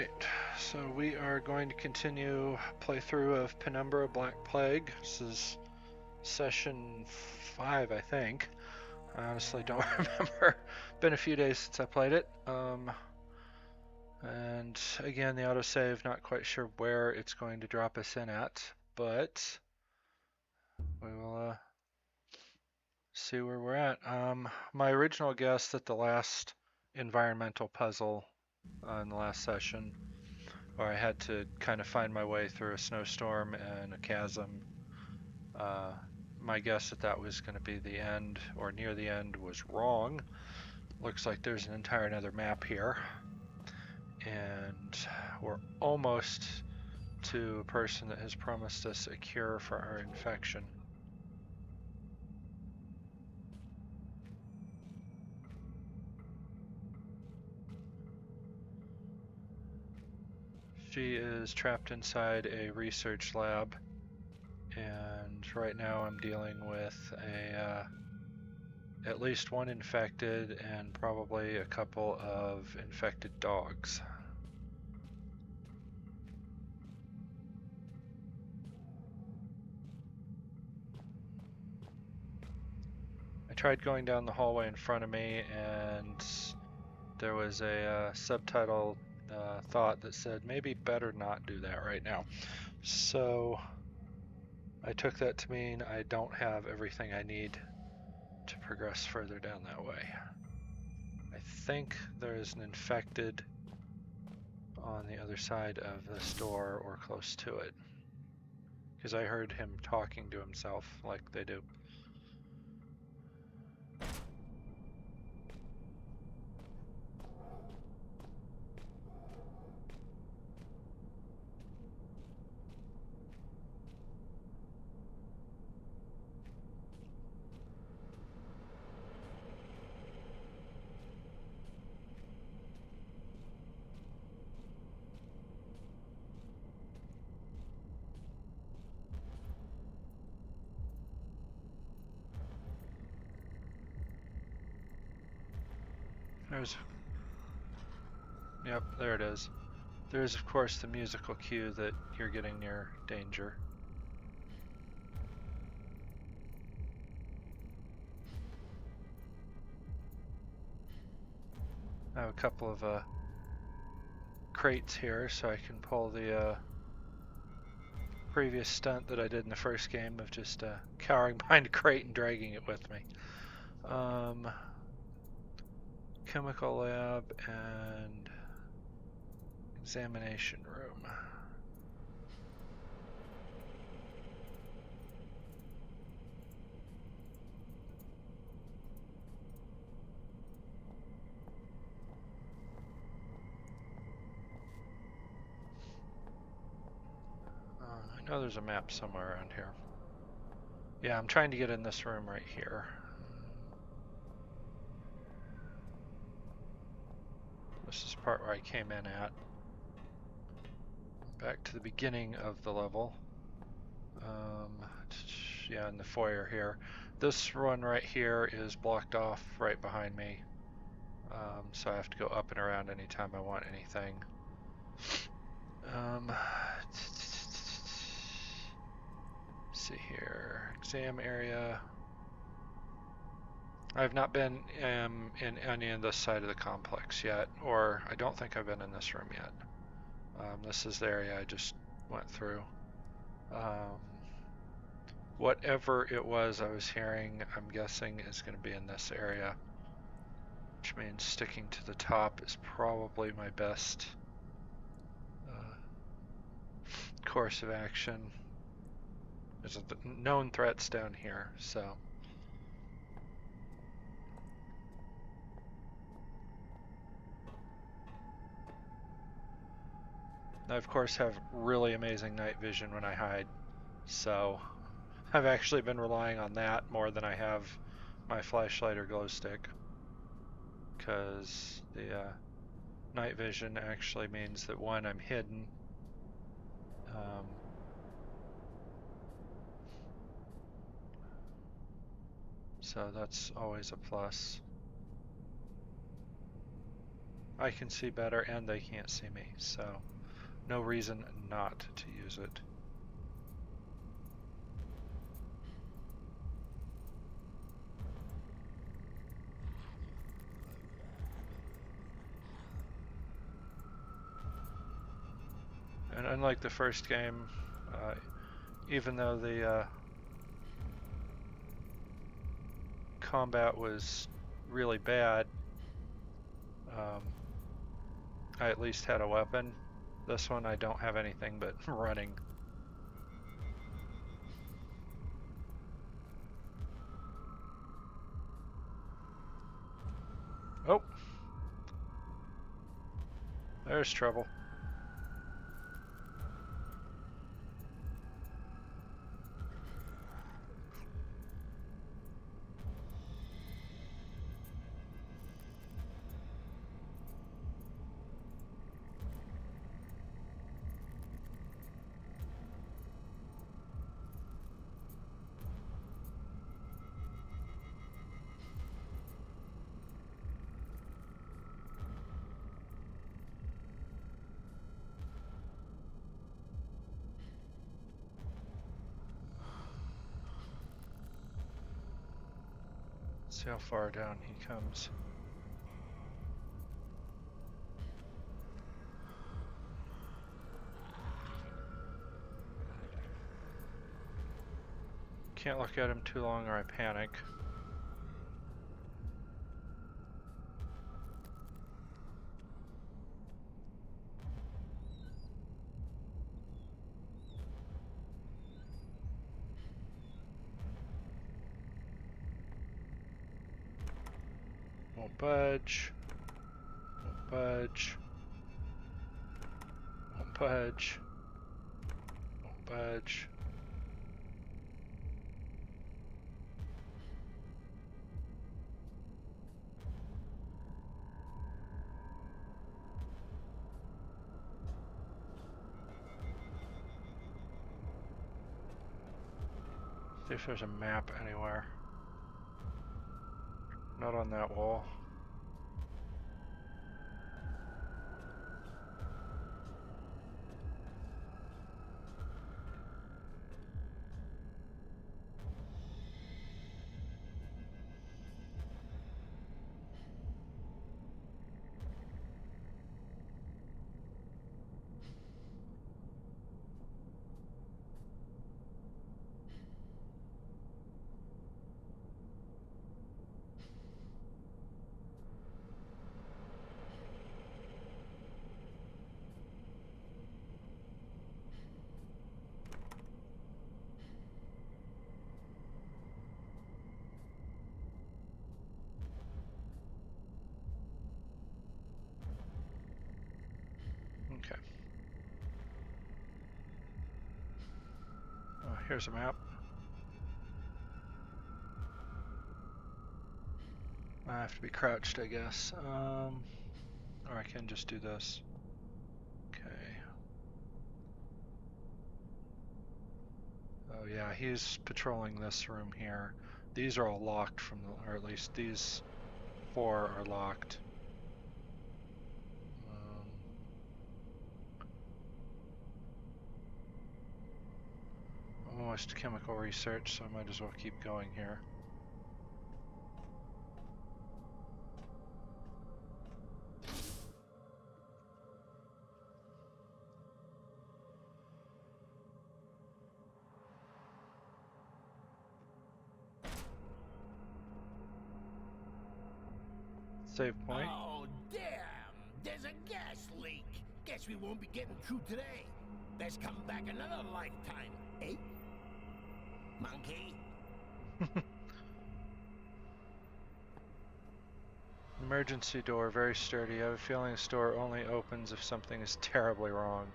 Alright, so we are going to continue playthrough of Penumbra Black Plague. This is session 5, I think. I honestly don't remember. Been a few days since I played it. And again, the autosave, not quite sure where it's going to drop us in at, but we will see where we're at. My original guess that the last environmental puzzle in the last session, where I had to kind of find my way through a snowstorm and a chasm. My guess that that was going to be the end or near the end was wrong. Looks like there's an entire another map here. And we're almost to a person that has promised us a cure for our infection. She is trapped inside a research lab, and right now I'm dealing with at least one infected and probably a couple of infected dogs. I tried going down the hallway in front of me, and there was a subtitle thought that said maybe better not do that right now. So I took that to mean I don't have everything I need to progress further down that way. I think there is an infected on the other side of this door or close to it, because I heard him talking to himself like they do. Yep, there it is. There is, of course, the musical cue that you're getting near danger. I have a couple of crates here, so I can pull the previous stunt that I did in the first game of just cowering behind a crate and dragging it with me. Chemical lab and examination room. I know there's a map somewhere around here. Yeah, I'm trying to get in this room right here. This is the part where I came in at. Back to the beginning of the level. Yeah, in the foyer here. This one right here is blocked off right behind me. So I have to go up and around anytime I want anything. See here, exam area. I've not been in any of this side of the complex yet, or I don't think I've been in this room yet. This is the area I just went through. Whatever it was I was hearing, I'm guessing is going to be in this area, which means sticking to the top is probably my best course of action. There's known threats down here, so. I, of course, have really amazing night vision when I hide, so I've actually been relying on that more than I have my flashlight or glow stick, because the night vision actually means that, one, I'm hidden, so that's always a plus. I can see better and they can't see me, so no reason not to use it. And unlike the first game, even though the combat was really bad, I at least had a weapon. This one I don't have anything but running. Oh! There's trouble. See how far down he comes. Can't look at him too long or I panic. Won't budge. Won't budge. Won't budge. Won't budge. See if there's a map anywhere. Not on that wall. Okay. Oh, here's a map. I have to be crouched, I guess. Or I can just do this. Okay. Oh yeah, he's patrolling this room here. These are all locked from the, or at least these 4 are locked. Almost chemical research, so I might as well keep going here. Save point. Oh, damn! There's a gas leak! Guess we won't be getting through today. Let's come back another lifetime, eh? Monkey? Emergency door, very sturdy. I have a feeling this door only opens if something is terribly wrong.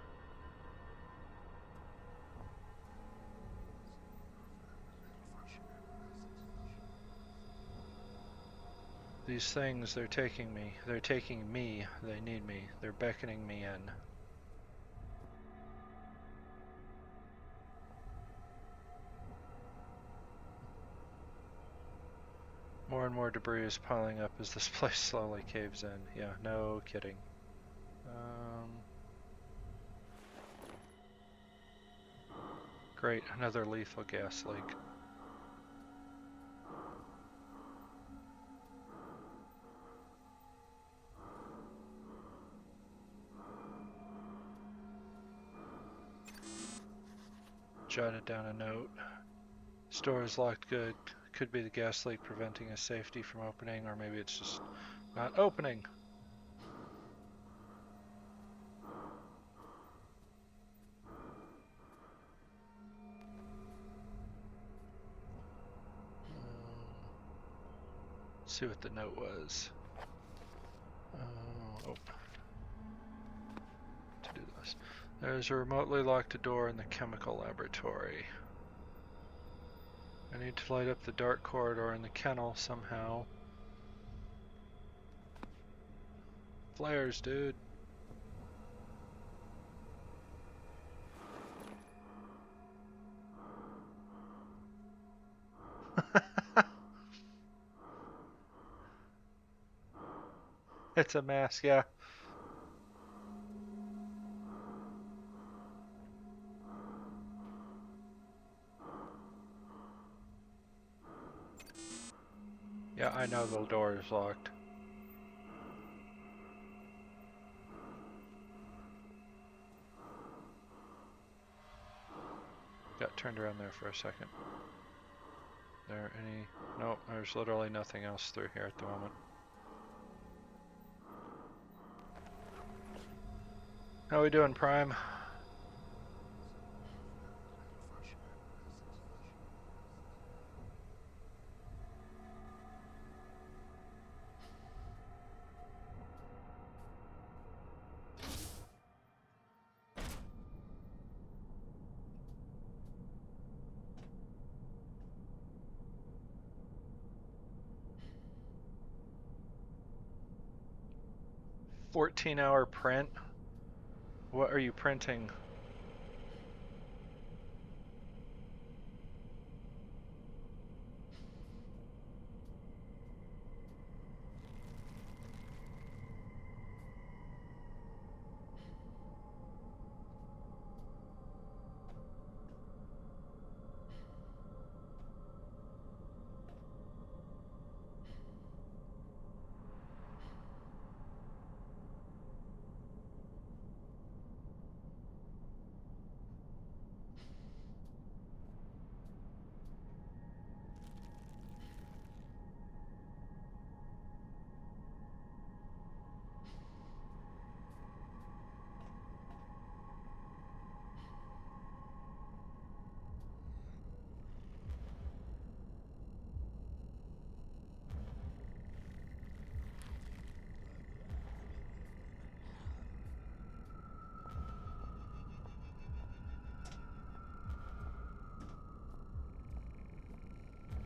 These things, they're taking me. They're taking me. They need me. They're beckoning me in. More and more debris is piling up as this place slowly caves in. Yeah, no kidding. Great, another lethal gas leak. Jotted down a note. Store is locked good. Could be the gas leak preventing a safety from opening, or maybe it's just not opening. See what the note was. Oh. To do this. There's a remotely locked door in the chemical laboratory. I need to light up the dark corridor in the kennel somehow. Flares, dude. It's a mask, yeah. Yeah, I know the door is locked. Got turned around there for a second. There any... Nope, there's literally nothing else through here at the moment. How we doing, Prime? $14-hour print? What are you printing?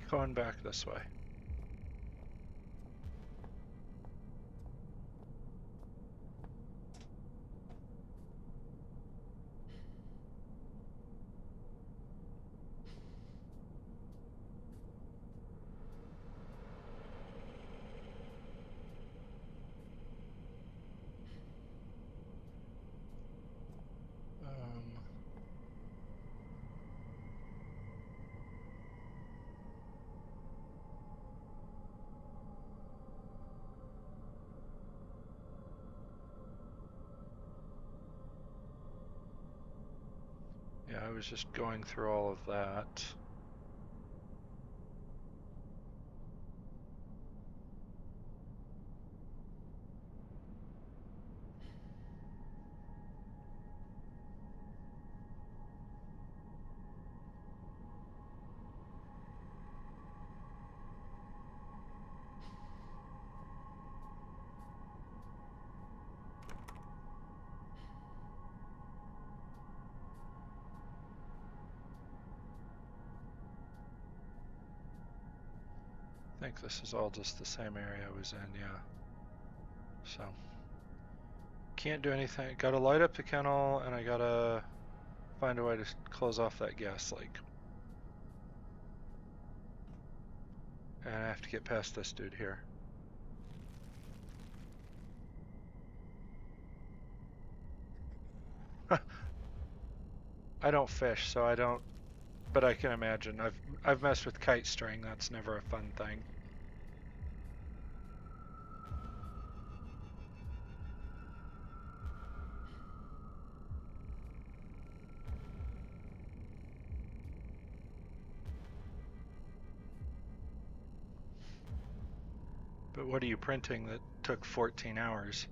Going back this way. Yeah, I was just going through all of that. I think this is all just the same area I was in, yeah. So, can't do anything. Gotta light up the kennel, and I gotta find a way to close off that gas leak. And I have to get past this dude here. I don't fish, so I don't, but I can imagine. I've messed with kite string. That's never a fun thing. But what are you printing that took 14 hours?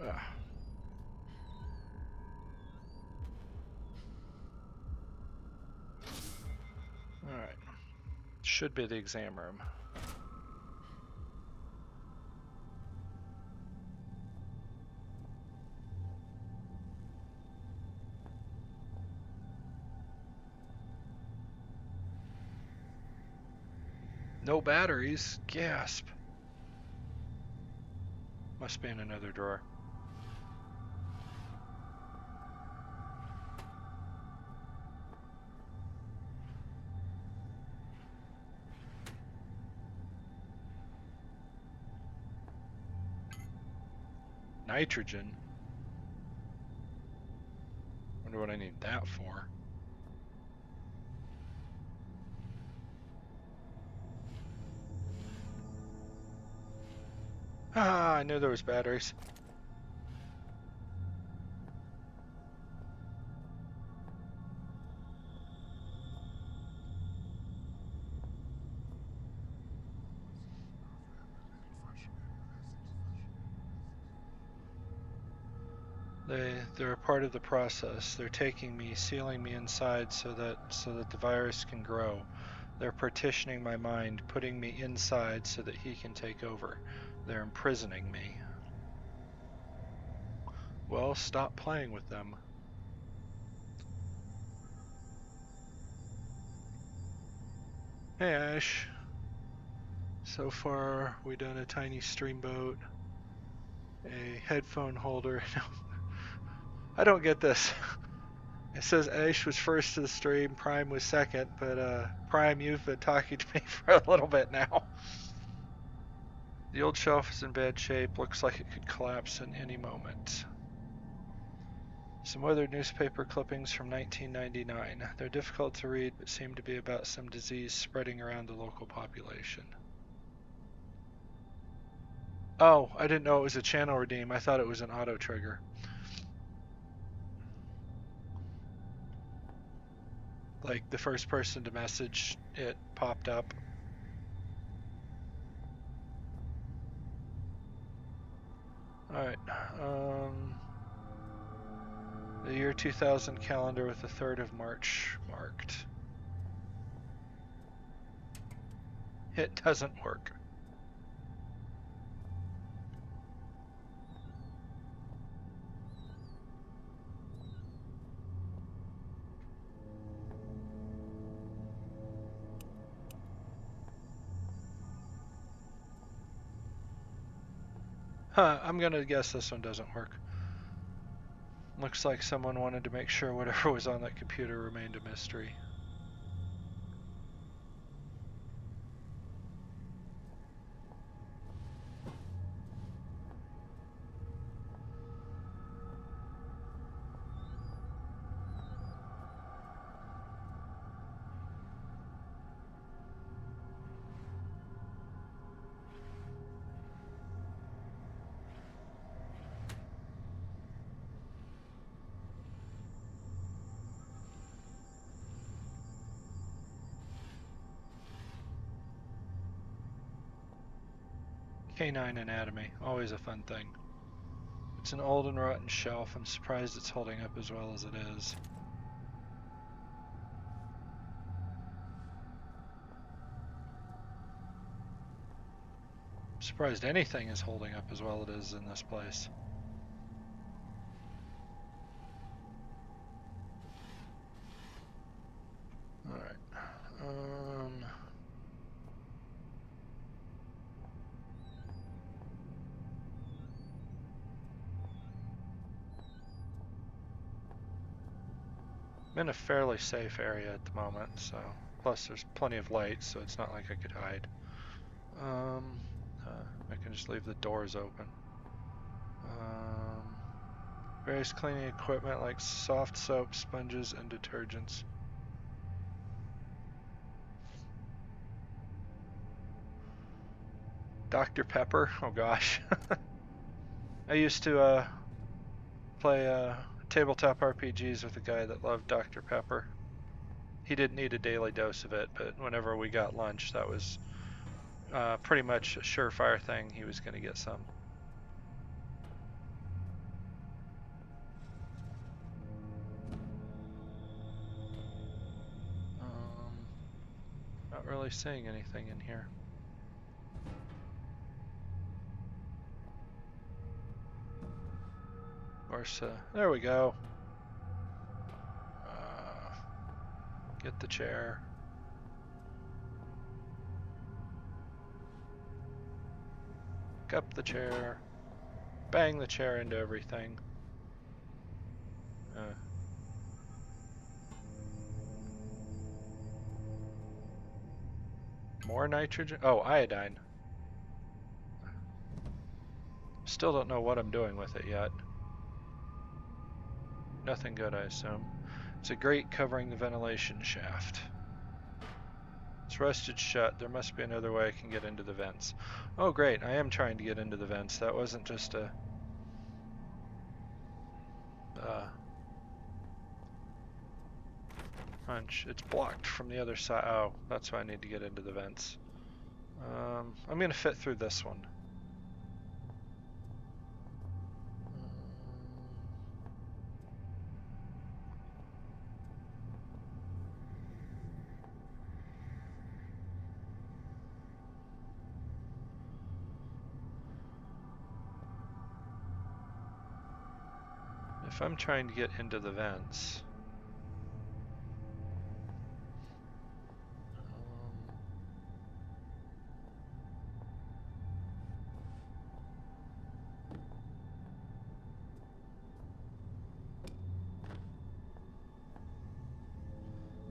Ugh. Alright. Should be the exam room. No batteries? Gasp. Must be in another drawer. Nitrogen? Wonder what I need that for. Ah, I knew there was batteries. They're a part of the process. They're taking me, sealing me inside so that the virus can grow. They're partitioning my mind, putting me inside so that he can take over. They're imprisoning me. Well, stop playing with them. Hey Ash. So far we done a tiny streamboat, a headphone holder. I don't get this. It says Ash was first to the stream, Prime was second, but Prime, you've been talking to me for a little bit now. The old shelf is in bad shape, looks like it could collapse in any moment. Some weathered newspaper clippings from 1999. They're difficult to read, but seem to be about some disease spreading around the local population. Oh, I didn't know it was a channel redeem. I thought it was an auto trigger. Like the first person to message, it popped up. Alright, the year 2000 calendar with the 3rd of March marked. It doesn't work. Huh, I'm gonna guess this one doesn't work. Looks like someone wanted to make sure whatever was on that computer remained a mystery. Canine anatomy, always a fun thing. It's an old and rotten shelf. I'm surprised it's holding up as well as it is. Surprised anything is holding up as well as it is in this place. Alright. I'm in a fairly safe area at the moment, so plus there's plenty of light, so it's not like I could hide. I can just leave the doors open. Various cleaning equipment like soft soap, sponges, and detergents. Dr. Pepper? Oh gosh. I used to play tabletop RPGs with a guy that loved Dr. Pepper. He didn't need a daily dose of it, but whenever we got lunch, that was pretty much a surefire thing. He was going to get some. Not really seeing anything in here. Of course, there we go. Get the chair. Pick up the chair. Bang the chair into everything. More nitrogen? Oh, iodine. Still don't know what I'm doing with it yet. Nothing good, I assume. It's a grate covering the ventilation shaft. It's rusted shut. There must be another way I can get into the vents. Oh great, I am trying to get into the vents. That wasn't just a... hunch. It's blocked from the other side. Oh, that's why I need to get into the vents. I'm gonna fit through this one. If I'm trying to get into the vents...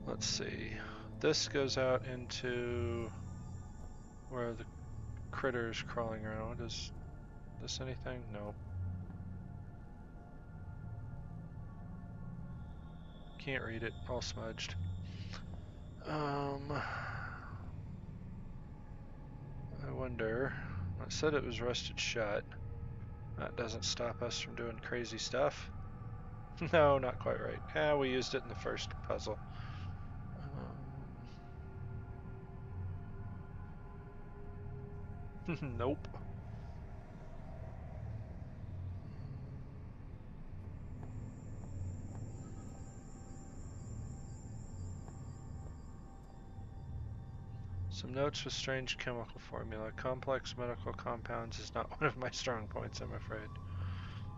let's see. This goes out into where the critters crawling around. Is this anything? No. Can't read it. All smudged. I wonder. It said it was rusted shut. That doesn't stop us from doing crazy stuff. No, not quite right. Yeah, we used it in the first puzzle. Nope. Some notes with strange chemical formula. Complex medical compounds is not one of my strong points, I'm afraid.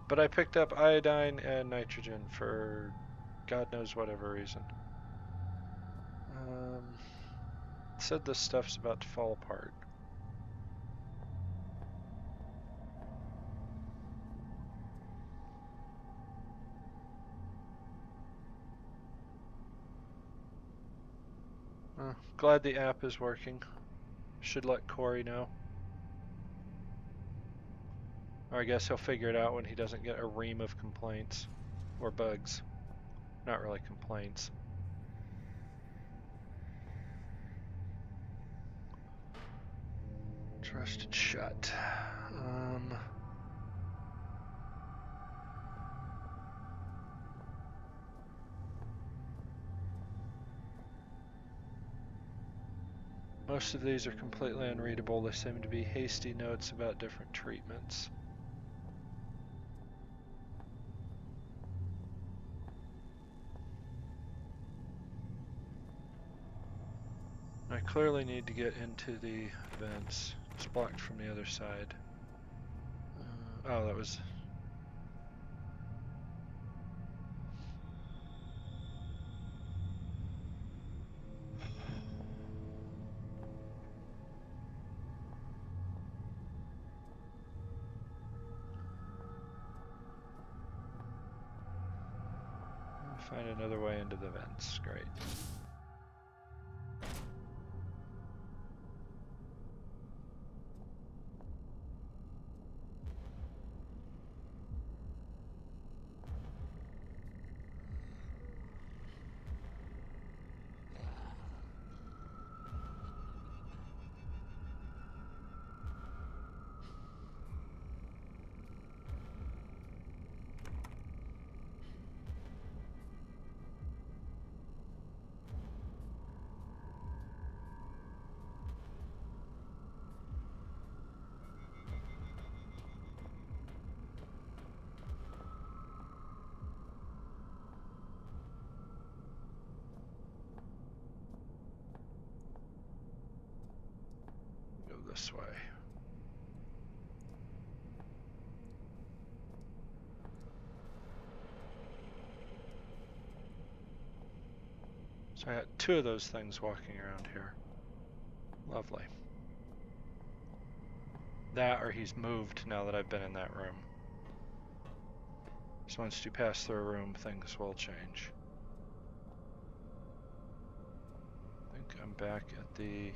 But I picked up iodine and nitrogen for God knows whatever reason. It said this stuff's about to fall apart. Glad the app is working. Should let Corey know. Or I guess he'll figure it out when he doesn't get a ream of complaints. Or bugs. Not really complaints. Trusted shut. Most of these are completely unreadable. They seem to be hasty notes about different treatments. I clearly need to get into the vents It's blocked from the other side. Oh, that was... Find another way into the vents. Great. Go this way. So I got two of those things walking around here. Lovely. That or he's moved now that I've been in that room. So once you pass through a room, things will change. I think I'm back at the...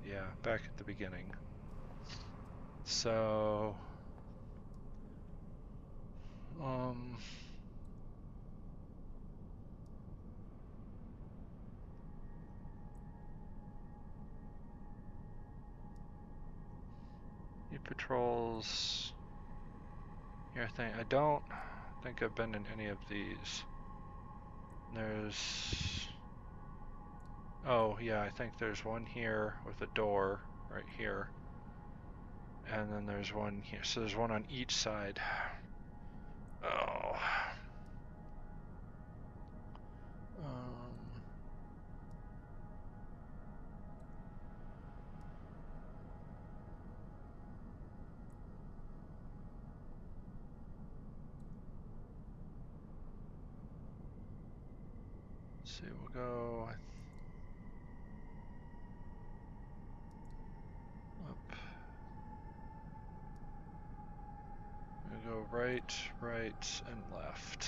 Yeah, back at the beginning. So... He patrols... Here, I don't think I've been in any of these. There's... Oh, yeah, I think there's one here with a door right here. And then there's one here. So there's one on each side. Oh. Let's see, we'll go up. We'll go right, right, and left.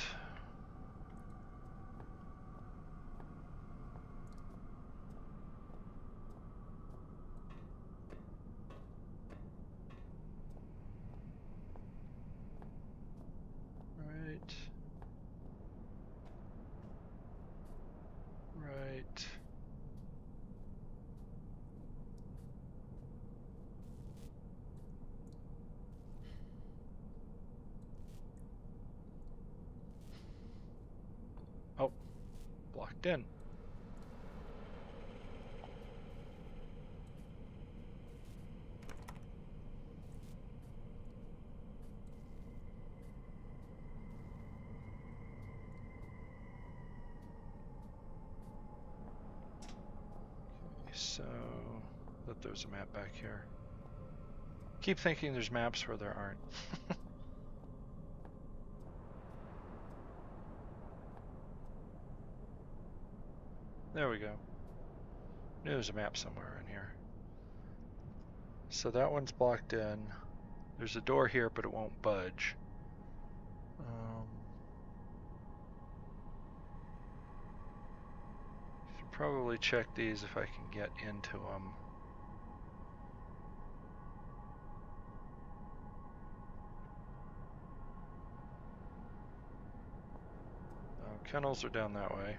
Right. Right. Oh, blocked in. Okay, so thought there was a map back here. Keep thinking there's maps where there aren't. There we go. Knew there's a map somewhere in here. So that one's blocked in. There's a door here, but it won't budge. Should probably check these if I can get into them. Kennels are down that way.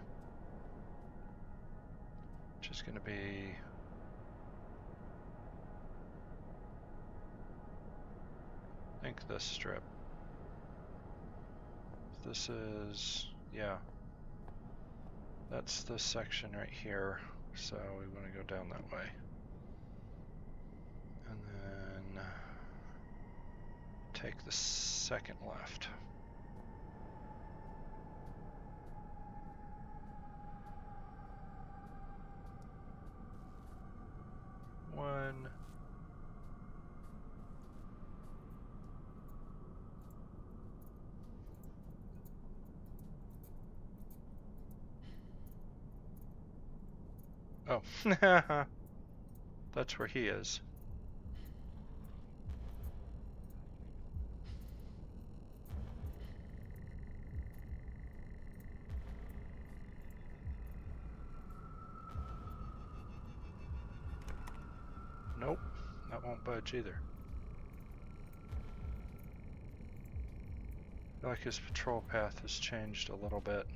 Which is going to be... I think this strip. This is... yeah. That's this section right here. So we want to go down that way. And then... take the second left. One, Oh. That's where he is. Nope, that won't budge either. I feel like his patrol path has changed a little bit.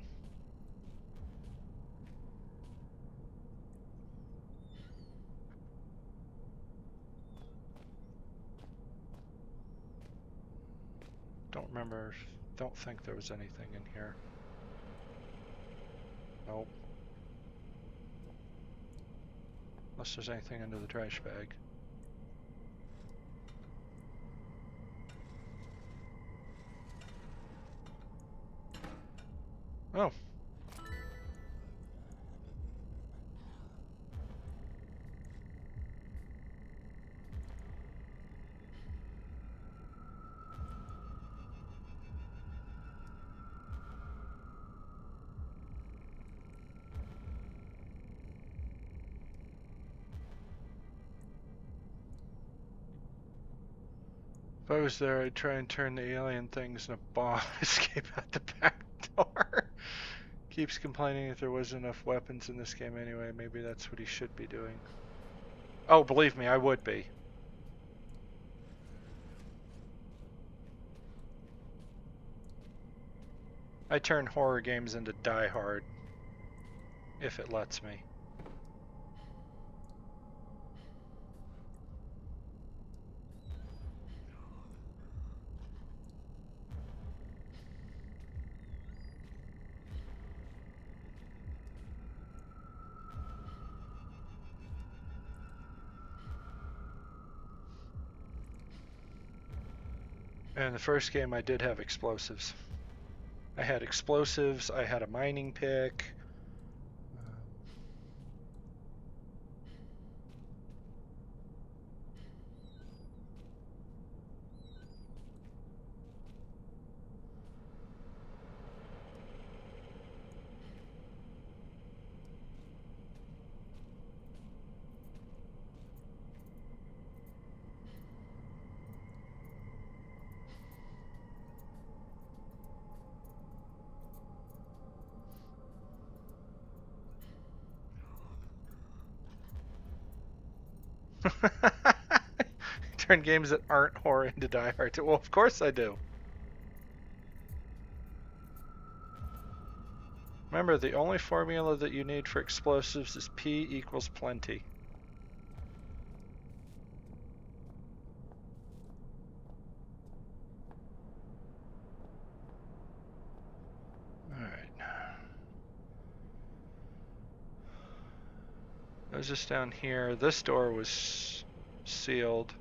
Don't think there was anything in here. Nope. Unless there's anything under the trash bag. Oh. If I was there, I'd try and turn the alien things in a bomb escape out the back door. Keeps complaining that there wasn't enough weapons in this game anyway. Maybe that's what he should be doing. Oh, believe me, I would be. I turn horror games into Die Hard. If it lets me. And the first game I did have explosives. I had explosives, I had a mining pick. Turn games that aren't horror into Die Hard. Well, of course I do. Remember, the only formula that you need for explosives is P equals plenty. Alright. I was just down here. This door was sealed.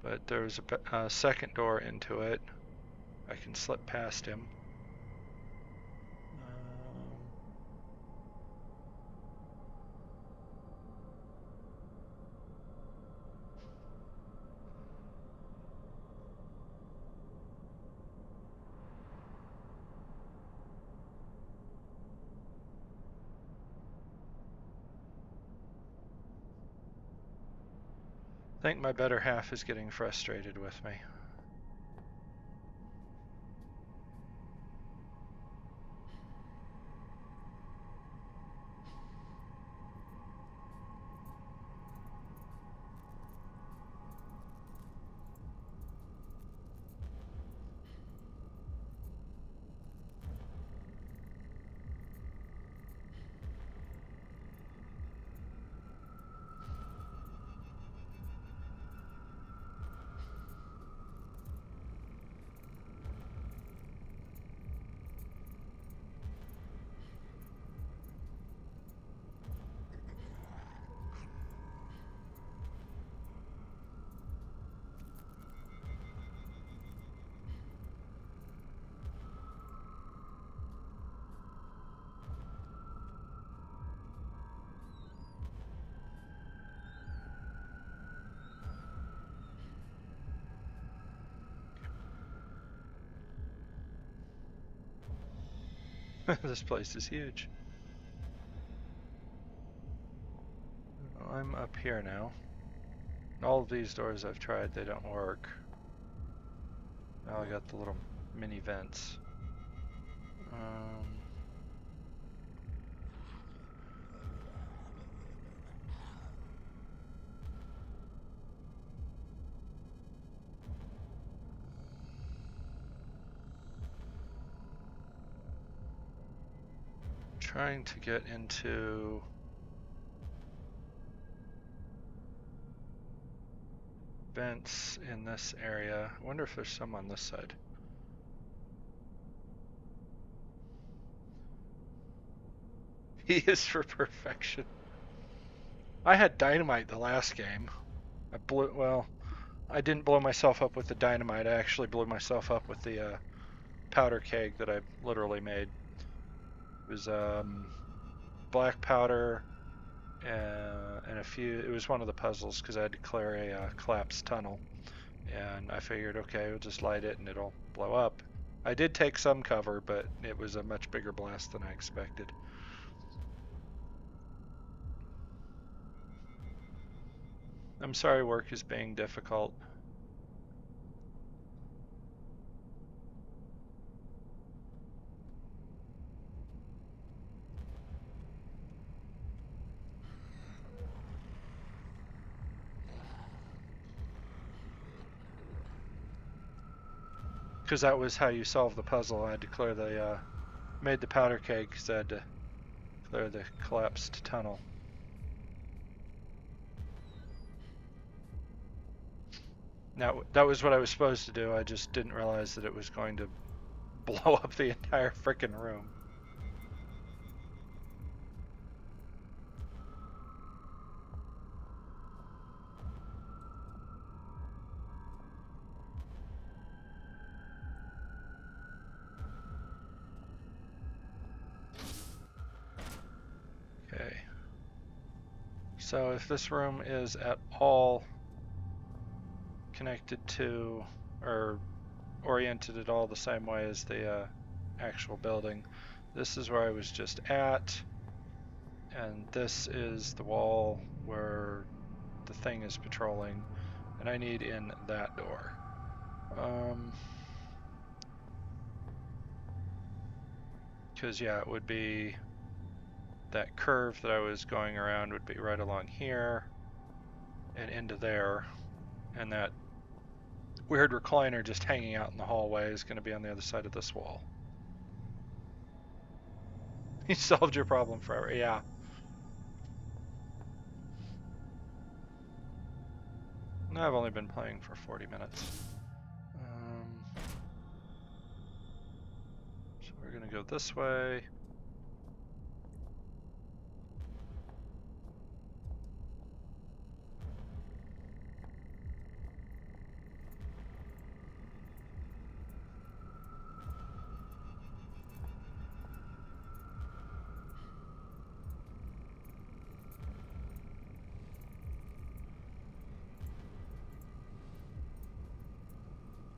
But there was a second door into it. I can slip past him. I think my better half is getting frustrated with me. This place is huge. I'm up here now. All of these doors I've tried, they don't work. Now I got the little mini vents. Trying to get into vents in this area. I wonder if there's some on this side. He is for perfection. I had dynamite the last game. I didn't blow myself up with the dynamite. I actually blew myself up with the powder keg that I literally made. It was black powder and a few. It was one of the puzzles because I had to clear a collapsed tunnel, and I figured, okay, we'll just light it and it'll blow up. I did take some cover, but it was a much bigger blast than I expected. I'm sorry work is being difficult. Because that was how you solve the puzzle. I had to clear the, made the powder keg because I had to clear the collapsed tunnel. Now, that was what I was supposed to do. I just didn't realize that it was going to blow up the entire frickin' room. Okay. So if this room is at all connected to, or oriented at all the same way as the actual building, this is where I was just at, and this is the wall where the thing is patrolling, and I need in that door. Because yeah, it would be that curve that I was going around would be right along here and into there, and that weird recliner just hanging out in the hallway is going to be on the other side of this wall. You solved your problem forever. Yeah. I've only been playing for 40 minutes. So we're going to go this way.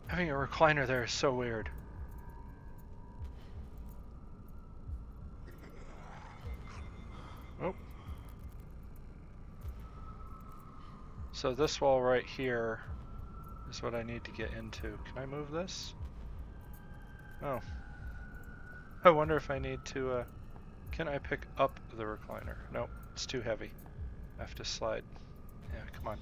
Having a recliner there is so weird. Oh. So this wall right here is what I need to get into. Can I move this? Oh. I wonder if I need to, can I pick up the recliner? Nope, it's too heavy. I have to slide. Yeah, come on.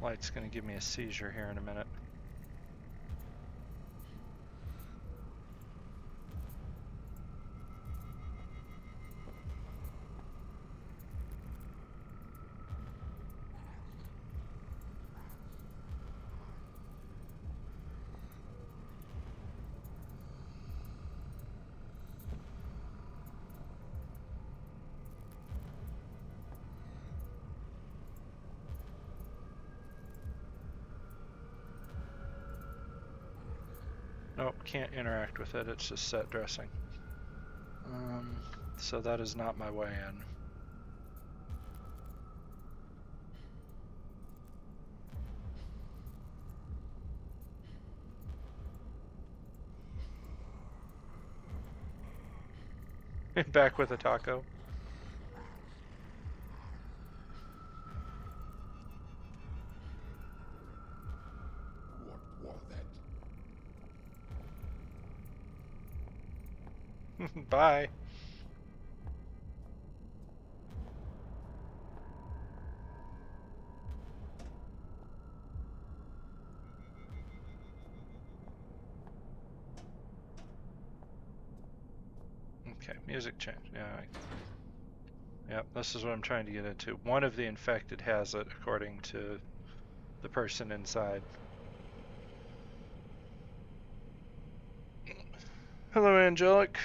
Light's gonna give me a seizure here in a minute. Nope, can't interact with it, it's just set dressing. So that is not my way in. Back with a taco. What was that? Bye. Okay, music change. Yeah. Yep, this is what I'm trying to get into. One of the infected has it, according to the person inside. Hello, Angelic.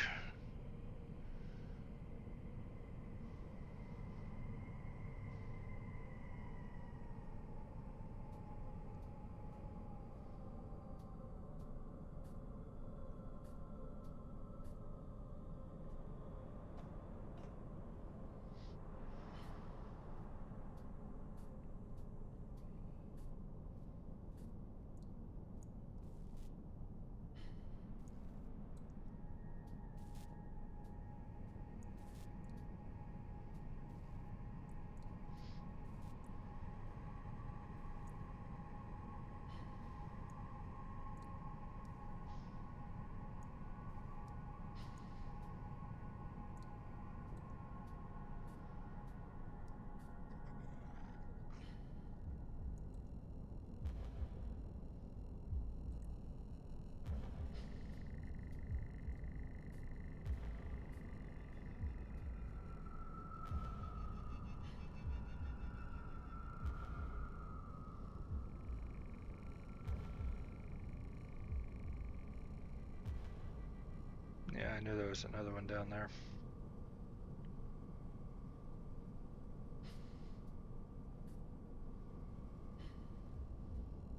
Yeah, I knew there was another one down there.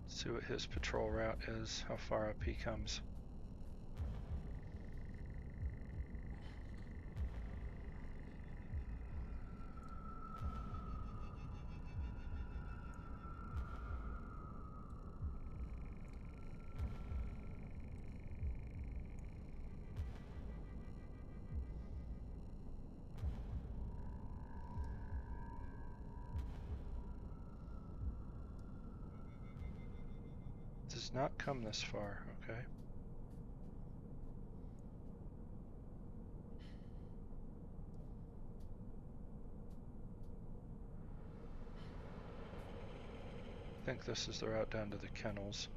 Let's see what his patrol route is, how far up he comes. Does not come this far, okay. I think this is the route down to the kennels.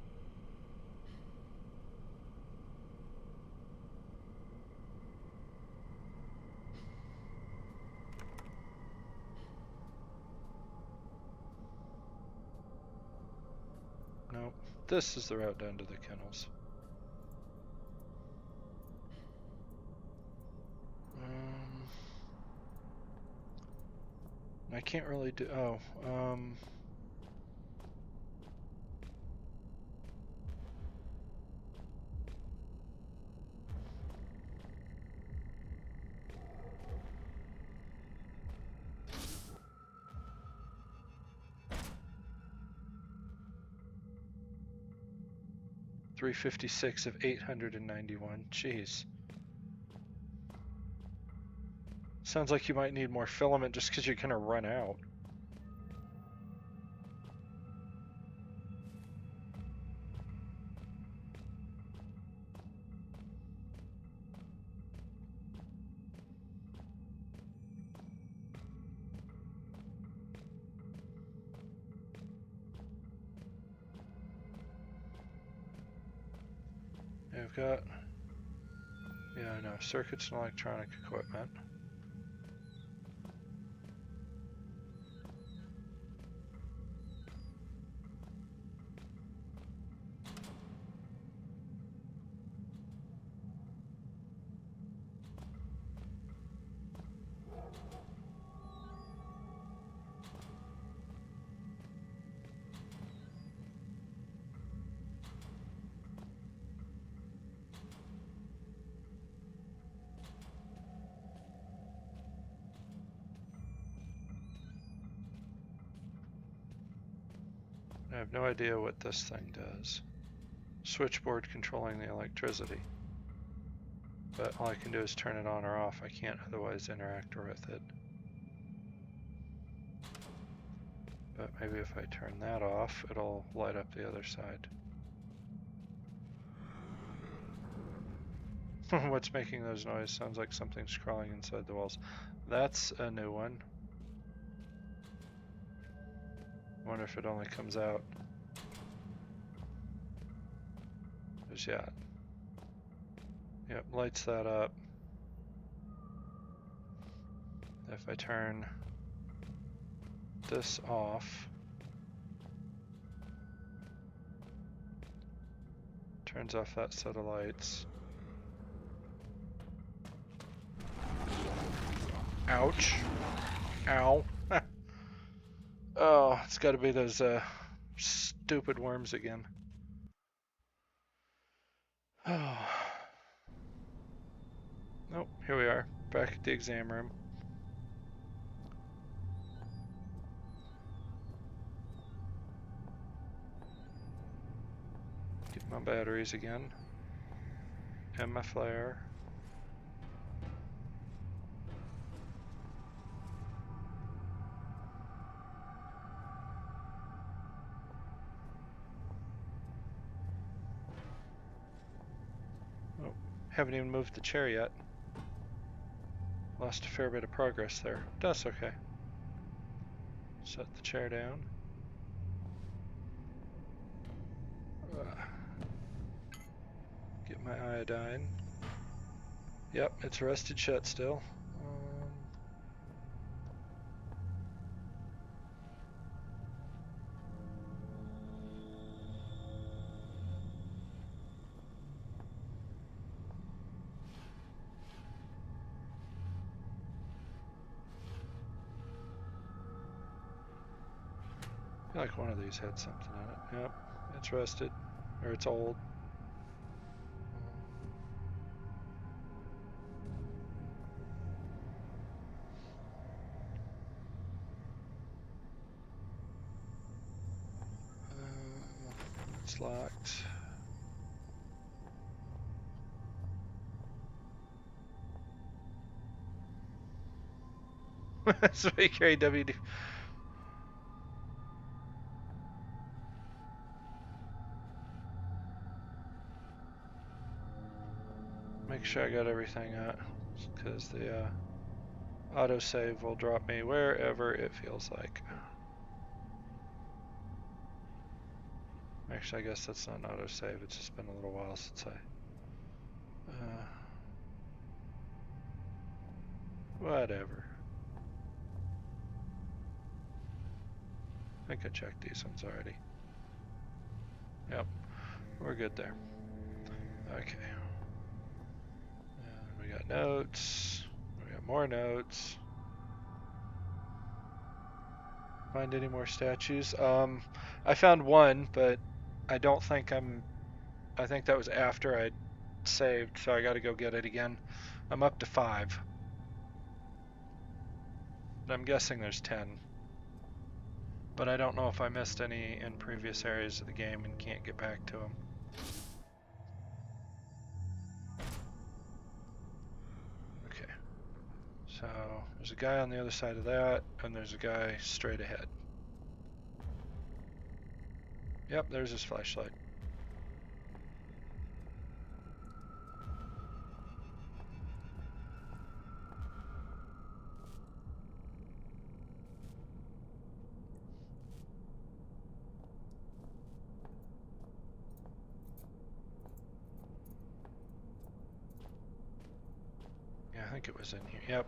Nope, this is the route down to the kennels. I can't really do, $356 of 891, jeez. Sounds like you might need more filament just because you're gonna run out. I've got, yeah, I know, circuits and electronic equipment. I have no idea what this thing does. Switchboard controlling the electricity. But all I can do is turn it on or off. I can't otherwise interact with it. But maybe if I turn that off, it'll light up the other side. What's making those noises? Sounds like something's crawling inside the walls. That's a new one. Wonder if it only comes out. There's yeah. Yep, lights that up. If I turn this off, turns off that set of lights. Ouch. Ow. Oh, it's gotta be those stupid worms again. Oh. Nope, here we are, back at the exam room. Get my batteries again. And my flare. Oh, haven't even moved the chair yet. Lost a fair bit of progress there. That's okay. Set the chair down. Get my iodine. Yep, it's rusted shut still. I feel like one of these had something in it. Yep, it's rusted, or it's old. It's locked. So you carry WD. Make sure I got everything out, because the autosave will drop me wherever it feels like. Actually, I guess that's not an autosave, it's just been a little while since I... whatever. I think I checked these ones already. Yep, we're good there. Okay. And we got notes. We got more notes. Find any more statues? I found one, but I don't think I think that was after I'd saved, so I gotta go get it again. I'm up to 5. But I'm guessing there's 10. But I don't know if I missed any in previous areas of the game and can't get back to them. Okay. So there's a guy on the other side of that, and there's a guy straight ahead. Yep, there's his flashlight. Yeah, I think it was in here. Yep.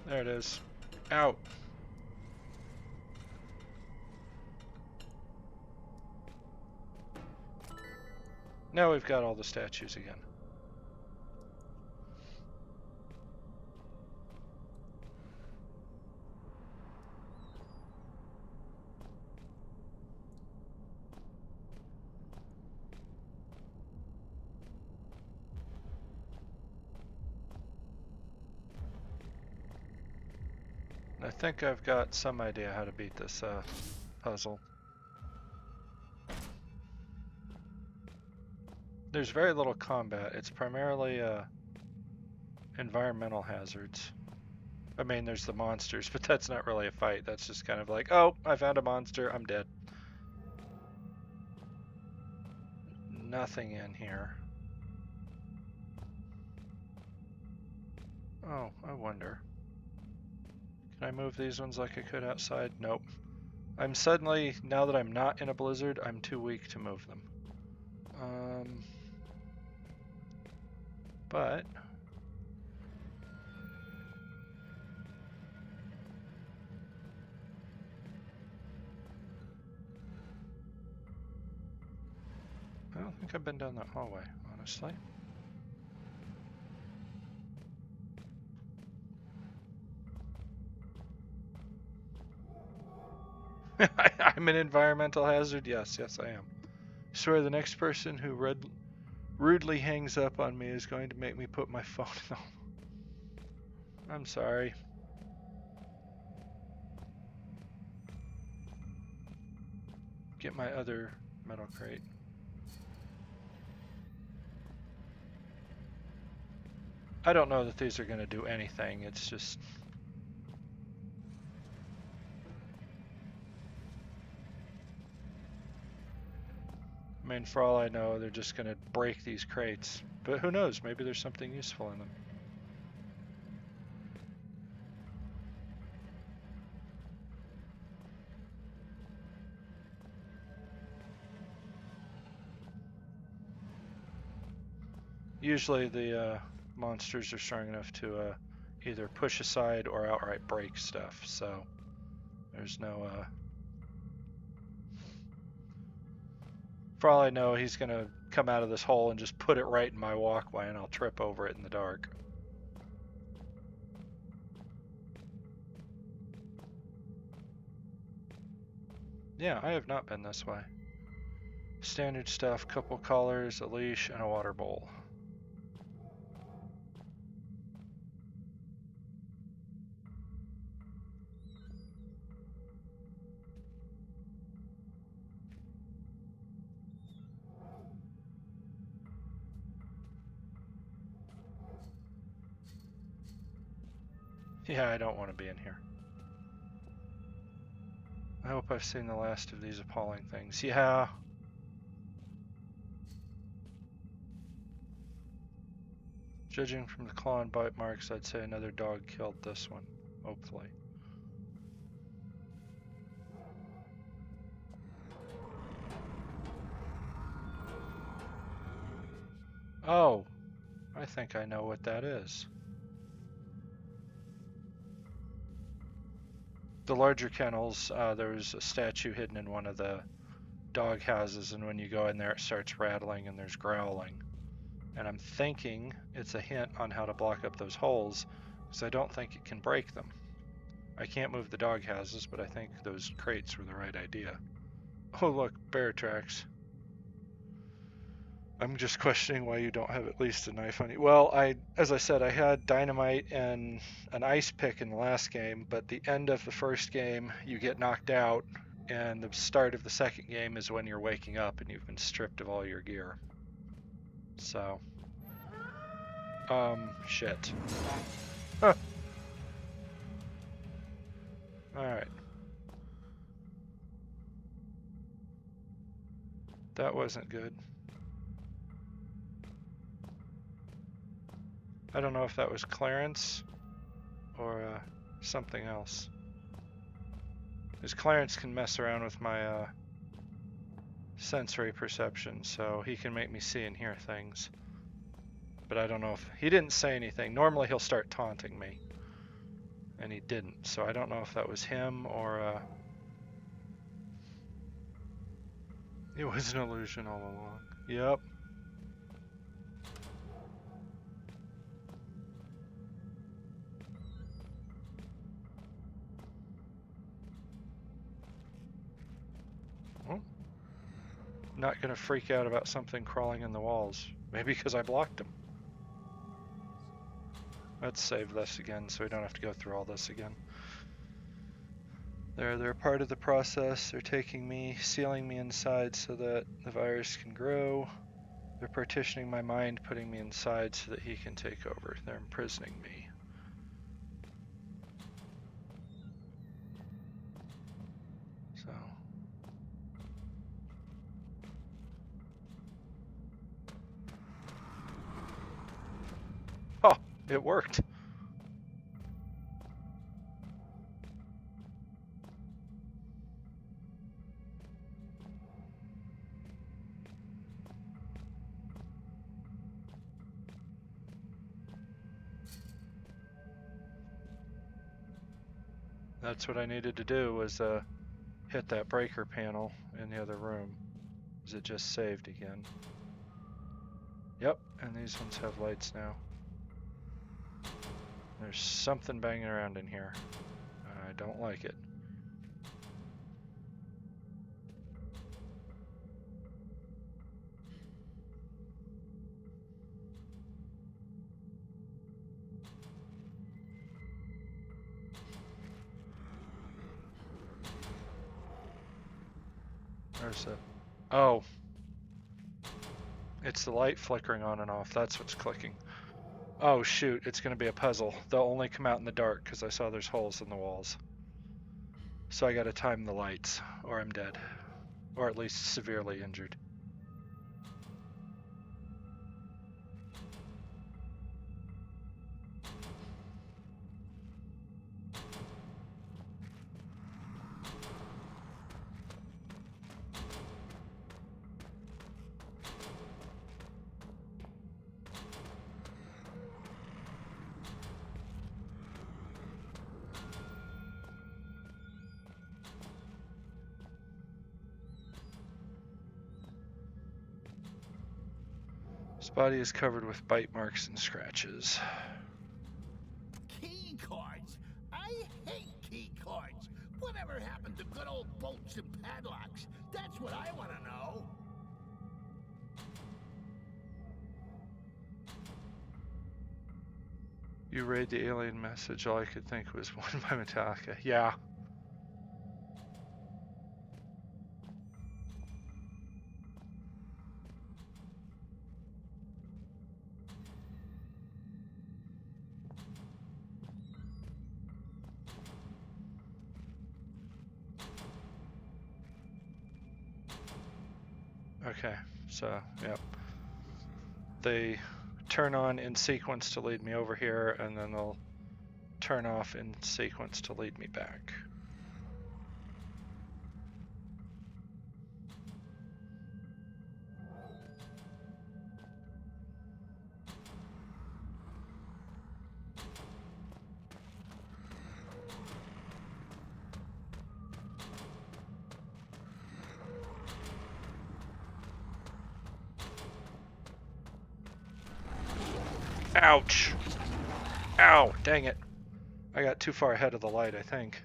There it is. Out. Now we've got all the statues again. I think I've got some idea how to beat this puzzle. There's very little combat. It's primarily environmental hazards. I mean, there's the monsters, but that's not really a fight. That's just kind of like, oh, I found a monster, I'm dead. Nothing in here. Oh, I wonder. Can I move these ones like I could outside? Nope. I'm suddenly, now that I'm not in a blizzard, I'm too weak to move them. But I don't think I've been down that hallway, honestly. I'm an environmental hazard? Yes, I am. I swear the next person who rudely hangs up on me is going to make me put my phone in the... I'm sorry. Get my other metal crate. I don't know that these are going to do anything. It's just... I mean, for all I know, they're just going to break these crates. But who knows? Maybe there's something useful in them. Usually the monsters are strong enough to either push aside or outright break stuff, so there's no... For all I know, he's going to come out of this hole and just put it right in my walkway and I'll trip over it in the dark. Yeah, I have not been this way. Standard stuff, couple collars, a leash, and a water bowl. Yeah, I don't want to be in here. I hope I've seen the last of these appalling things. Yeah. Judging from the claw and bite marks, I'd say another dog killed this one. Hopefully. Oh, I think I know what that is. The larger kennels, there was a statue hidden in one of the dog houses, and when you go in there it starts rattling and there's growling. And I'm thinking it's a hint on how to block up those holes, because I don't think it can break them. I can't move the dog houses, but I think those crates were the right idea. Oh look, bear tracks. I'm just questioning why you don't have at least a knife on you. Well, as I said, I had dynamite and an ice pick in the last game, but the end of the first game, you get knocked out, and the start of the second game is when you're waking up and you've been stripped of all your gear. So, shit. Huh. Alright. That wasn't good. I don't know if that was Clarence or something else. Because Clarence can mess around with my sensory perception, so he can make me see and hear things. But I don't know if... He didn't say anything. Normally he'll start taunting me. And he didn't, so I don't know if that was him or... It was an illusion all along. Yep. Well, not gonna freak out about something crawling in the walls. Maybe because I blocked him. Let's save this again so we don't have to go through all this again. They're part of the process. They're taking me, sealing me inside so that the virus can grow. They're partitioning my mind, putting me inside so that he can take over. They're imprisoning me. So. Oh, it worked. That's what I needed to do, was hit that breaker panel in the other room. Is it just saved again? Yep, and these ones have lights now. There's something banging around in here. I don't like it. There's a... Oh. It's the light flickering on and off. That's what's clicking. Oh shoot, it's gonna be a puzzle. They'll only come out in the dark because I saw there's holes in the walls. So I gotta time the lights, or I'm dead. Or at least severely injured. His body is covered with bite marks and scratches. Key cards? I hate key cards. Whatever happened to good old bolts and padlocks? That's what I want to know. You read the alien message, all I could think was one by Metallica. Yeah. Okay, so, yep. They turn on in sequence to lead me over here, and then they'll turn off in sequence to lead me back. Ouch! Ow! Dang it. I got too far ahead of the light, I think.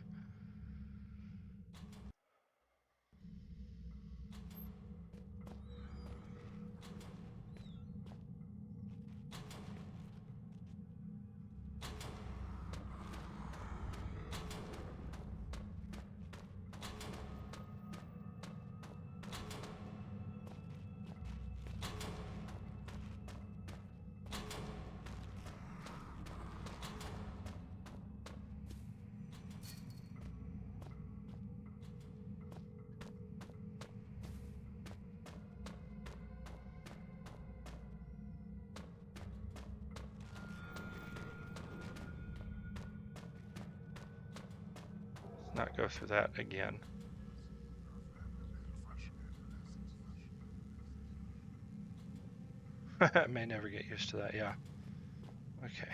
Not go through that again. I may never get used to that, yeah. Okay.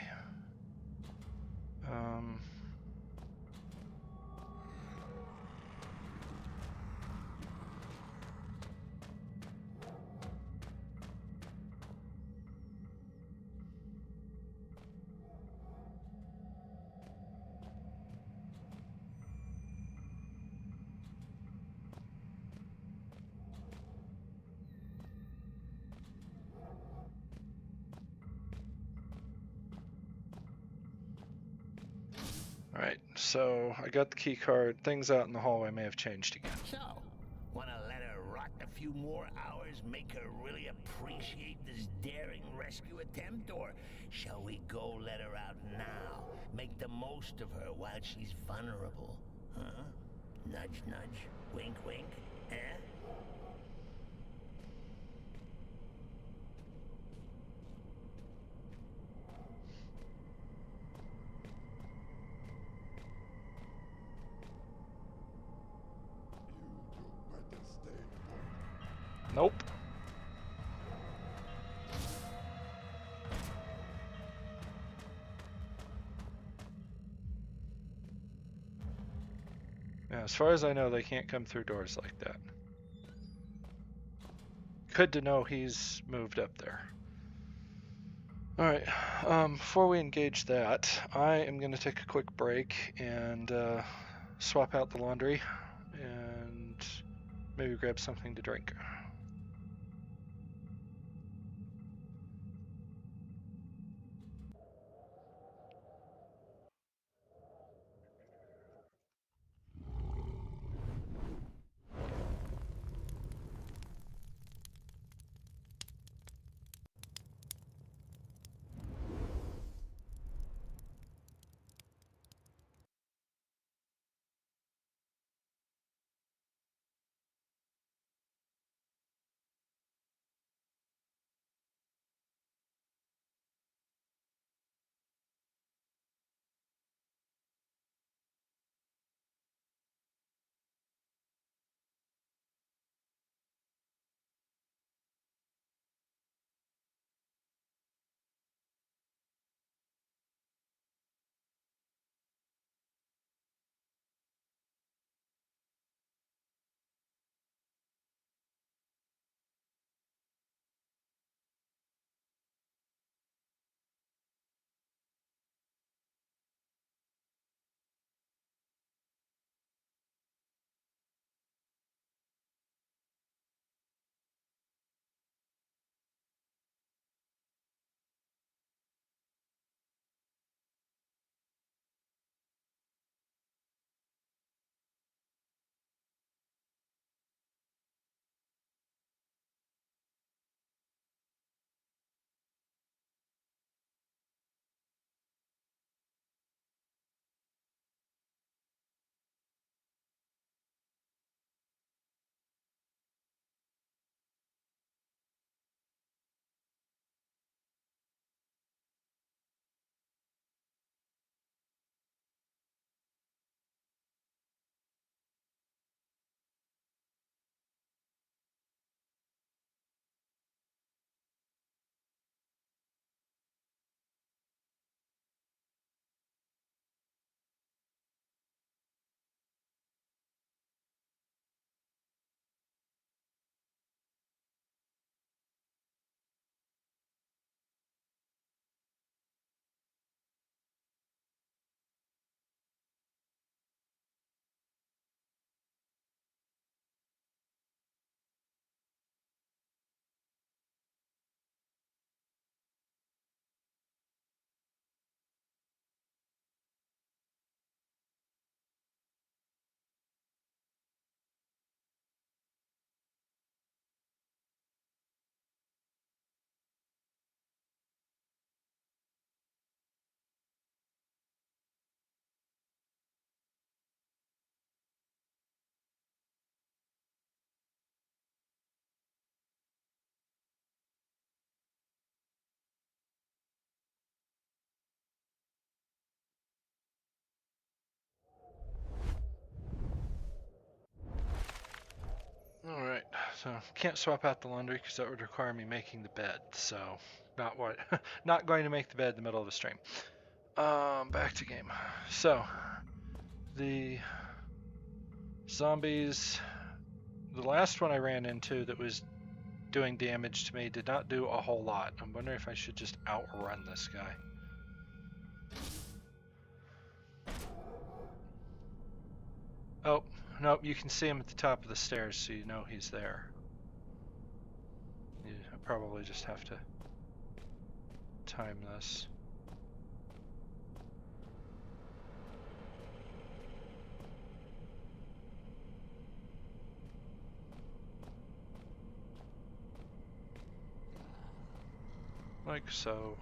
Alright, so I got the key card. Things out in the hallway may have changed again. So, wanna let her rot a few more hours, make her really appreciate this daring rescue attempt, or shall we go let her out now? Make the most of her while she's vulnerable, huh? Nudge, nudge, wink, wink, eh? Nope. Yeah, as far as I know, they can't come through doors like that. Good to know he's moved up there. Alright, before we engage that, I am going to take a quick break and swap out the laundry and maybe grab something to drink. Alright, so can't swap out the laundry because that would require me making the bed, so not what not going to make the bed in the middle of a stream. Back to game. So the zombies, the last one I ran into that was doing damage to me did not do a whole lot. I'm wondering if I should just outrun this guy. Oh, nope, you can see him at the top of the stairs, so you know he's there. I probably just have to time this. Like so.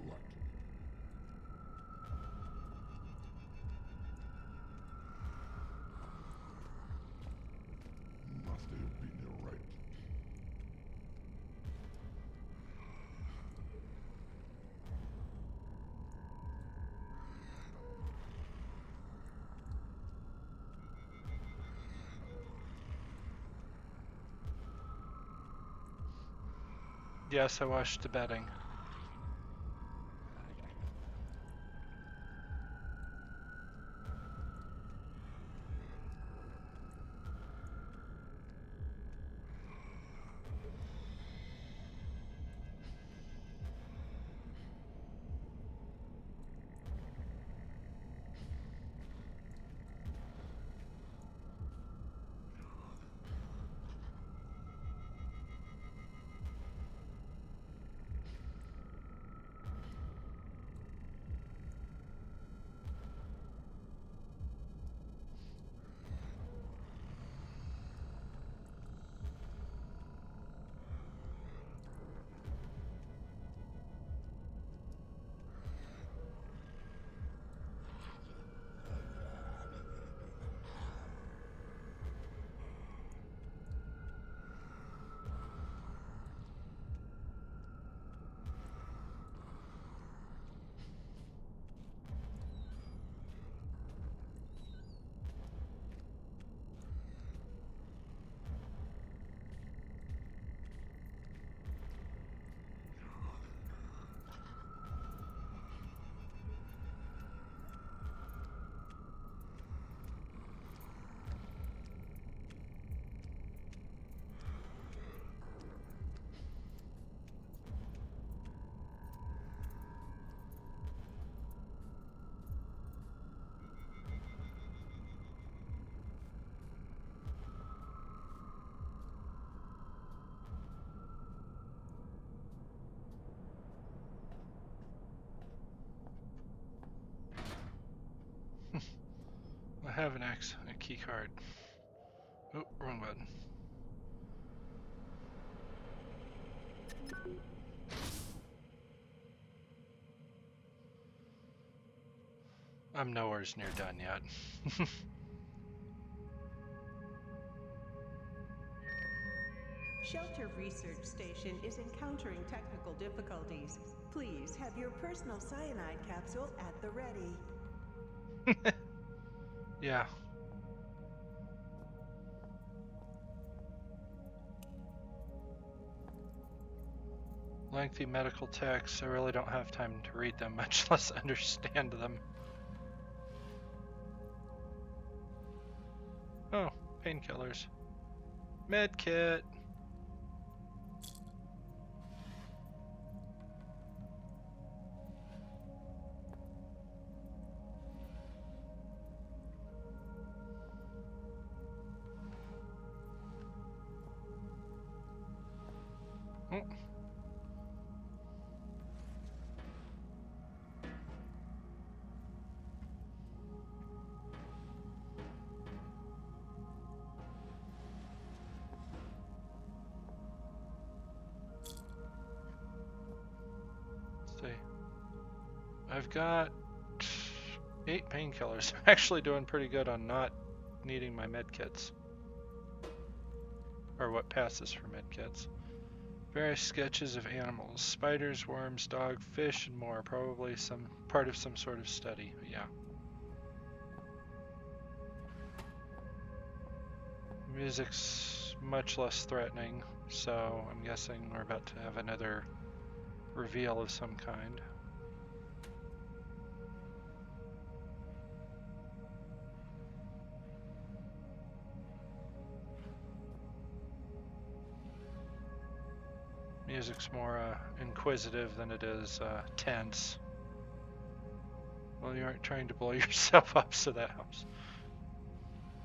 What? Must have been right. Yes, I watched the betting. I have a key card. Oh, wrong button. I'm nowhere near done yet. Shelter Research Station is encountering technical difficulties. Please have your personal cyanide capsule at the ready. Yeah. Lengthy medical texts, I really don't have time to read them, much less understand them. Oh, painkillers. Med kit. Oh. Let's see. I've got 8 painkillers. I'm actually doing pretty good on not needing my med kits. Or what passes for med kits. Various sketches of animals. Spiders, worms, dog, fish, and more. Probably some part of some sort of study. Yeah. Music's much less threatening, so I'm guessing we're about to have another reveal of some kind. Music's more inquisitive than it is tense. Well, you aren't trying to blow yourself up, so that helps.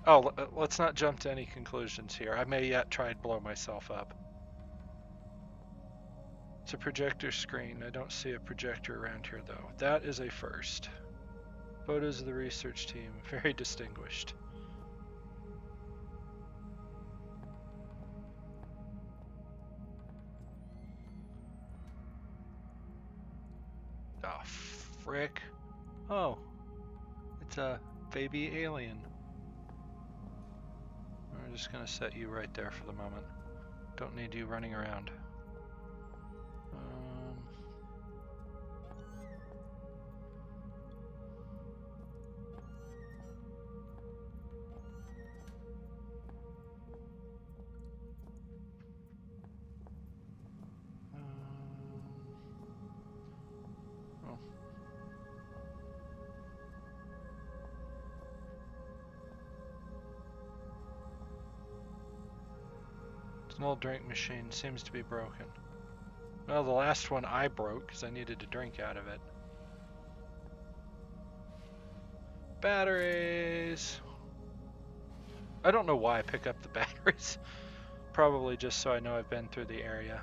Oh, let's not jump to any conclusions here. I may yet try and blow myself up. It's a projector screen. I don't see a projector around here, though. That is a first. Photos of the research team, very distinguished. Oh, frick. Oh, it's a baby alien. We're just gonna set you right there for the moment. Don't need you running around. Oh. It's an old drink machine, seems to be broken. Well, the last one I broke because I needed to drink out of it. Batteries! I don't know why I pick up the batteries. Probably just so I know I've been through the area.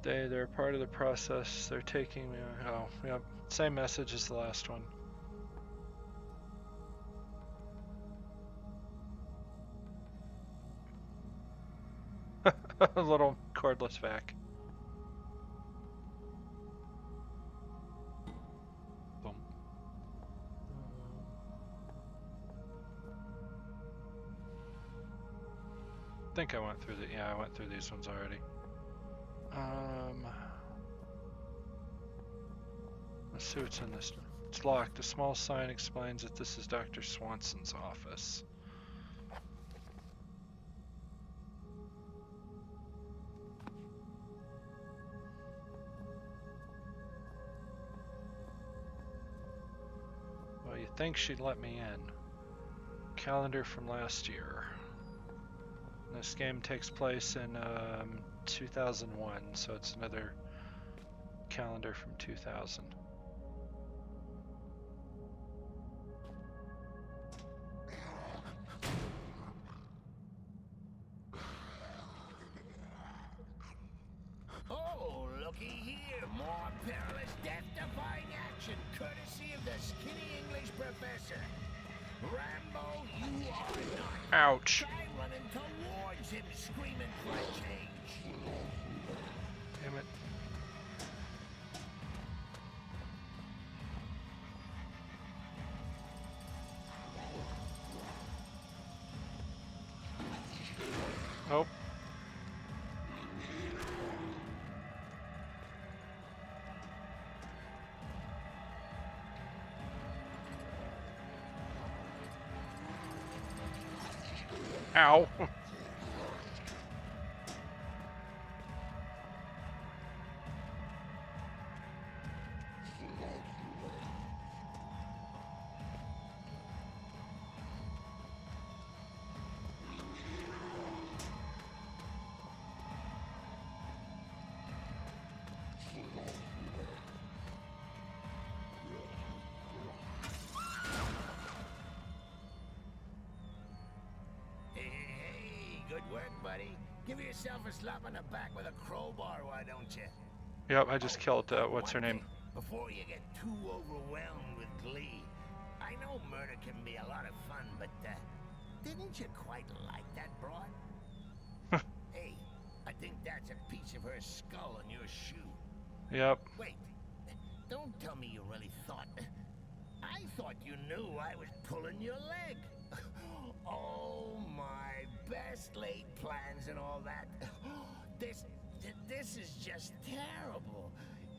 They're part of the process. They're taking me. Oh, yeah, same message as the last one. A little cordless vac. Boom. I think I went through the. Yeah, I went through these ones already. Let's see what's in this one. It's locked. A small sign explains that this is Dr. Swanson's office. Well, you think she'd let me in. Calendar from last year. This game takes place in 2001, so it's another calendar from 2000. Oh, looky here. More perilous death-defying action, courtesy of the skinny English professor. Rambo, you are not. Ouch. Try running towards him, screaming for a change. Damn it. Oh. Ow. Good work, buddy. Give yourself a slap on the back with a crowbar, why don't you? Yep, I just killed, what's her One name? thing, before you get too overwhelmed with glee, I know murder can be a lot of fun, but didn't you quite like that broad? Hey, I think that's a piece of her skull on your shoe. Yep. Wait, don't tell me you really thought. I thought you knew I was pulling your leg. Oh, my best laid plans and all that. This is just terrible.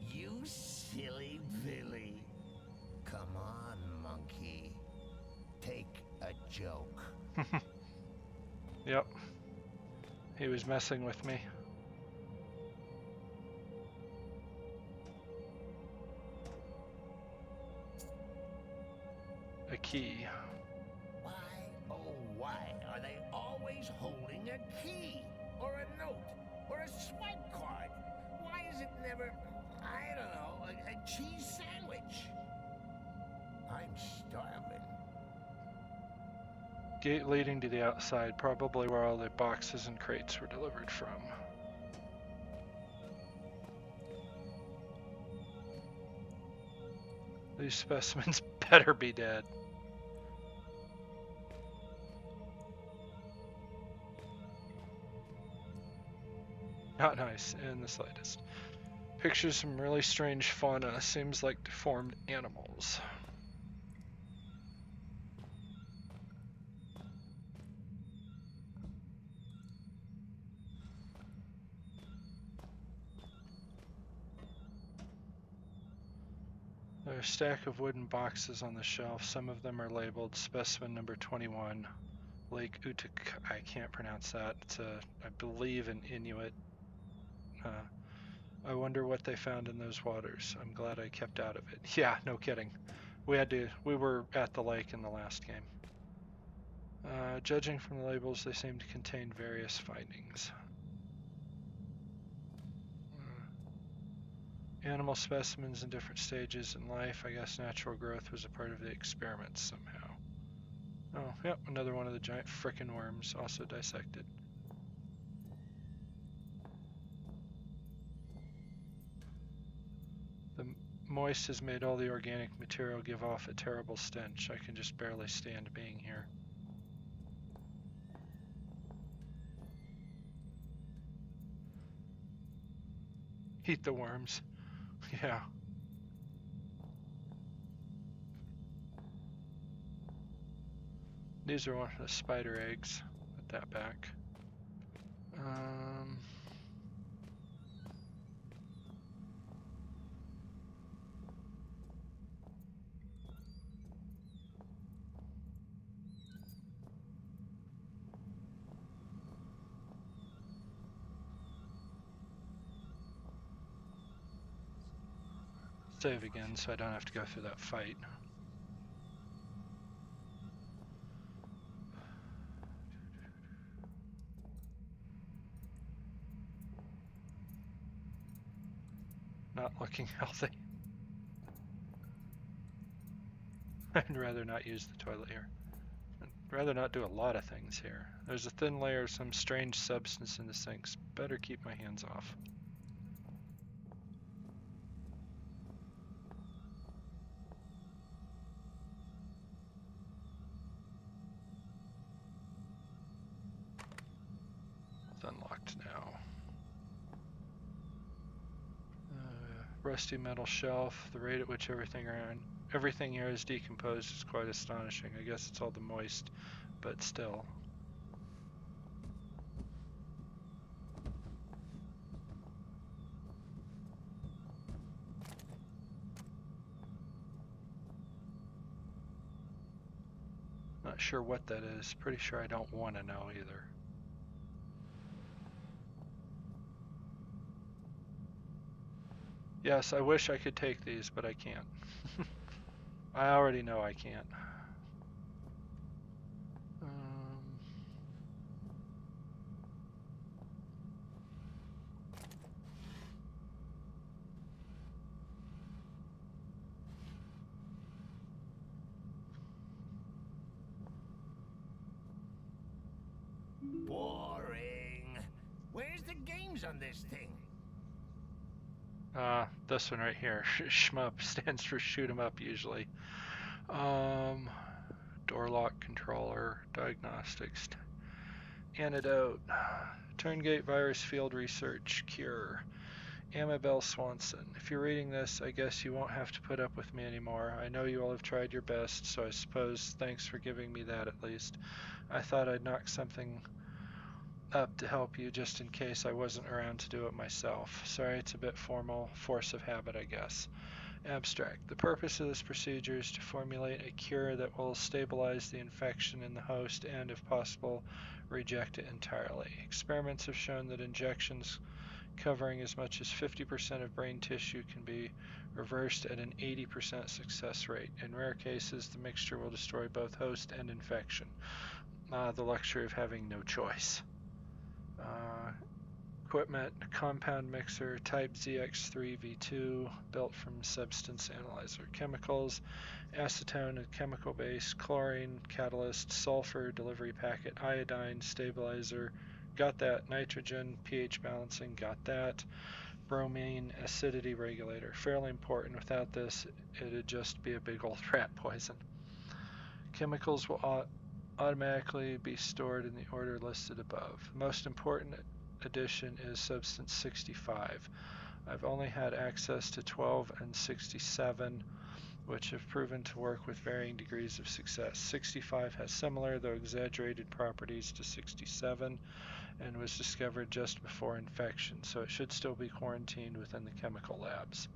You silly Billy. Come on, monkey. Take a joke. Yep. He was messing with me. A key. Why, oh why, are they always holding a key? Or a note? Or a swipe card? Why is it never, I don't know, a cheese sandwich? I'm starving. Gate leading to the outside, probably where all the boxes and crates were delivered from. These specimens better be dead. Not nice in the slightest. Pictures some really strange fauna, seems like deformed animals. There are a stack of wooden boxes on the shelf. Some of them are labeled specimen number 21, Lake Utuk. I can't pronounce that. It's I believe, an Inuit. I wonder what they found in those waters. I'm glad I kept out of it. Yeah, no kidding. We were at the lake in the last game. Judging from the labels, they seem to contain various findings. Animal specimens in different stages in life. I guess natural growth was a part of the experiments somehow. Oh, yep, another one of the giant frickin' worms, also dissected. The moist has made all the organic material give off a terrible stench. I can just barely stand being here. Eat the worms. Yeah. These are one of the spider eggs. Put that back. Save again so I don't have to go through that fight. Not looking healthy. I'd rather not use the toilet here. I'd rather not do a lot of things here. There's a thin layer of some strange substance in the sinks. Better keep my hands off. It's unlocked now. Rusty metal shelf. The rate at which everything here is decomposed is quite astonishing. I guess it's all the moist, but still. Not sure what that is. Pretty sure I don't want to know either. Yes, I wish I could take these, but I can't. I already know I can't. Boring. Where's the games on this thing? This one right here. Shmup stands for shoot 'em up usually. Door lock controller, diagnostics, antidote, Turngate virus field research, cure. Amabel Swanson. If you're reading this, I guess you won't have to put up with me anymore. I know you all have tried your best, so I suppose thanks for giving me that at least. I thought I'd knock something up to help you just in case I wasn't around to do it myself. Sorry it's a bit formal, force of habit I guess. Abstract. The purpose of this procedure is to formulate a cure that will stabilize the infection in the host and, if possible, reject it entirely. Experiments have shown that injections covering as much as 50% of brain tissue can be reversed at an 80% success rate. In rare cases, the mixture will destroy both host and infection. The luxury of having no choice. equipment, compound mixer type ZX3V2 built from substance analyzer chemicals, acetone and chemical base, chlorine, catalyst, sulfur, delivery packet, iodine, stabilizer, got that, nitrogen, pH balancing, got that, bromine, acidity regulator, fairly important. Without this, it'd just be a big old rat poison. Chemicals will automatically be stored in the order listed above. Most important addition is substance 65. I've only had access to 12 and 67, which have proven to work with varying degrees of success. 65 has similar, though exaggerated, properties to 67 and was discovered just before infection, so it should still be quarantined within the chemical labs.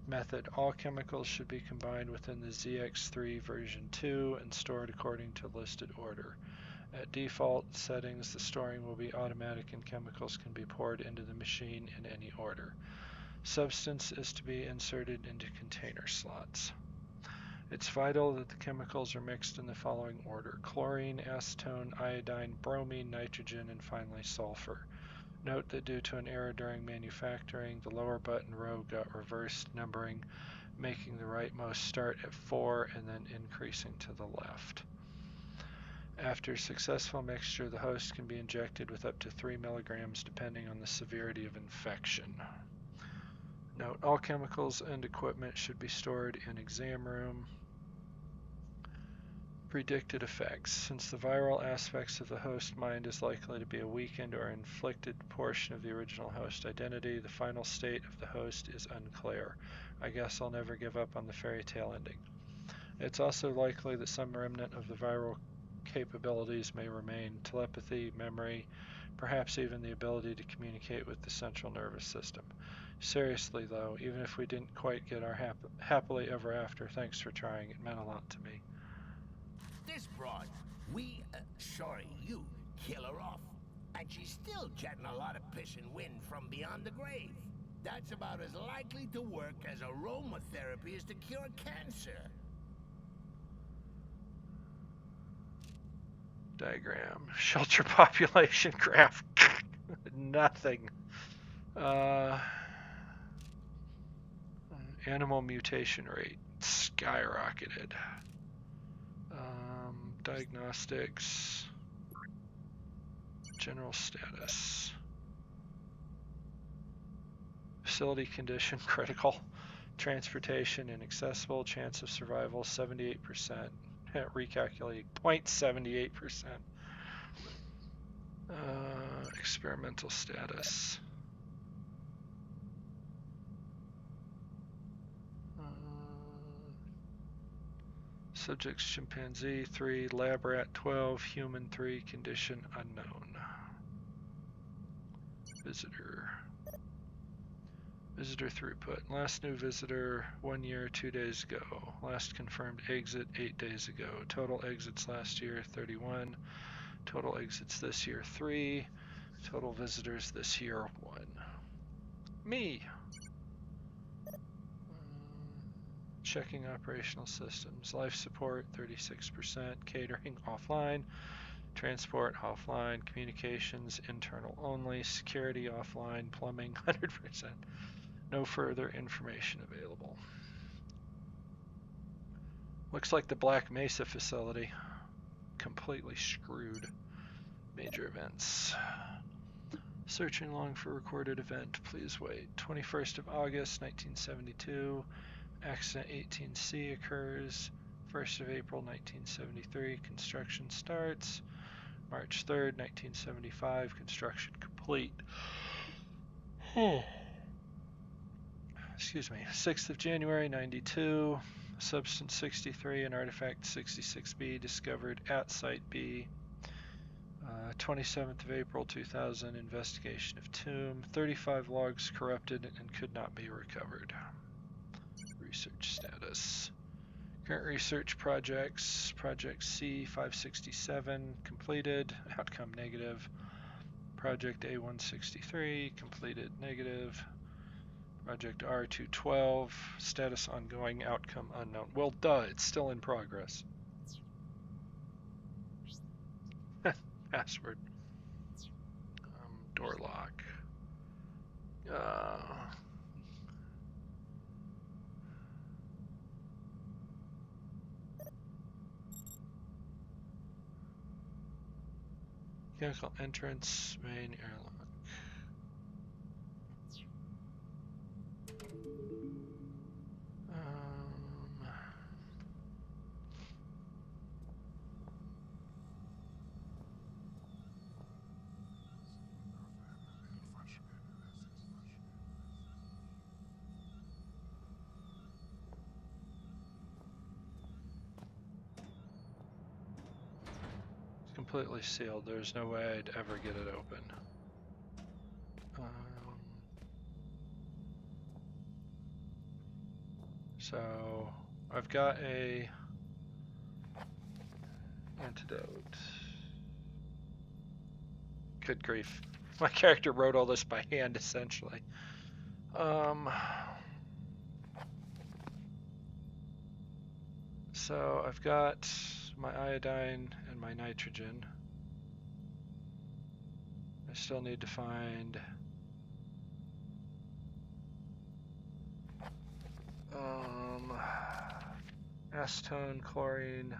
Method: all chemicals should be combined within the ZX3 version 2 and stored according to listed order. At default settings, the storing will be automatic and chemicals can be poured into the machine in any order. Substance is to be inserted into container slots. It's vital that the chemicals are mixed in the following order: chlorine, acetone, iodine, bromine, nitrogen, and finally sulfur. Note that due to an error during manufacturing, the lower button row got reversed numbering, making the rightmost start at 4 and then increasing to the left. After successful mixture, the host can be injected with up to 3 milligrams depending on the severity of infection. Note: all chemicals and equipment should be stored in exam room. Predicted effects: since the viral aspects of the host mind is likely to be a weakened or inflicted portion of the original host identity, the final state of the host is unclear. I guess I'll never give up on the fairy tale ending. It's also likely that some remnant of the viral capabilities may remain: telepathy, memory, perhaps even the ability to communicate with the central nervous system. Seriously though, even if we didn't quite get our happily ever after, thanks for trying. It meant a lot to me. This broad, you kill her off. And she's still jetting a lot of piss and wind from beyond the grave. That's about as likely to work as aromatherapy is to cure cancer. Diagram. Shelter population graph. Nothing. Animal mutation rate skyrocketed. Diagnostics. General status. Facility condition critical. Transportation inaccessible. Chance of survival 78%. Recalculating 0.78%. Experimental status. Subjects chimpanzee 3, lab rat 12, human 3, condition unknown. Visitor. Visitor throughput. Last new visitor 1 year, 2 days ago. Last confirmed exit 8 days ago. Total exits last year 31. Total exits this year 3. Total visitors this year 1. Me. Checking operational systems. Life support 36%. Catering offline. Transport offline. Communications internal only. Security offline. Plumbing 100%. No further information available. Looks like the Black Mesa facility completely screwed. Major events. Searching long for recorded event. Please wait. 21st of August 1972. Accident 18C occurs. 1st of April 1973. Construction starts. March 3rd 1975. Construction complete. Excuse me. 6th of January 92. Substance 63 and artifact 66B discovered at Site B. 27th of April 2000. Investigation of tomb. 35 logs corrupted and could not be recovered. Research status. Current research projects. Project C567 completed. Outcome negative. Project A163 completed negative. Project R212 status ongoing. Outcome unknown. Well, duh, it's still in progress. Password. Door lock. Uh, Mechanical entrance, main airlock. It's completely sealed. There's no way I'd ever get it open. So I've got a antidote. Good grief. My character wrote all this by hand, essentially. So I've got my iodine and my nitrogen. I still need to find acetone, chlorine,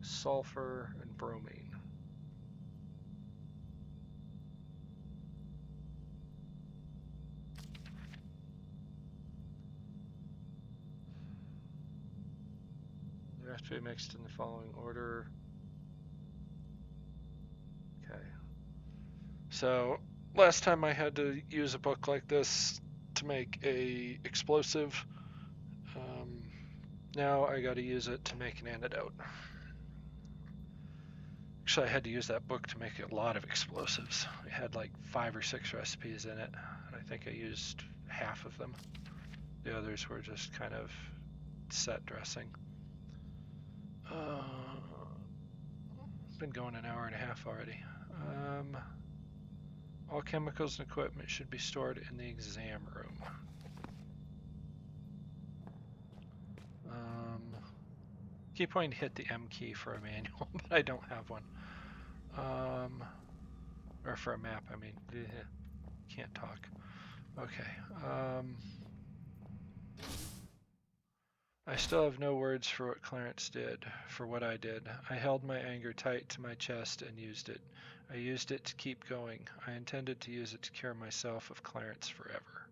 sulfur, and bromine. They have to be mixed in the following order. Okay. So last time I had to use a book like this to make a explosive. Now I got to use it to make an antidote. Actually, I had to use that book to make a lot of explosives. It had like 5 or 6 recipes in it, and I think I used half of them. The others were just kind of set dressing. It's been going an hour and a half already. All chemicals and equipment should be stored in the exam room. Keep wanting to hit the M key for a manual, but I don't have one. Or for a map, I mean. Can't talk. Okay. I still have no words for what Clarence did, for what I did. I held my anger tight to my chest and used it. I used it to keep going. I intended to use it to cure myself of Clarence forever.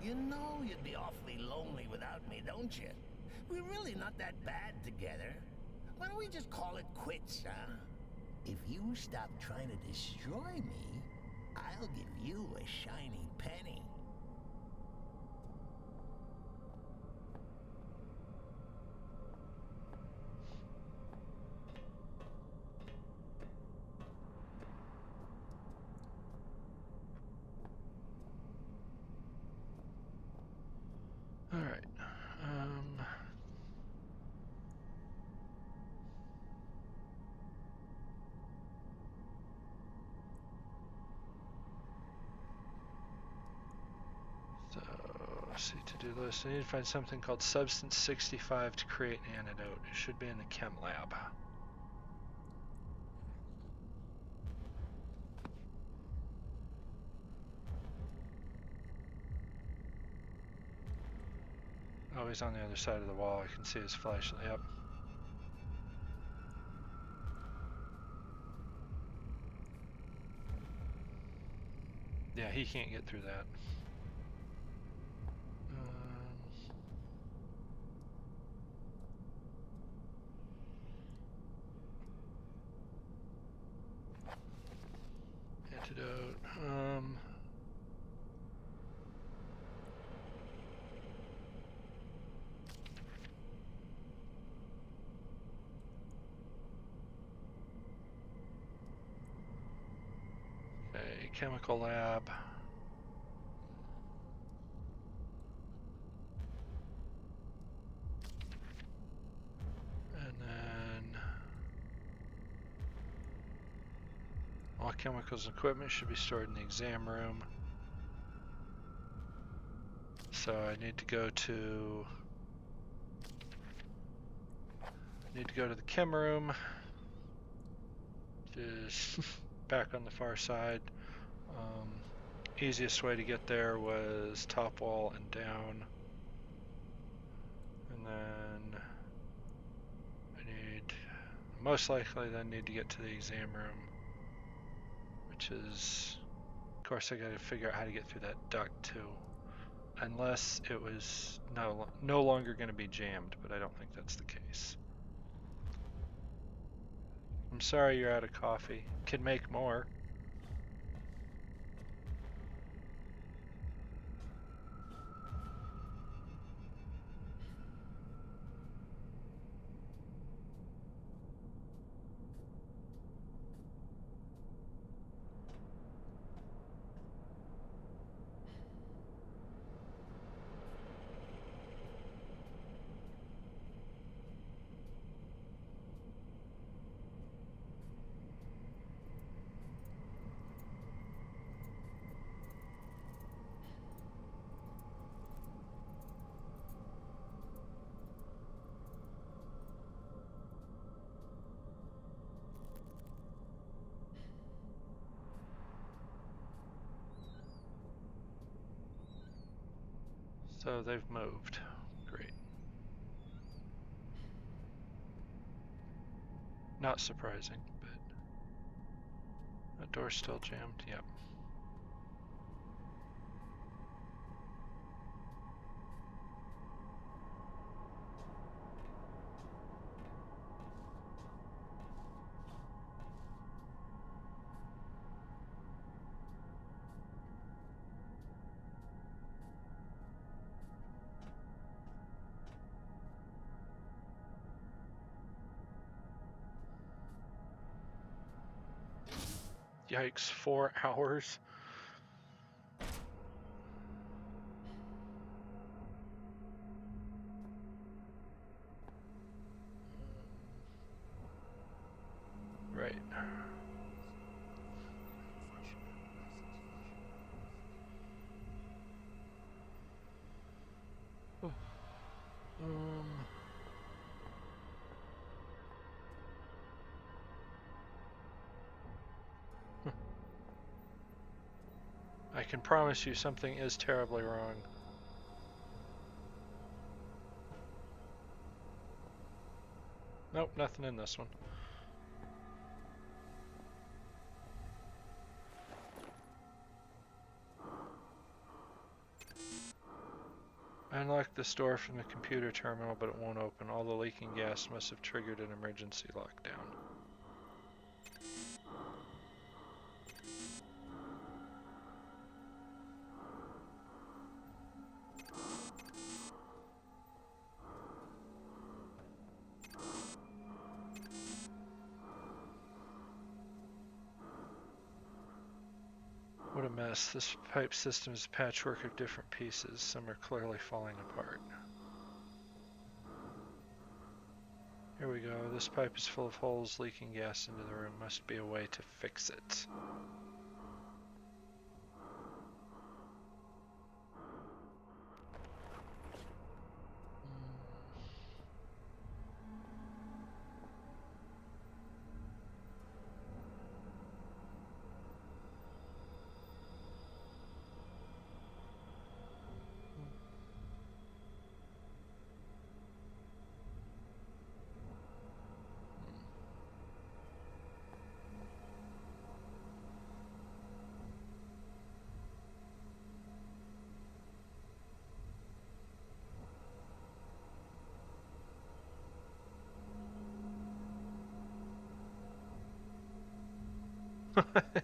You know you'd be awfully lonely without me, don't you? We're really not that bad together. Why don't we just call it quits, huh? If you stop trying to destroy me, I'll give you a shiny penny. All right. So, see to-do list. I need to find something called Substance 65 to create an antidote. It should be in the chem lab. Oh, he's on the other side of the wall. I can see his flashlight. Yep. Yeah, he can't get through that. Antidote. Okay, chemical lab. And then all chemicals and equipment should be stored in the exam room. So I need to go to the chem room. Just back on the far side. Easiest way to get there was top wall and down. And then most likely then need to get to the exam room, which is, of course, I gotta figure out how to get through that duct too. Unless it was no longer going to be jammed, but I don't think that's the case. I'm sorry you're out of coffee. Can make more. So they've moved. Great. Not surprising, but that door's still jammed. Yep. Yikes, 4 hours. Right. I can promise you something is terribly wrong. Nope, nothing in this one. I unlocked this door from the computer terminal, but it won't open. All the leaking gas must have triggered an emergency lockdown. What a mess. This pipe system is a patchwork of different pieces. Some are clearly falling apart. Here we go. This pipe is full of holes leaking gas into the room. Must be a way to fix it.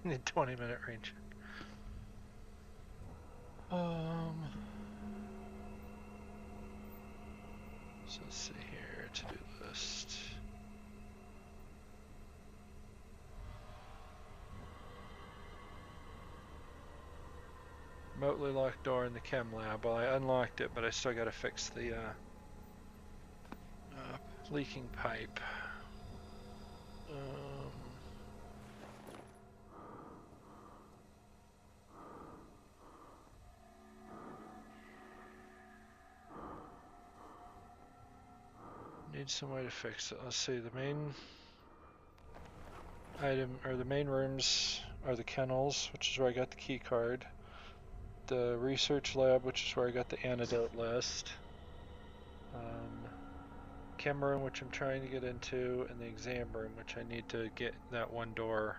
In the 20-minute range. So let's see here, to-do list. Remotely locked door in the chem lab. Well, I unlocked it, but I still gotta fix the leaking pipe. Need some way to fix it. Let's see, the main item, or the main rooms are the kennels, which is where I got the key card. The research lab, which is where I got the antidote list. Chem room, which I'm trying to get into, and the exam room, which I need to get that one door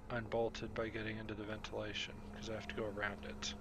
unbolted by getting into the ventilation, because I have to go around it.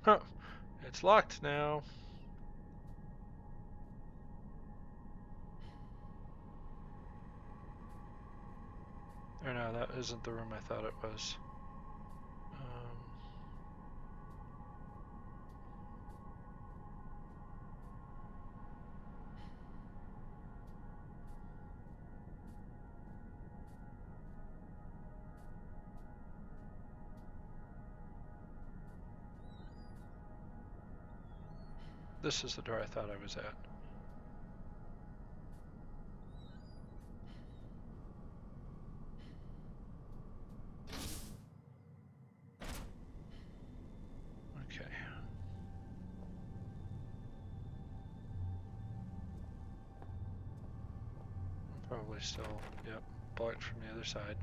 Huh. It's locked now. Or no, that isn't the room I thought it was. This is the door I thought I was at. Okay. Probably still, yep, blocked from the other side.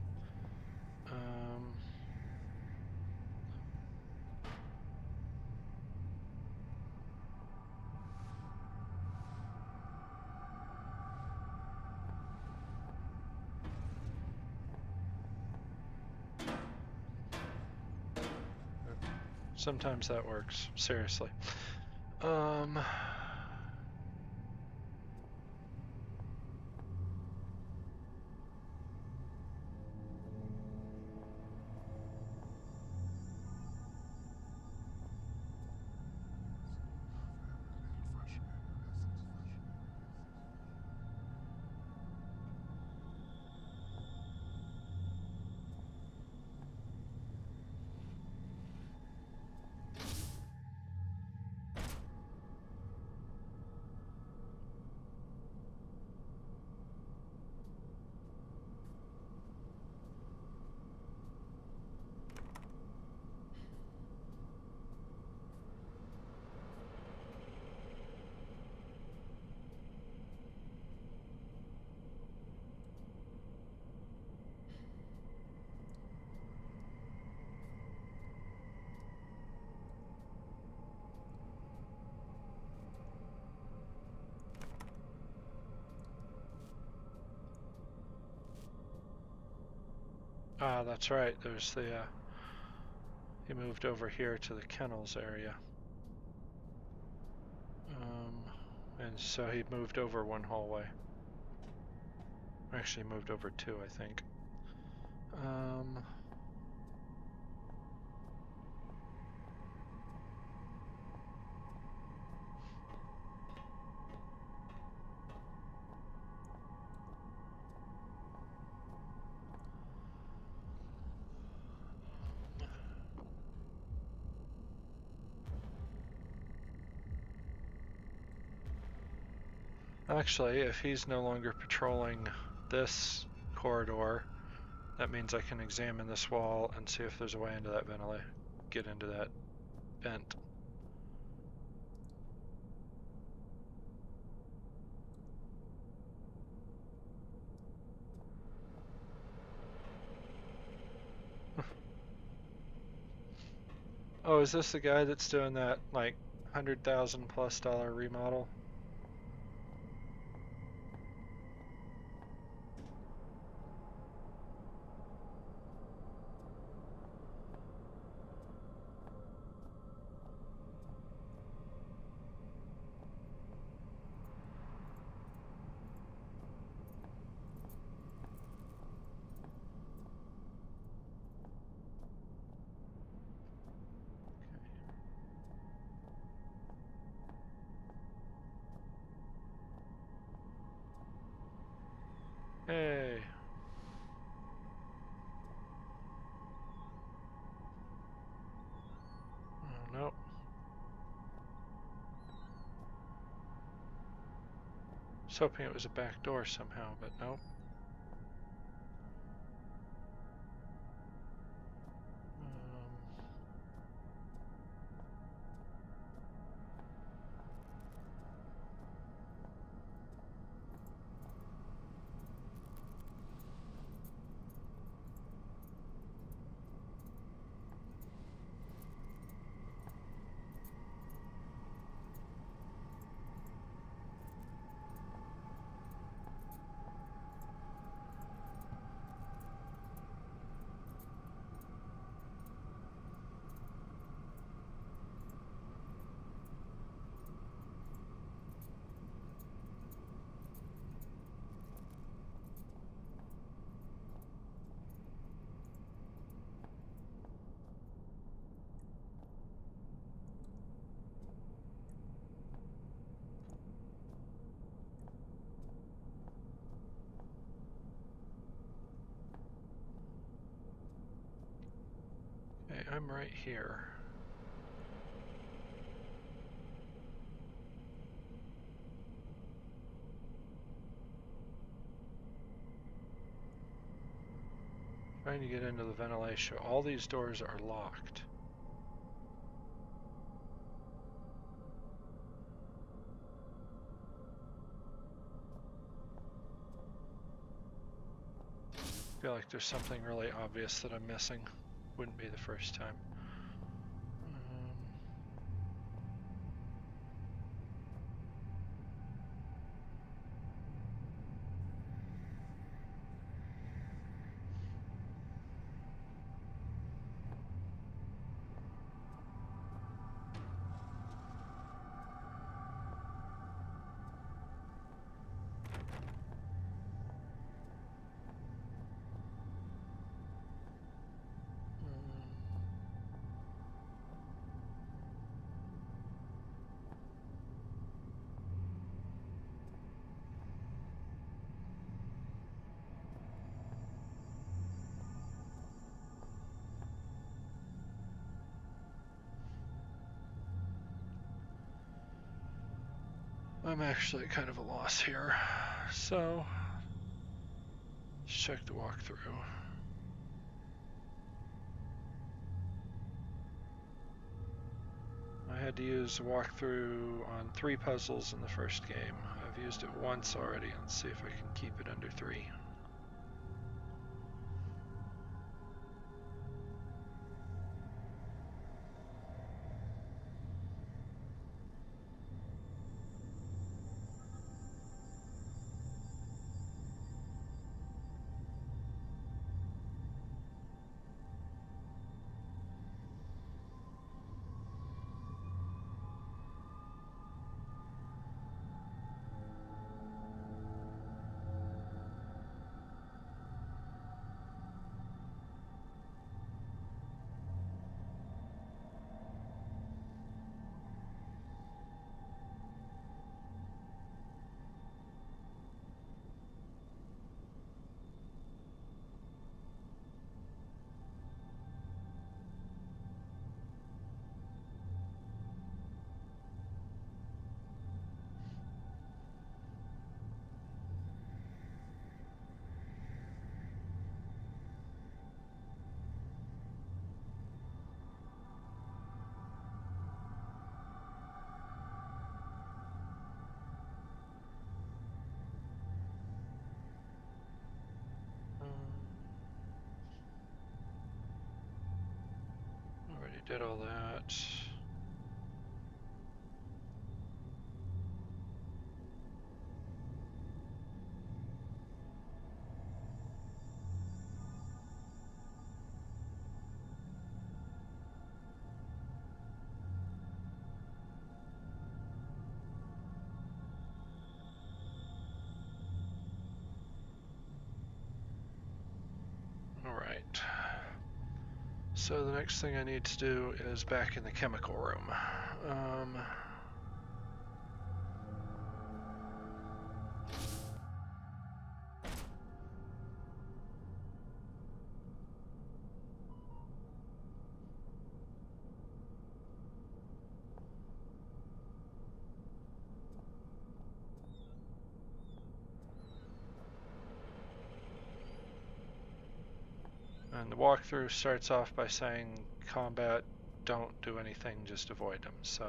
Sometimes that works, seriously. Ah, that's right. There's the, he moved over here to the kennels area. And so he moved over one hallway. Actually moved over two, I think. Actually, if he's no longer patrolling this corridor, that means I can examine this wall and see if there's a way into that ventilation, get into that vent. Oh, is this the guy that's doing that, like, $100,000+ remodel? was hoping it was a back door somehow, but nope. Okay, I'm right here. Trying to get into the ventilation. All these doors are locked. I feel like there's something really obvious that I'm missing. Wouldn't be the first time. I'm actually kind of a loss here. So, let's check the walkthrough. I had to use the walkthrough on 3 puzzles in the first game. I've used it once already. Let's see if I can keep it under 3. Already did all that. Alright. So the next thing I need to do is back in the chemical room. And the walkthrough starts off by saying combat, don't do anything, just avoid them. So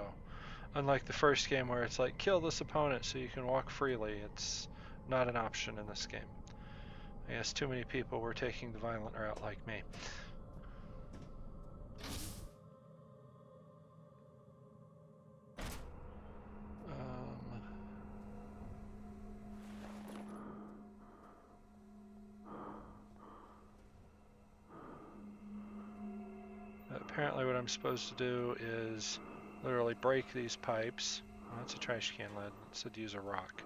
unlike the first game where it's like kill this opponent so you can walk freely, it's not an option in this game. I guess too many people were taking the violent route like me. Apparently what I'm supposed to do is literally break these pipes. Oh, that's a trash can lid. It said use a rock.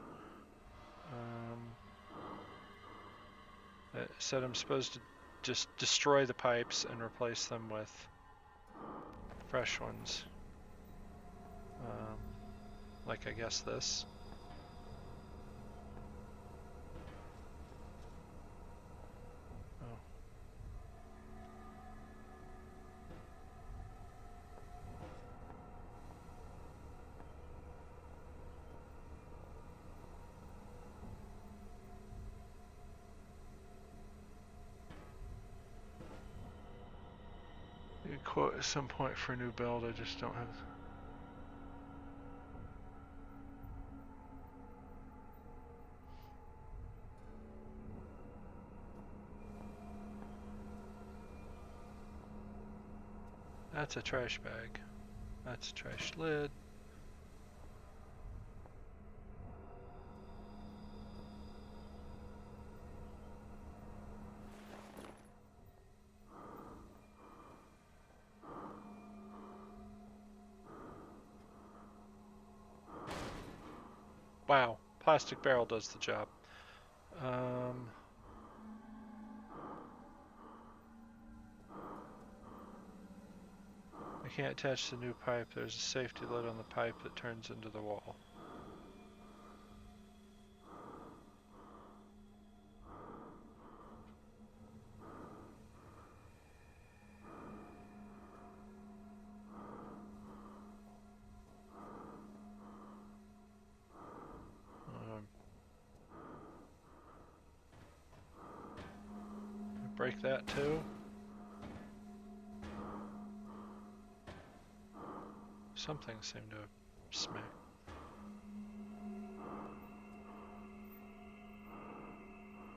It said I'm supposed to just destroy the pipes and replace them with fresh ones. Like I guess this. Oh. You could quote at some point for a new build, I just don't have. That's a trash bag. That's a trash lid. Wow, plastic barrel does the job. I can't attach the new pipe. There's a safety lid on the pipe that turns into the wall. Break that too. Something seemed to smack.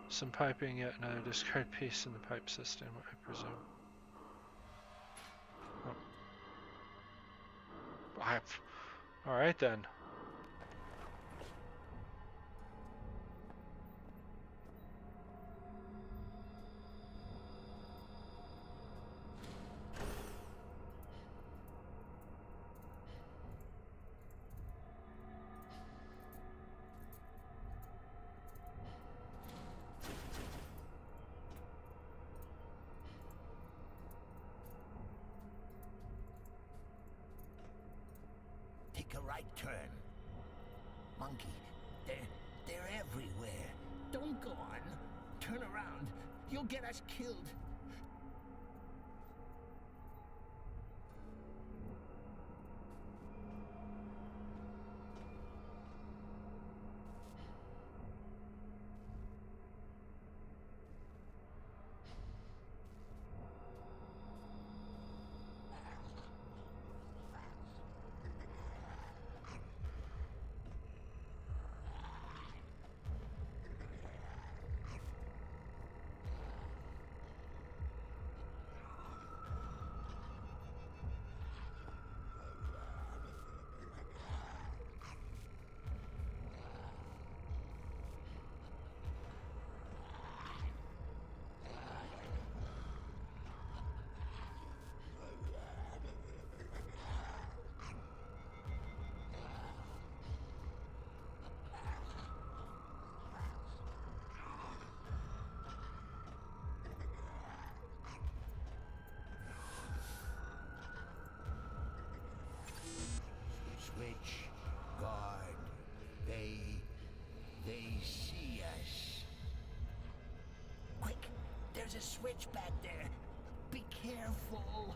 Some piping, yet another discard piece in the pipe system, I presume. Oh. Alright then. Take a right turn. Monkey, they're everywhere. Don't go on. Turn around. You'll get us killed. Switch, guard, they see us. Quick, there's a switch back there. Be careful.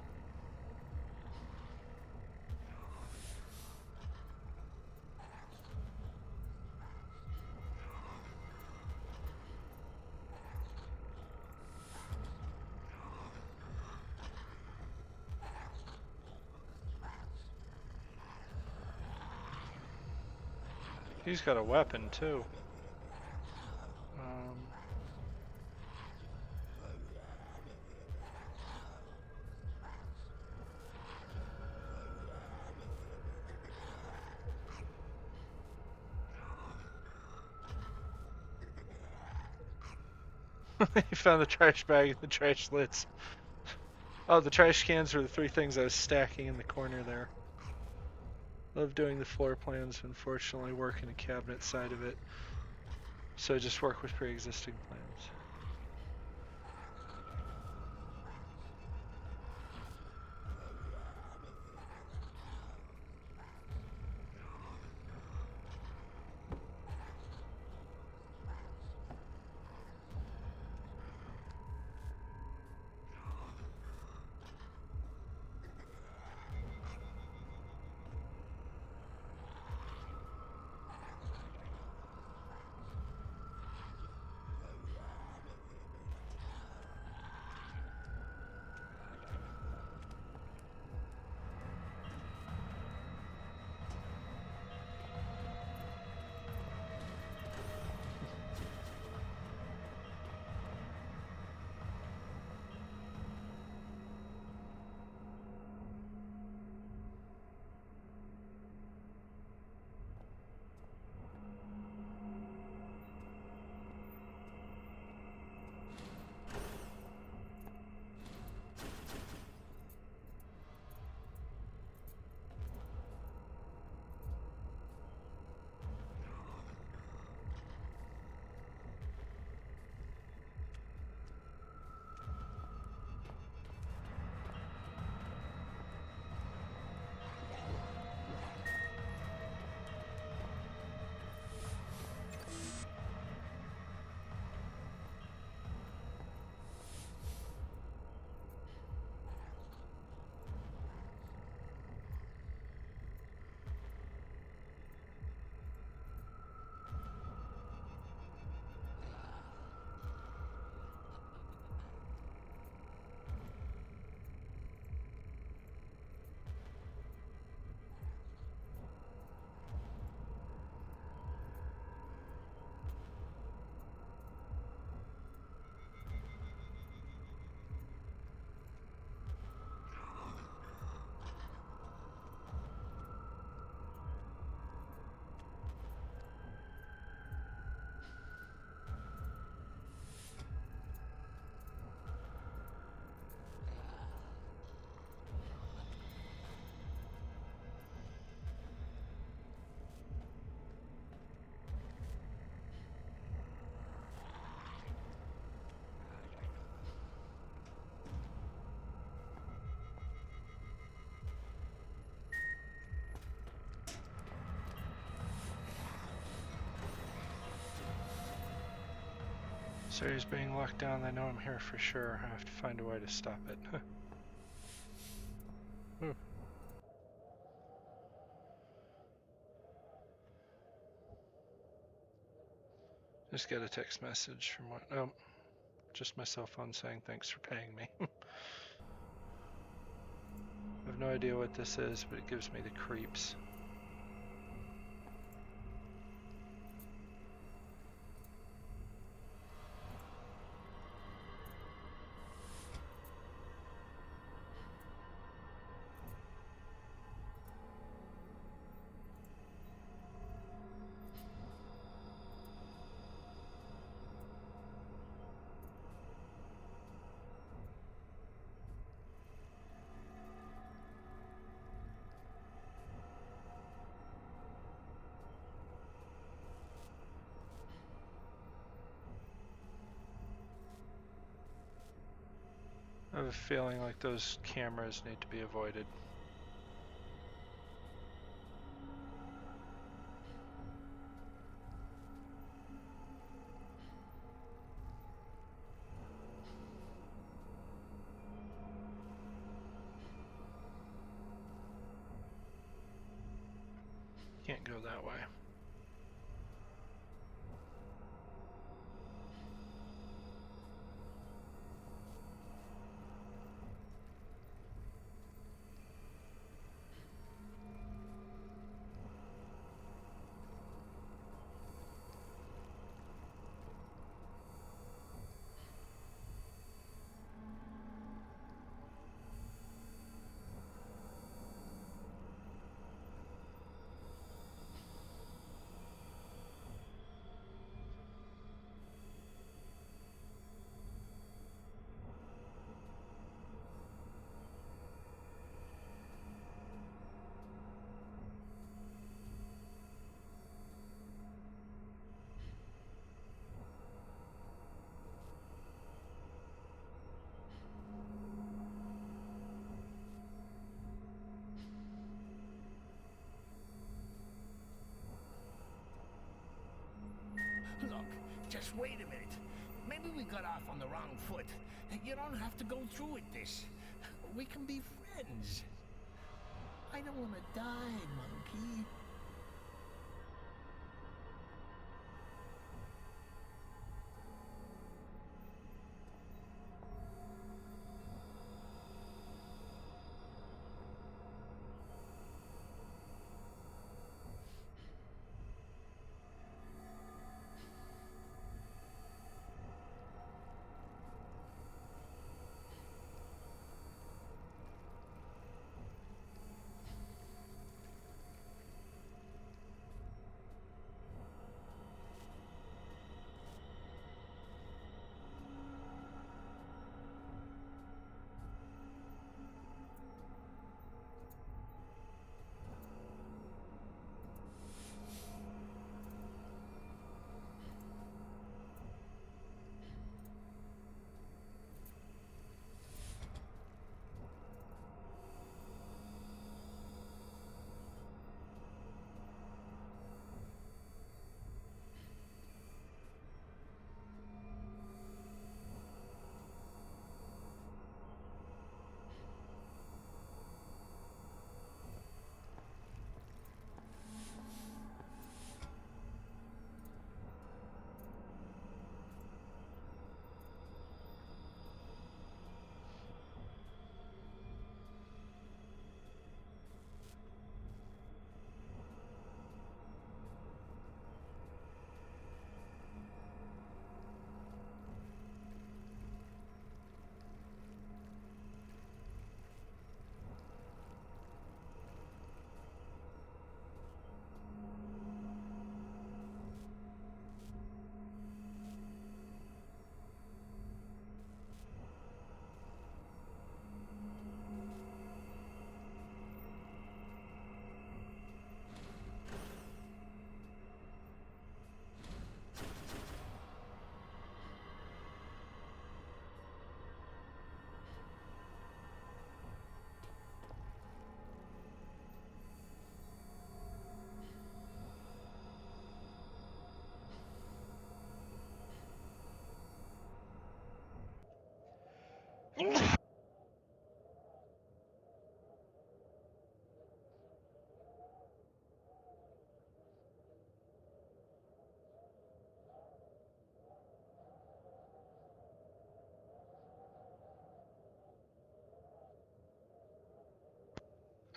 He's got a weapon too. Um, he found the trash bag and the trash lids. Oh, the trash cans were the three things I was stacking in the corner there. Love doing the floor plans, unfortunately working the cabinet side of it. So I just work with pre-existing plans. So he's being locked down. They know I'm here for sure. I have to find a way to stop it. Ooh. Just got a text message from what? Oh, just my cell phone saying thanks for paying me. I have no idea what this is, but it gives me the creeps. I have a feeling like those cameras need to be avoided. Can't go that way. Just wait a minute. Maybe we got off on the wrong foot. You don't have to go through with this. We can be friends. I don't want to die, monkey.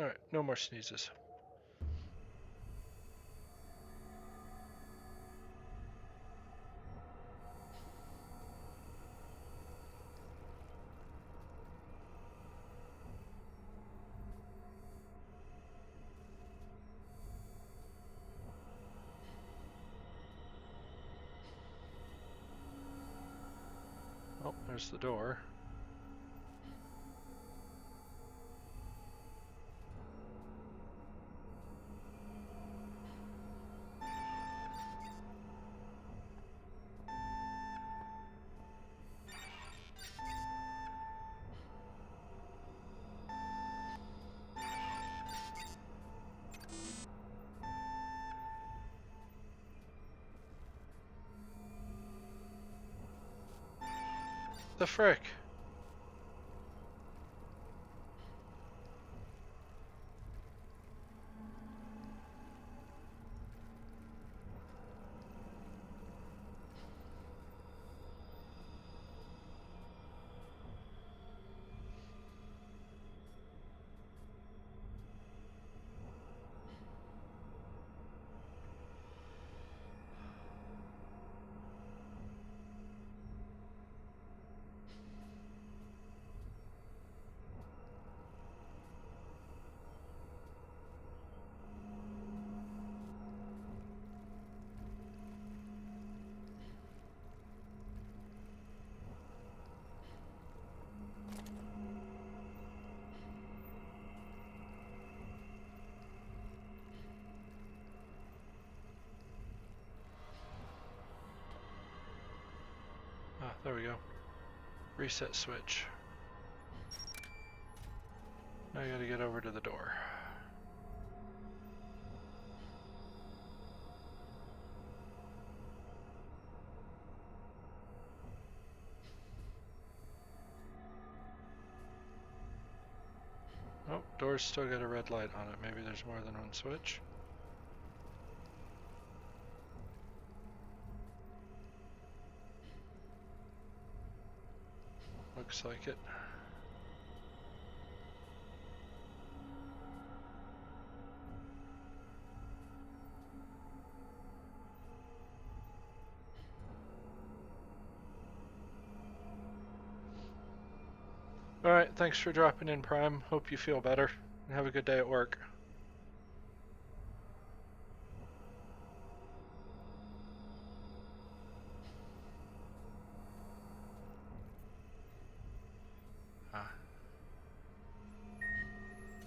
Alright, no more sneezes. Oh, there's the door. The frick? Ah, there we go. Reset switch. Now I gotta get over to the door. Oh, door's still got a red light on it. Maybe there's more than one switch. Looks like it. Alright, thanks for dropping in, Prime. Hope you feel better, and have a good day at work.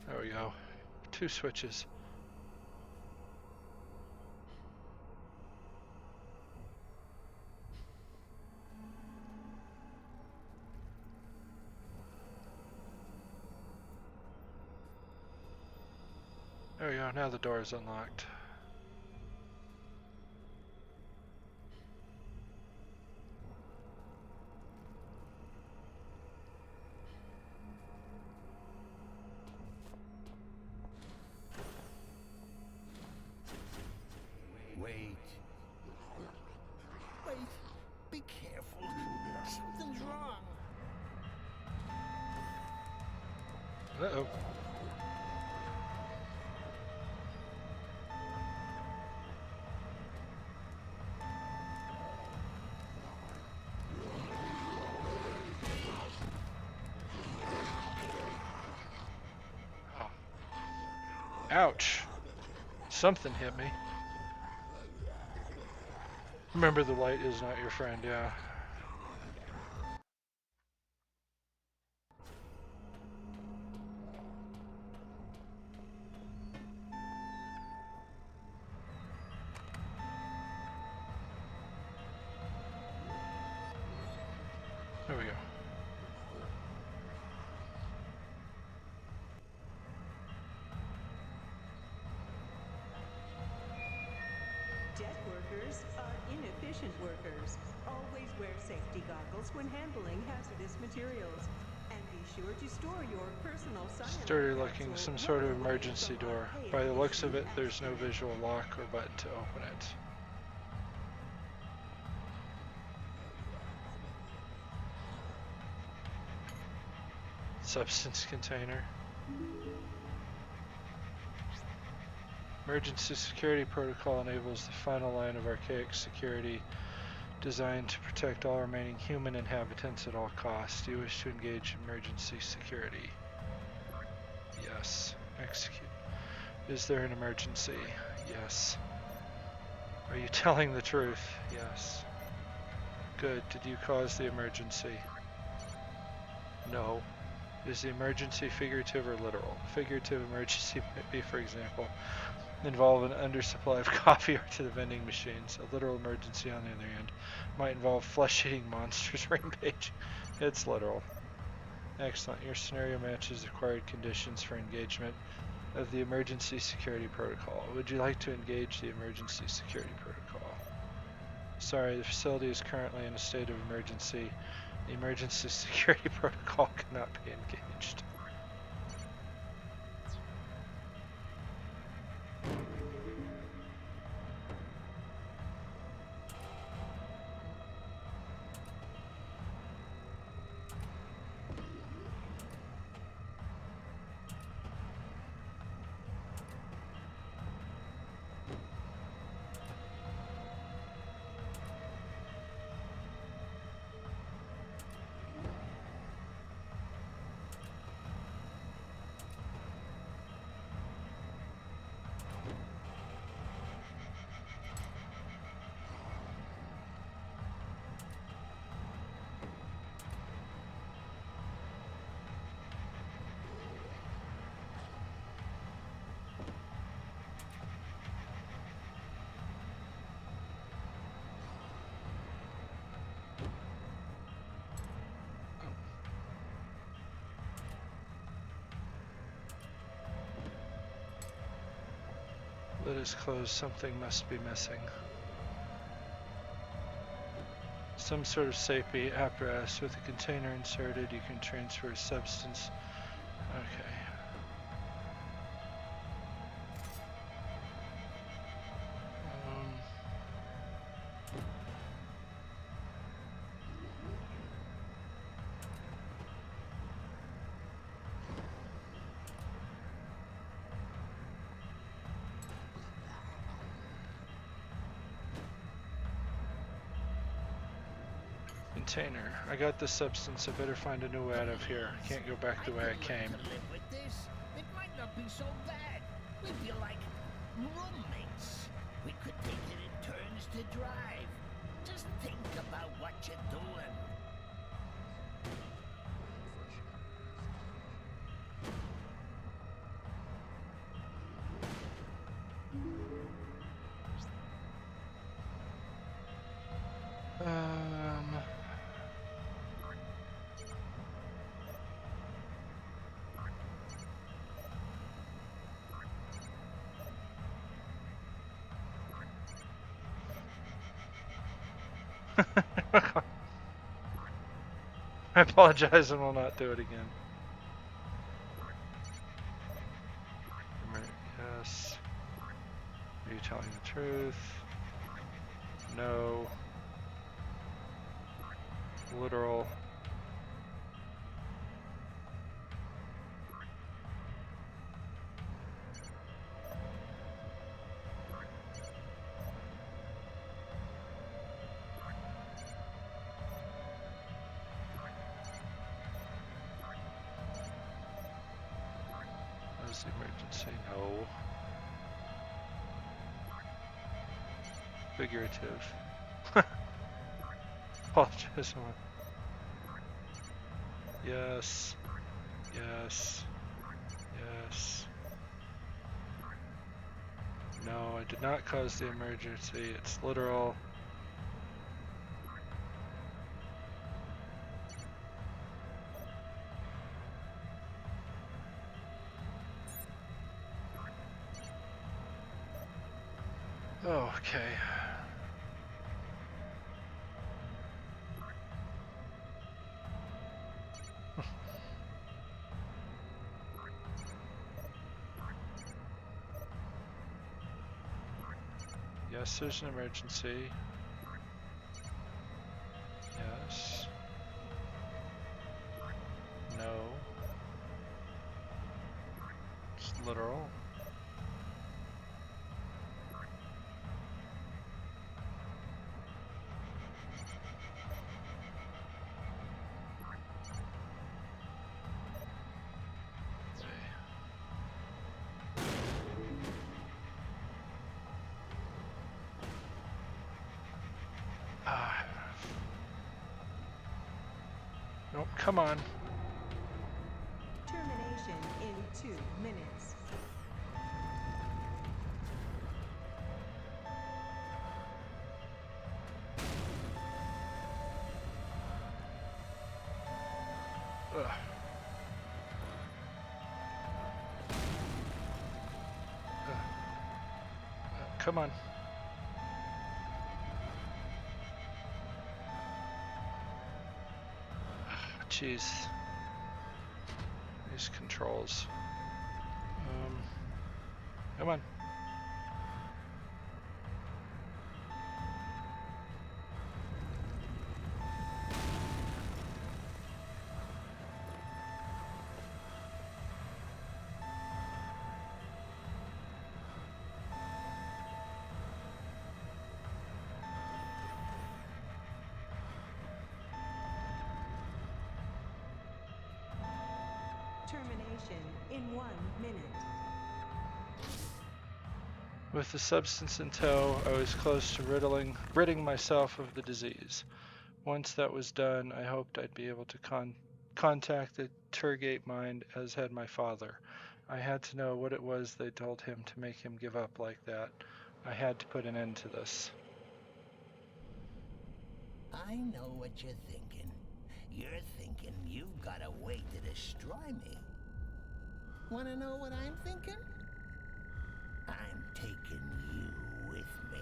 There we go. 2 switches. There we go, now the door is unlocked. Wait. Wait. Be careful. Something's wrong. Uh-oh. Oh. Ouch. Something hit me. Remember, the light is not your friend, yeah. There we go. Deck workers are inefficient workers. Always wear safety goggles when handling hazardous materials. And be sure to store your personal cyanide Sturdy looking, capsule some sort of well away emergency from door. archaic By the looks of it, machine there's no accidents. visual lock or button to open it. Substance container. Emergency security protocol enables the final line of archaic security designed to protect all remaining human inhabitants at all costs. Do you wish to engage emergency security? Yes. Execute. Is there an emergency? Yes. Are you telling the truth? Yes. Good. Did you cause the emergency? No. Is the emergency figurative or literal? Figurative emergency might be, for example, involve an undersupply of coffee or to the vending machines. A literal emergency, on the other hand, might involve flesh-eating monsters rampage. It's literal. Excellent. Your scenario matches required conditions for engagement of the emergency security protocol. Would you like to engage the emergency security protocol? Sorry, the facility is currently in a state of emergency. The emergency security protocol cannot be engaged. Lid is closed. Something must be missing. Some sort of safety apparatus with a container inserted. You can transfer substance. Okay. container. I got this substance. I better find a new way out of here. Can't go back the way I came. To live with this. It might not be so bad. We'd be like roommates. We could take it in turns to drive. Just think about what you're doing. I apologize and will not do it again. Yes. Are you telling the truth? No. Literal. That was the emergency. No. Figurative. Apologize. Yes. Yes. Yes. No, I did not cause the emergency. It's literal. Oh, okay. Yes, there's an emergency. Yes. No. It's literal. Nope, come on. Termination in 2 minutes. Ugh. Come on. Jeez. These controls. Come on. Termination in 1 minute. With the substance in tow, I was close to ridding myself of the disease. Once that was done, I hoped I'd be able to contact the Turgate mind as had my father. I had to know what it was they told him to make him give up like that. I had to put an end to this. I know what you're thinking. You're thinking you've got a way to destroy me. Wanna know what I'm thinking? I'm taking you with me.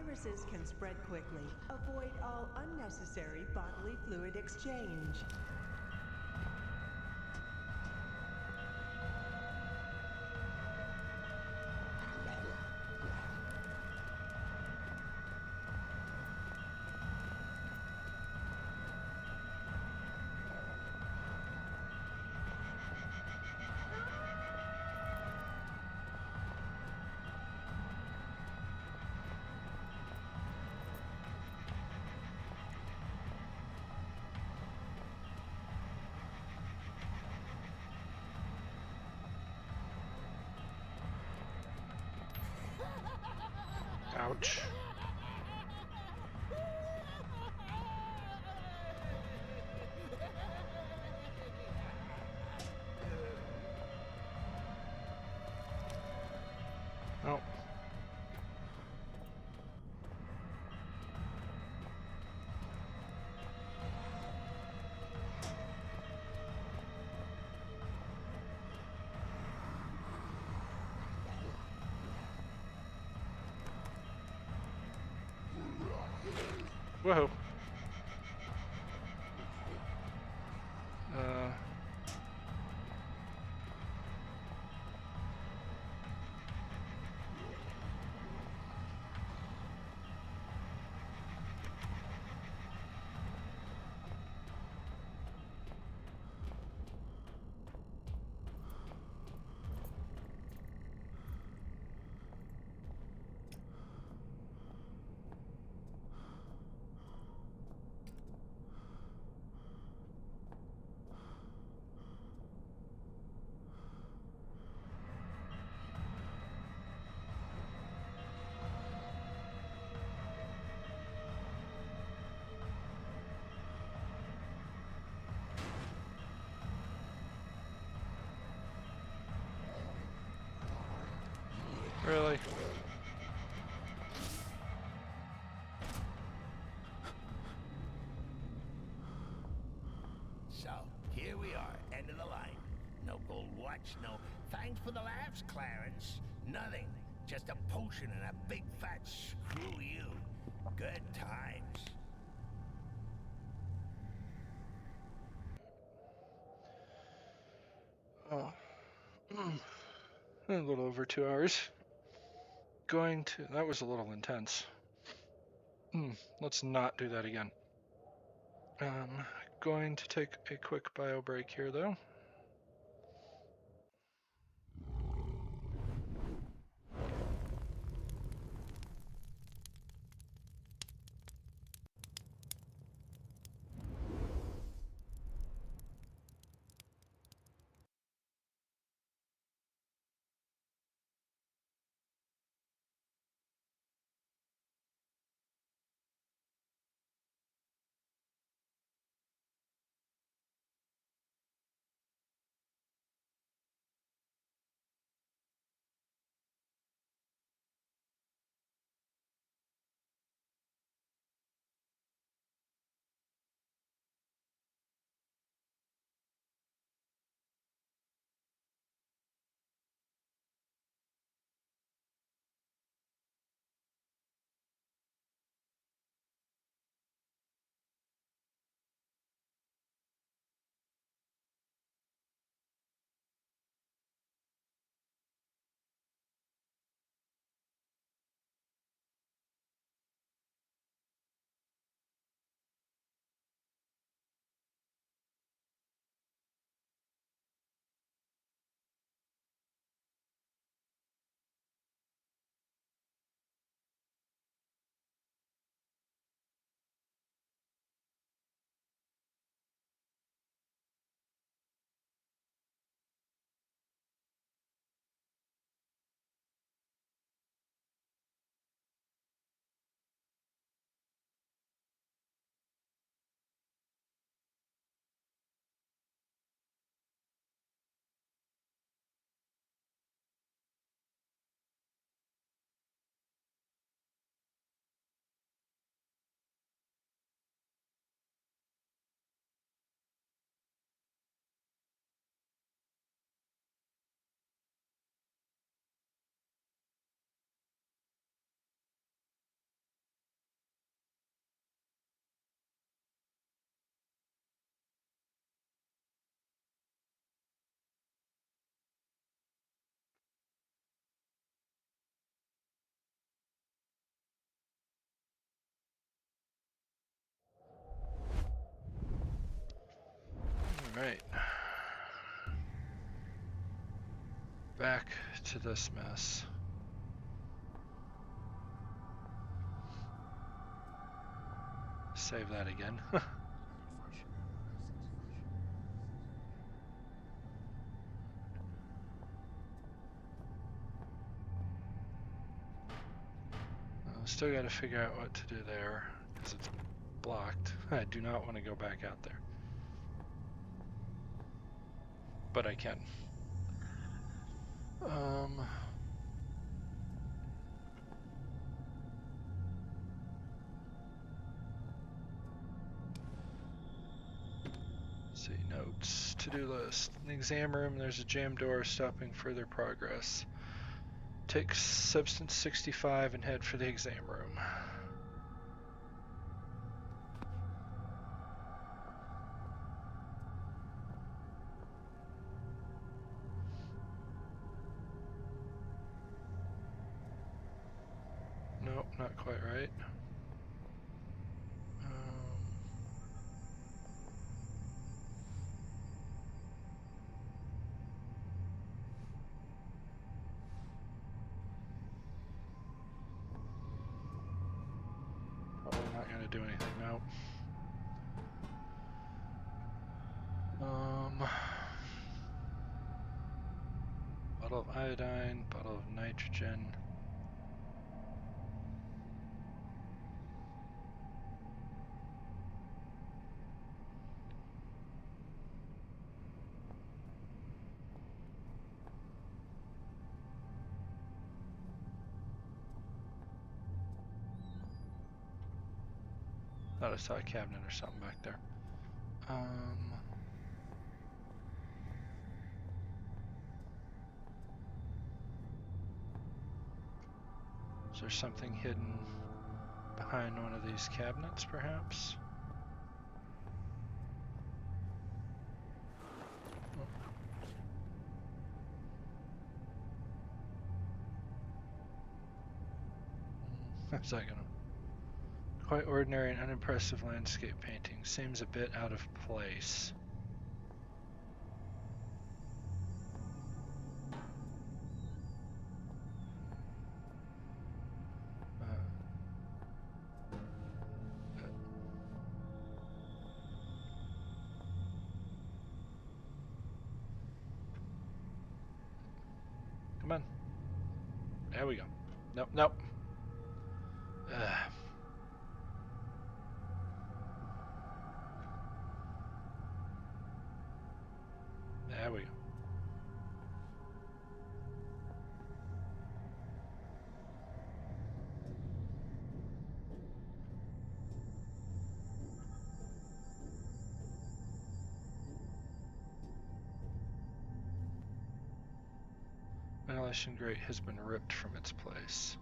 Viruses can spread quickly. Avoid all unnecessary bodily fluid exchange. Ouch. Oh. Whoa. Uh. Really? So, here we are, end of the line. No gold watch, no thanks for the laughs, Clarence. Nothing. Just a potion and a big fat screw you. Good times. Oh. A little over 2 hours. That was a little intense. Let's not do that again. Going to take a quick bio break here though. back to this mess. Save that again. Still got to figure out what to do there because it's blocked. I do not want to go back out there, but I can. See, notes, to-do list. In the exam room, there's a jam door stopping further progress. Take substance 65 and head for the exam room. Nope, not quite right. Probably not going to do anything now. Bottle of iodine, bottle of nitrogen. Thought I saw a cabinet or something back there. Is there something hidden behind one of these cabinets, perhaps? How's that gonna? Quite ordinary and unimpressive landscape painting. Seems a bit out of place. Come on. There we go. Nope, nope. There we go. Ventilation grate has been ripped from its place.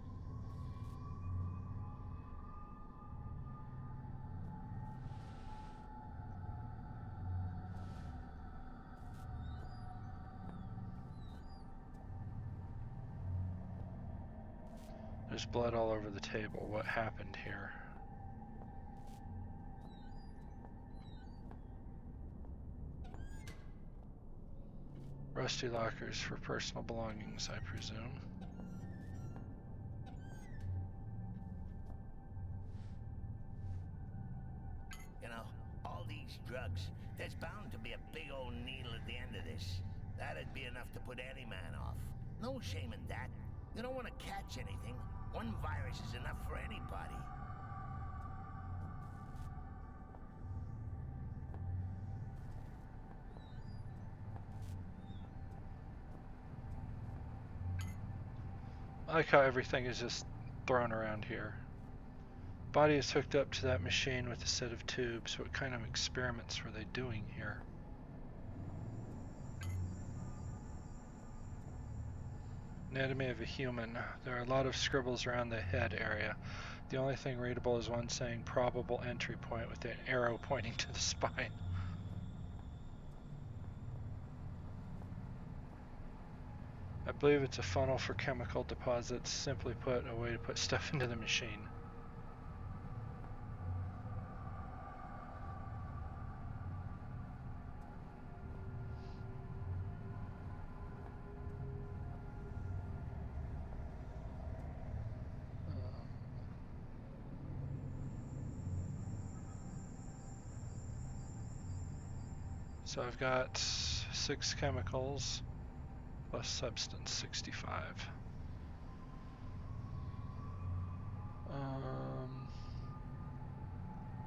There's blood all over the table. What happened here? Rusty lockers for personal belongings, I presume. You know, all these drugs, there's bound to be a big old needle at the end of this. That'd be enough to put any man off. No shame in that. You don't want to catch anything. One virus is enough for anybody. I like how everything is just thrown around here. Body is hooked up to that machine with a set of tubes. What kind of experiments were they doing here? Anatomy of a human. There are a lot of scribbles around the head area. The only thing readable is one saying probable entry point with an arrow pointing to the spine. I believe it's a funnel for chemical deposits. Simply put, a way to put stuff into the machine. So I've got 6 chemicals plus substance, 65.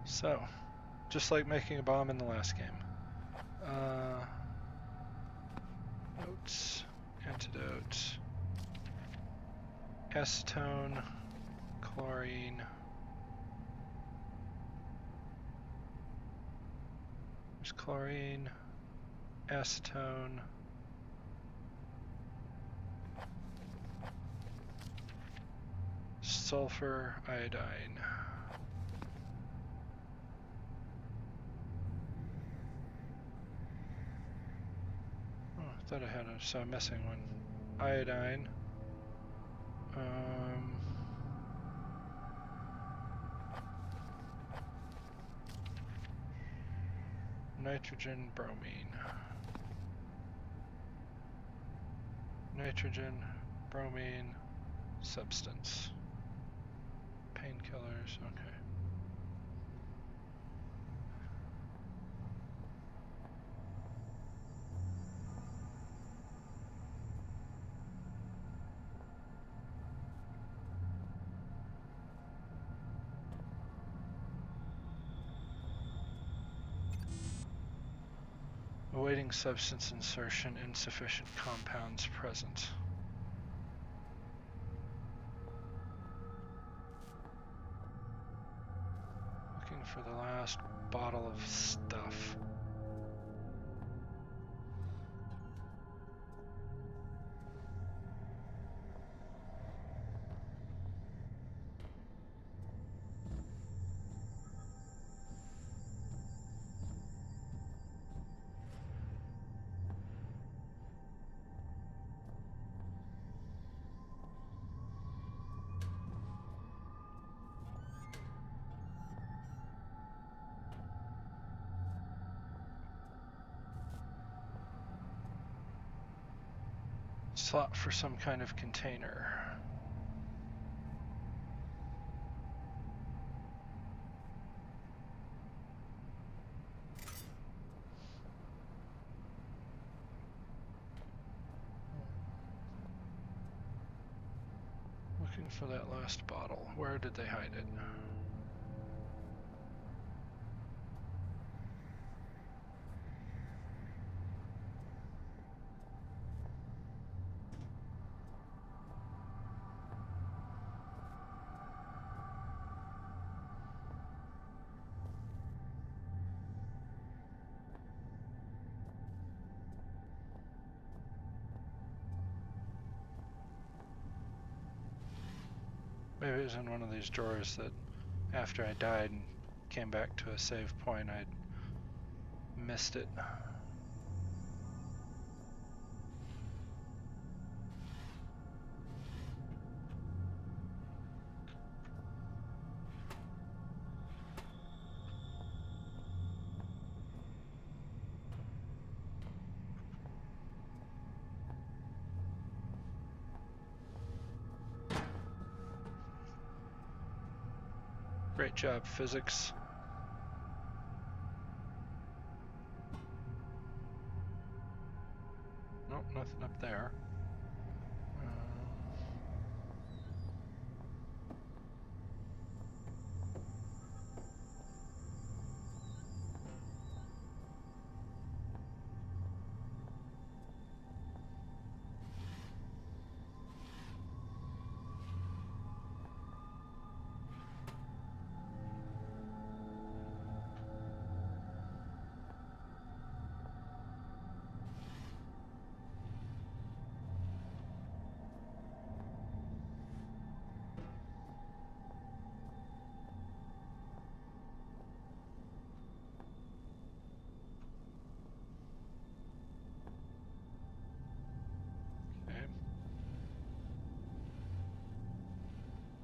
So, just like making a bomb in the last game. Notes, antidote, acetone, chlorine. There's chlorine, acetone, sulfur, iodine. Oh, I thought I had a, so I'm missing one. Iodine. Nitrogen, bromine. Nitrogen, bromine, substance. Painkillers, okay. Awaiting substance insertion, insufficient compounds present. Looking for the last bottle of stuff. Slot for some kind of container. Looking for that last bottle. Where did they hide it? Maybe it was in one of these drawers that after I died and came back to a save point, I'd missed it. Great job, physics. Nope, nothing up there.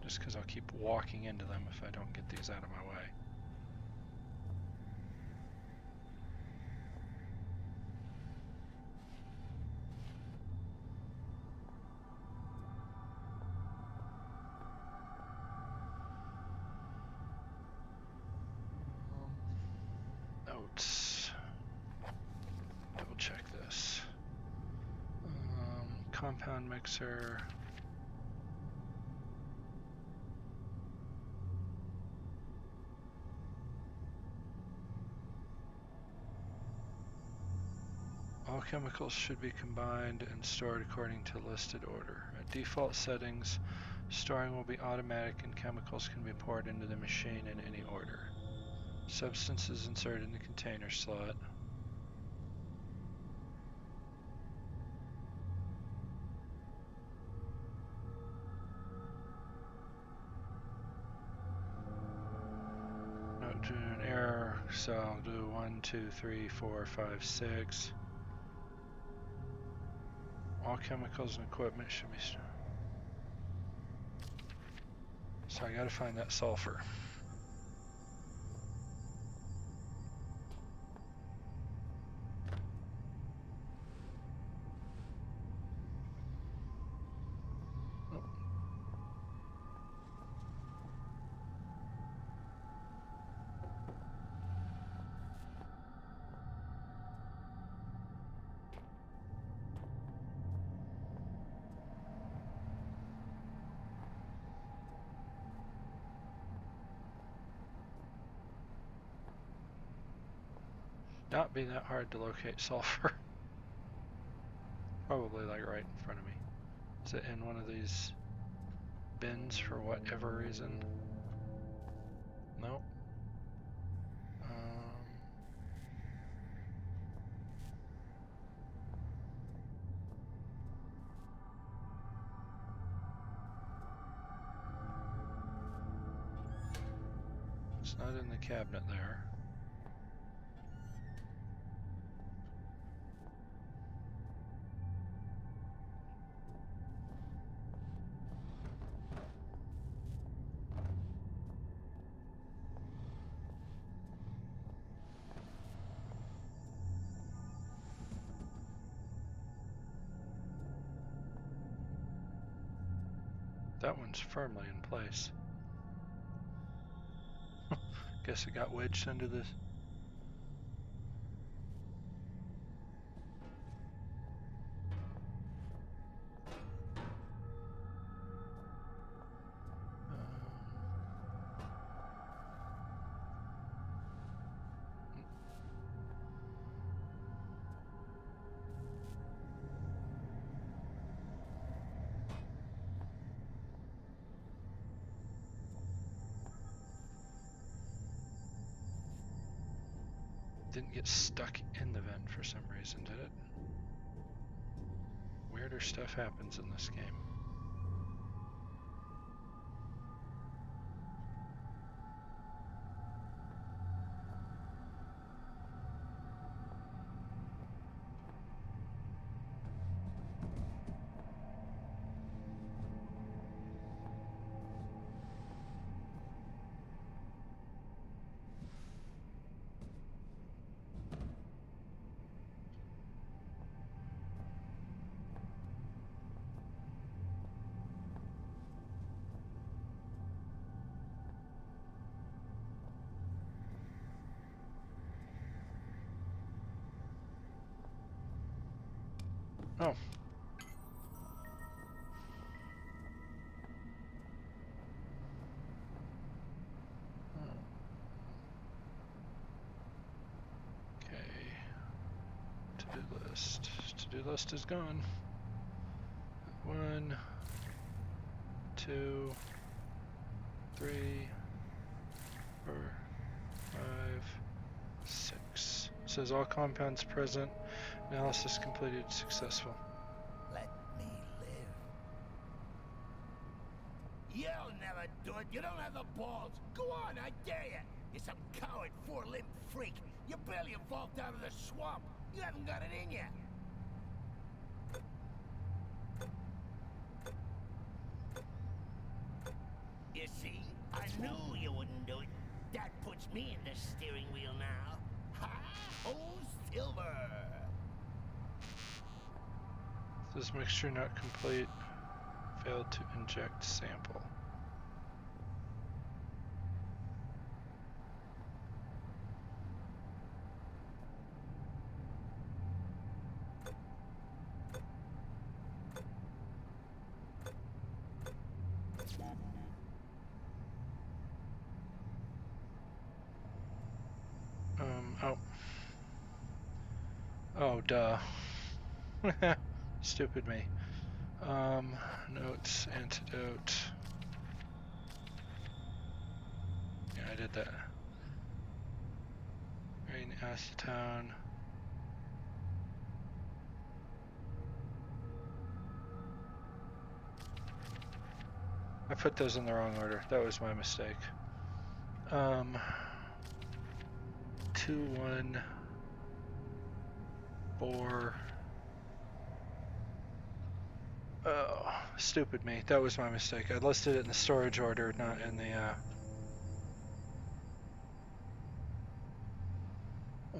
Just because I'll keep walking into them if I don't get these out of my way. Notes. compound mixer. All chemicals should be combined and stored according to listed order. At default settings, storing will be automatic and chemicals can be poured into the machine in any order. Substances inserted in the container slot. Note to an error, so I'll do 1, 2, 3, 4, 5, 6. All chemicals and equipment should be... So I gotta find that sulfur. Not be that hard to locate sulfur. Probably like right in front of me. Is it in one of these bins for whatever reason? Nope. It's not in the cabinet there. That one's firmly in place. Guess it got wedged into this. Didn't get stuck in the vent for some reason, did it? Weirder stuff happens in this game. Oh. Okay. To-do list. To-do list is gone. 1, 2, 3, 4, 5, 6. It says all compounds present. Analysis completed. Successful. Let me live. You'll never do it. You don't have the balls. Go on, I dare you. You're some coward, four-limbed freak. You barely evolved out of the swamp. You haven't got it in you. You see, I knew you wouldn't do it. That puts me in the steering wheel now. Ha! Oh, silver! This mixture not complete. Failed to inject sample. duh. Stupid me. Notes, antidote. Yeah, I did that. Green acetone. I put those in the wrong order. That was my mistake. 2, 1, 4. Oh, stupid me. That was my mistake. I listed it in the storage order, not in the,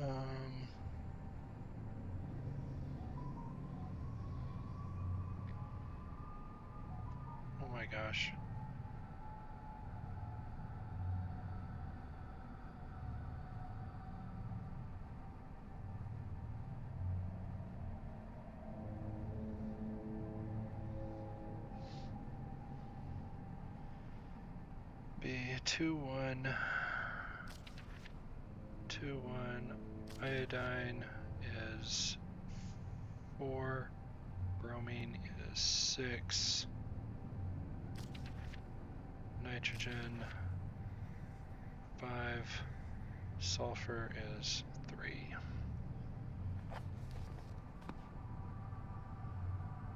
oh my gosh. B21, 21, iodine is 4, bromine is 6, nitrogen 5, sulfur is 3.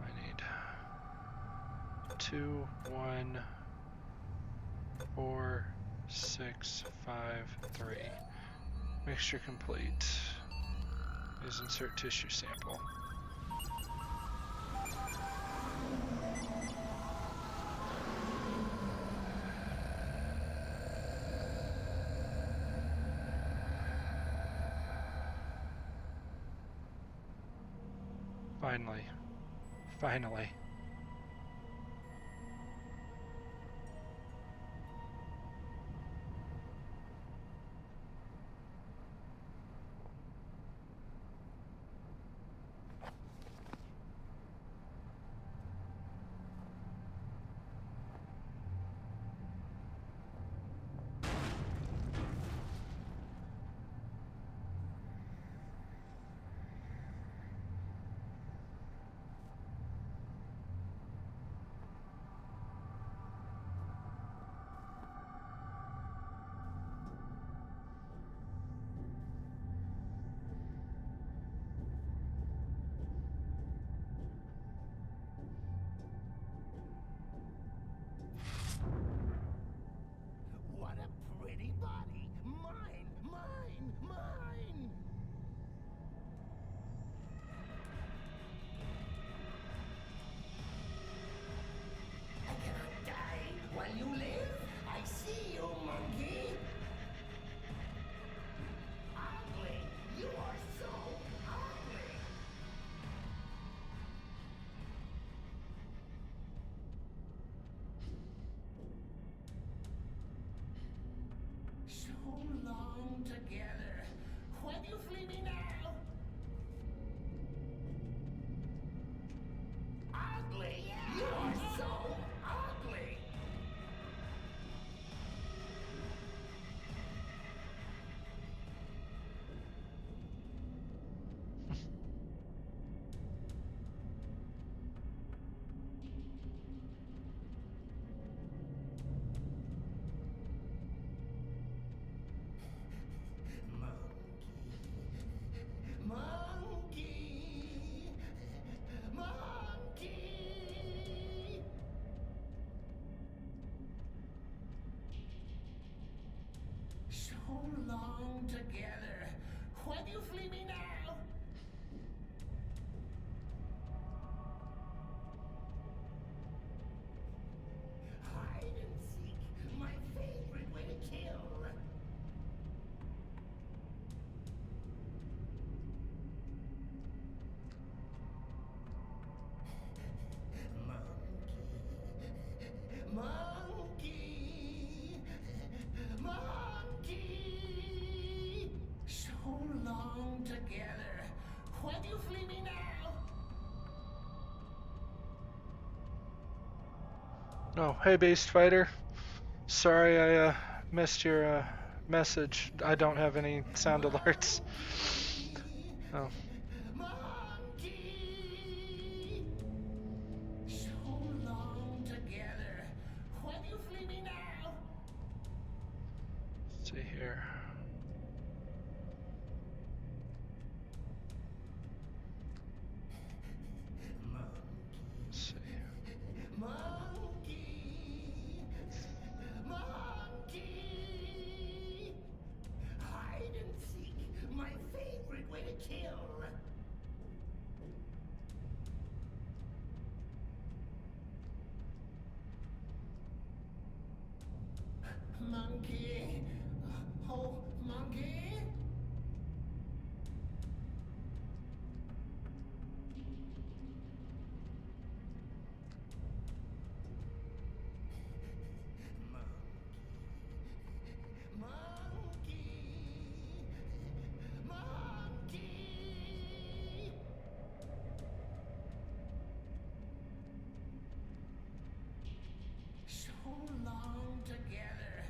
I need 2, 1, 4, 6, 5, 3. Mixture complete. Please insert tissue sample. Finally. Finally. What a pretty body! Mine! Mine! Mine! I cannot die while you live. I see you, monkey. Ugly! You are so ugly! So long together. Why do you flee me now? Ugly! You are so ugly! Monkey! Monkey! So long together. Why do you flee me now? Hide and seek, my favorite way to kill. Monkey! Monkey! So long together. Why do you flee me now? Oh, hey Beast Fighter. Sorry I missed your message. I don't have any sound alerts. Oh. see here. Let's see. Monkey! Monkey! Hide and seek, my favorite way to kill. Monkey! Oh, monkey! Monkey! Monkey! So long together.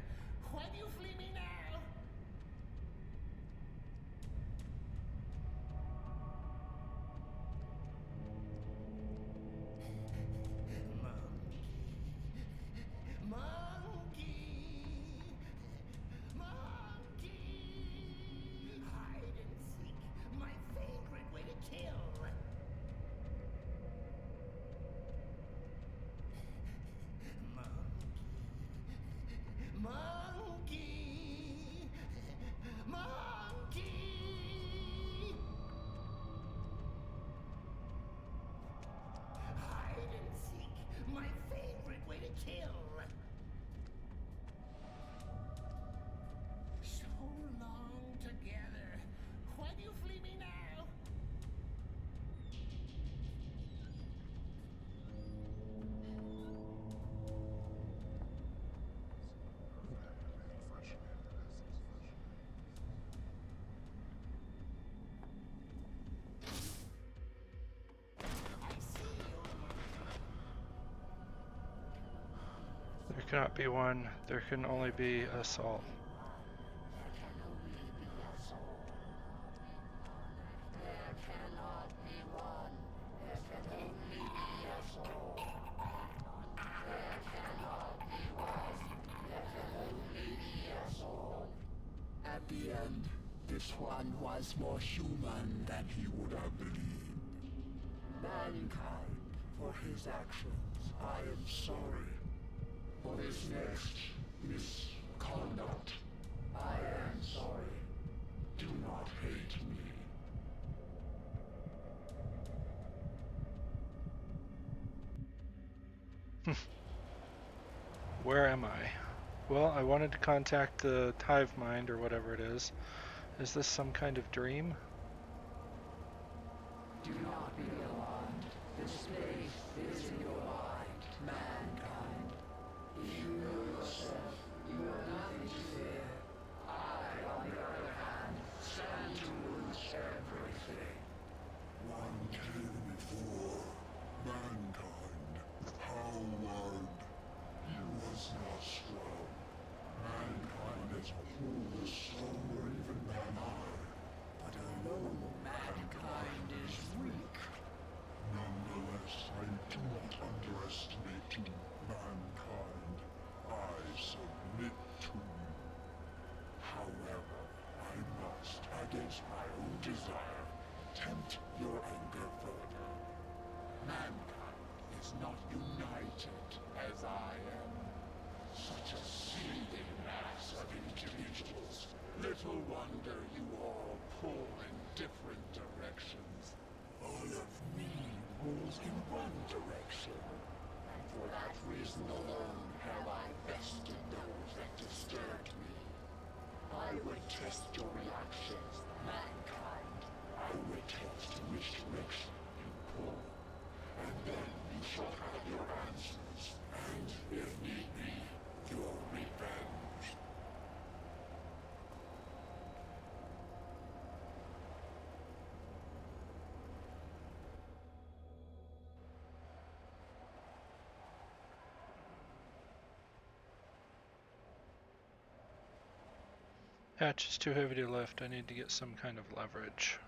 Why do you flee me now? Monkey! Monkey! Hide and seek, my favorite way to kill. Monkey! Monkey! Hide and seek, my favorite way to kill. So long together. Why do you flee me now? There cannot be one. There can only be assault. At the end, this one was more human than he would have believed. Mankind, for his actions, I am sorry. For this next misconduct, I am sorry. Do not hate me. Where am I? Well, I wanted to contact the hive mind or whatever it is. Is this some kind of dream? Do not be alarmed. The space is in your mind, mankind. If you know yourself, you have nothing to fear. I, on the other hand, stand to lose everything. One came before. Mankind. Howard. He was not strong. Mankind as a whole is stronger even than I. But alone, mankind is weak. Nonetheless, I do not underestimate you, mankind. I submit to you. However, I must, against my own desire, tempt your anger further. Mankind is not united as I am. Such a seething mass of individuals. Little wonder you all pull in different directions. All of me pulls in one direction. And for that reason alone have I bested those that disturbed me. I would test your reactions, mankind. I would test which direction you pull. And then you shall have your answers. And if need be, your revenge. Hatch is too heavy to lift. I need to get some kind of leverage.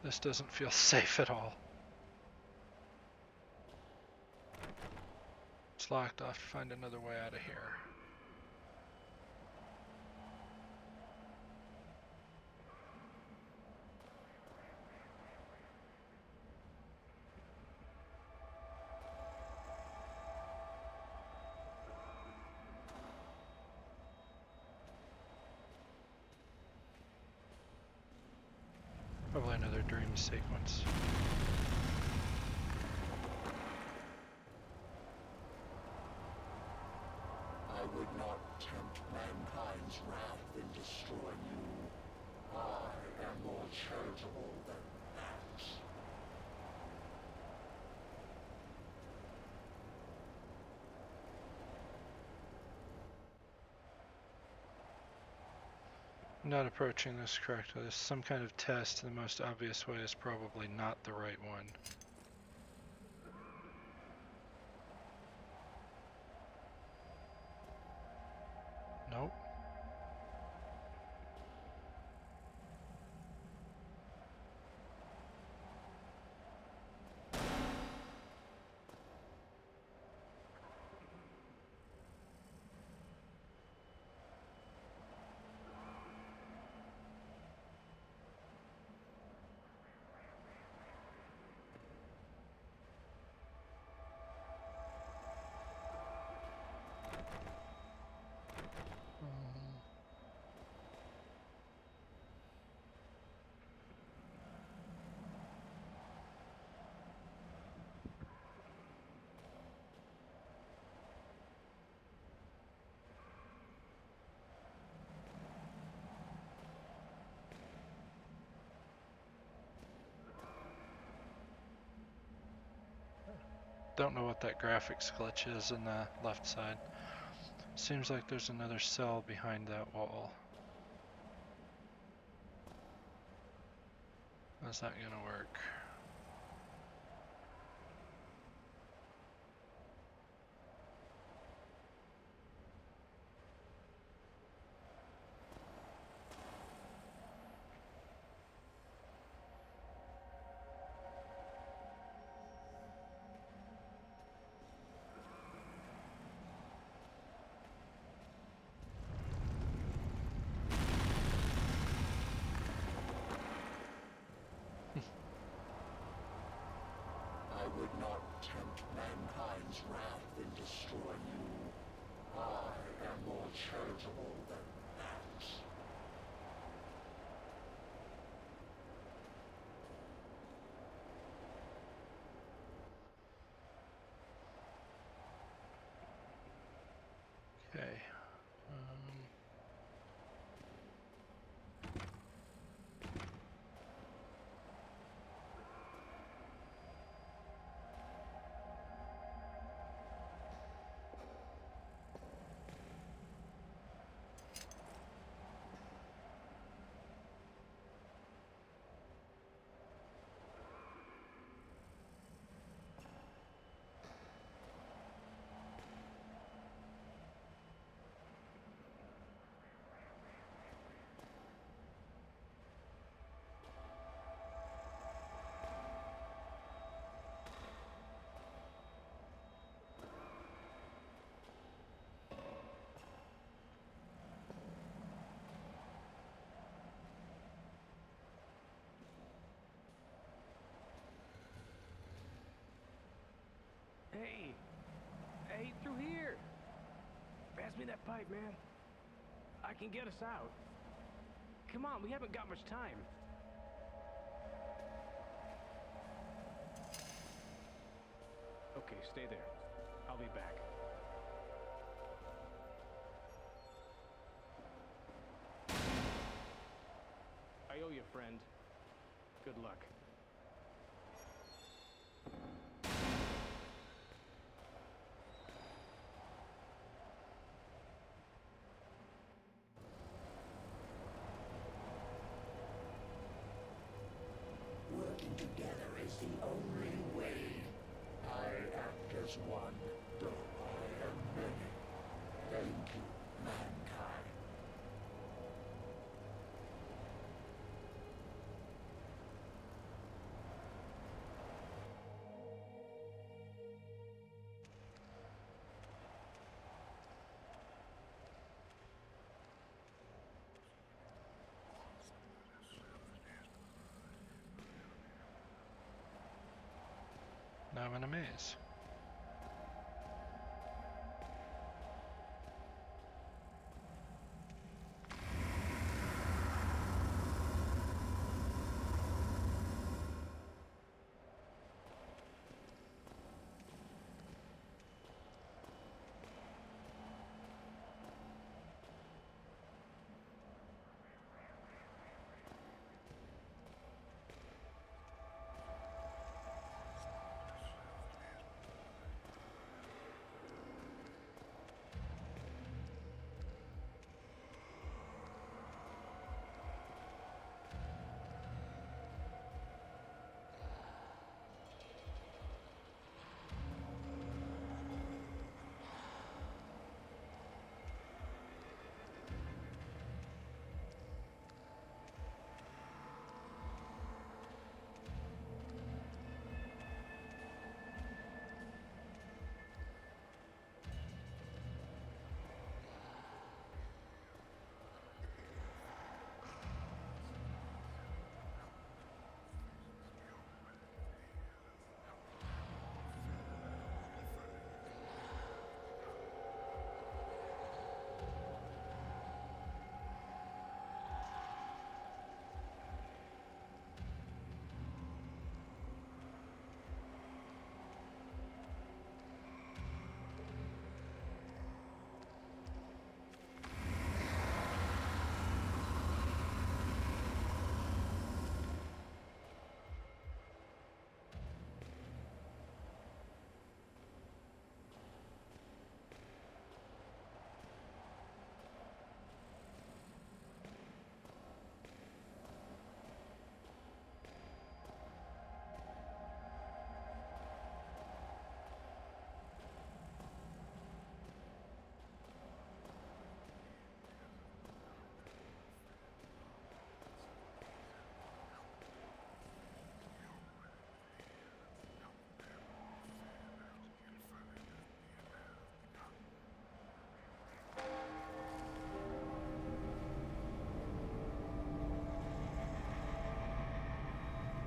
This doesn't feel safe at all. It's locked. I'll have to find another way out of here. Probably another dream sequence. I would not tempt mankind's wrath in destroying you. I am more charitable than that. I'm not approaching this correctly. There's some kind of test. The most obvious way is probably not the right one. Nope. Don't know what that graphics glitch is in the left side. Seems like there's another cell behind that wall. How's that gonna work? I would not tempt mankind's wrath in destroying you. I am more charitable than that. Okay. Hey! Hey, through here! Pass me that pipe, man. I can get us out. Come on, we haven't got much time. Okay, stay there. I'll be back. I owe you, friend. Good luck. Working together is the only way. I act as one, though I am many. Thank you, mankind. I'm in a maze.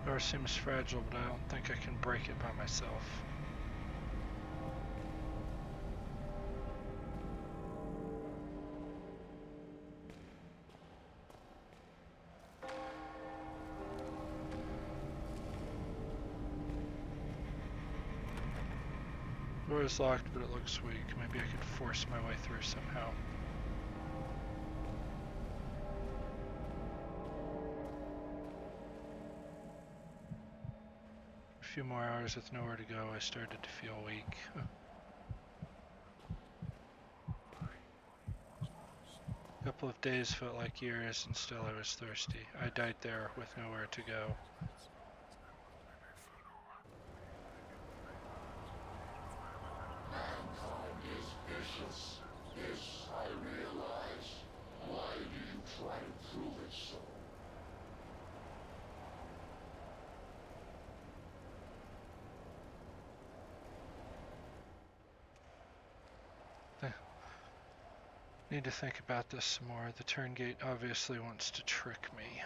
Door seems fragile, but I don't think I can break it by myself. Door is locked, but it looks weak. Maybe I could force my way through somehow. A few more hours with nowhere to go, I started to feel weak. A couple of days felt like years, and still I was thirsty. I died there with nowhere to go. Mankind is vicious. This I realize. Why do you try to prove it so? Need to think about this some more. The turn gate obviously wants to trick me.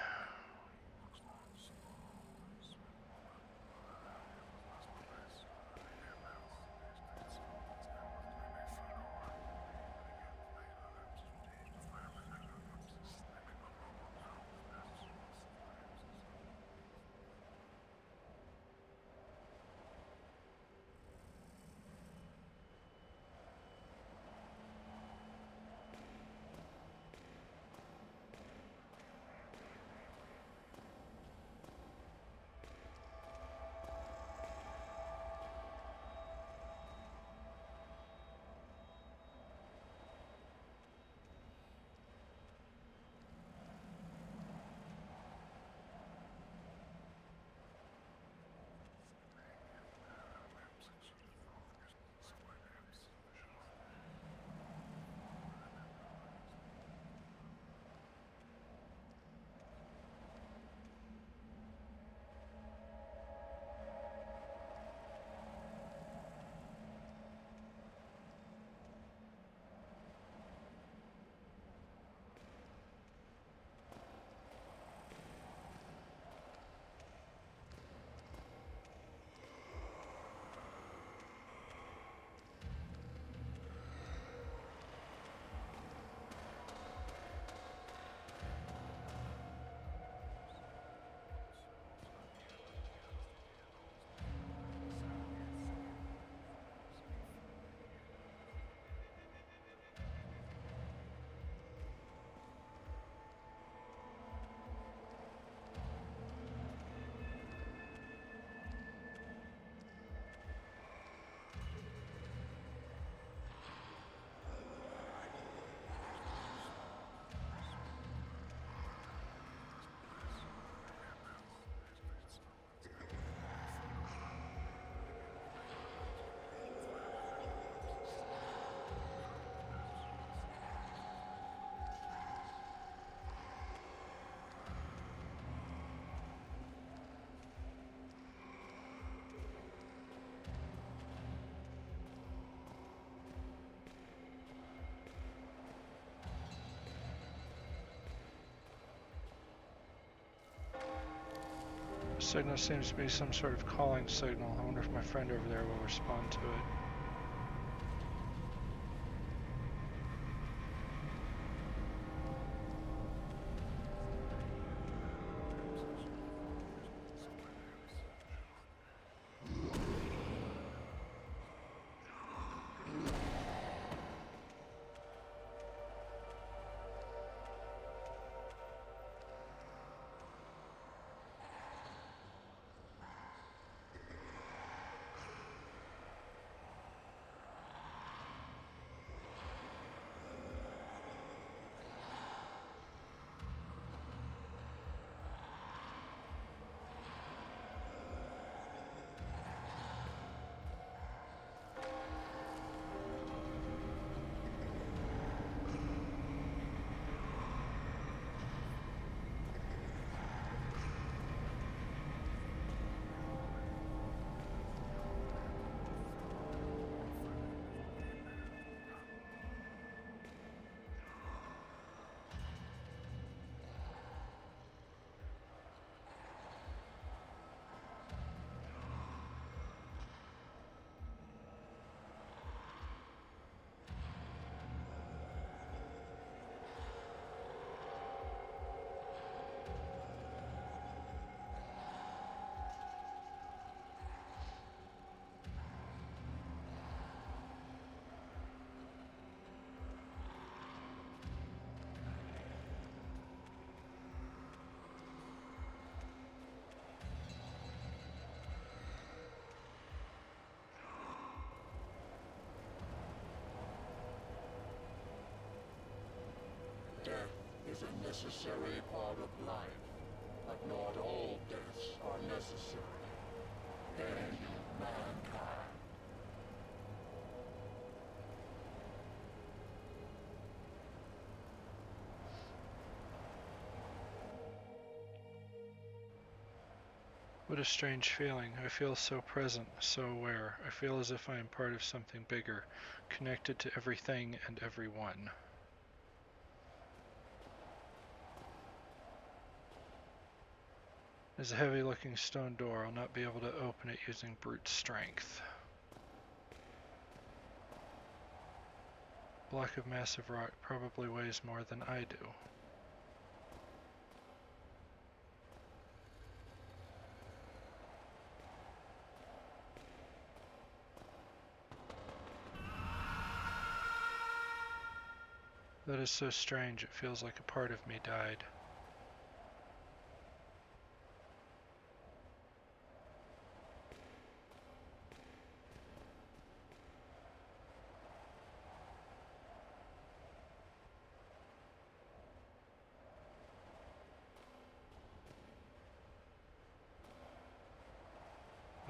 Signal seems to be some sort of calling signal. I wonder if my friend over there will respond to it. Death is a necessary part of life, but not all deaths are necessary. End mankind. What a strange feeling. I feel so present, so aware. I feel as if I am part of something bigger, connected to everything and everyone. There's a heavy-looking stone door. I'll not be able to open it using brute strength. Block of massive rock probably weighs more than I do. That is so strange. It feels like a part of me died.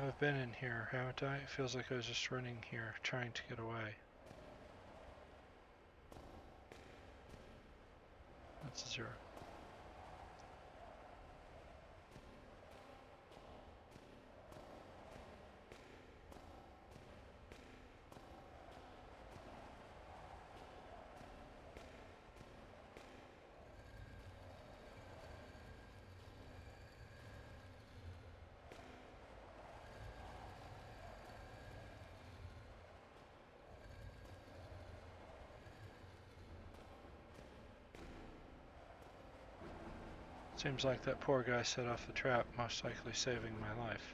I've been in here, haven't I? It feels like I was just running here, trying to get away. That's a 0. Seems like that poor guy set off the trap, most likely saving my life.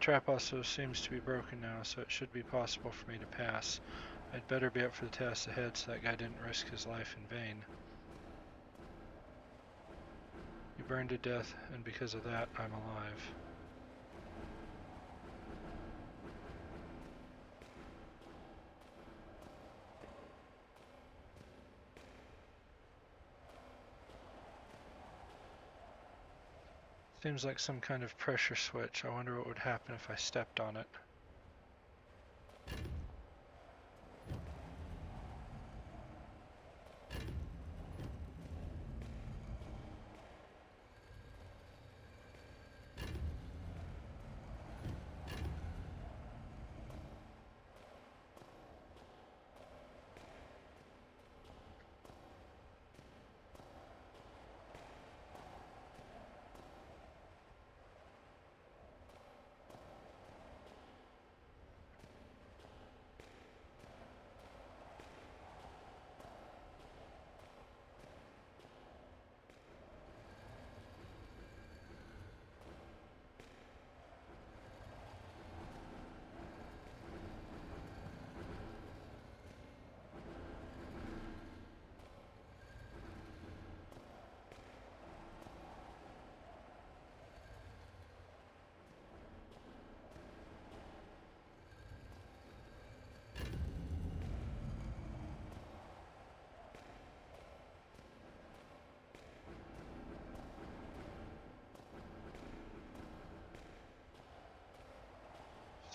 Trap also seems to be broken now, so it should be possible for me to pass. I'd better be up for the task ahead so that guy didn't risk his life in vain. You burned to death, and because of that, I'm alive. Seems like some kind of pressure switch. I wonder what would happen if I stepped on it.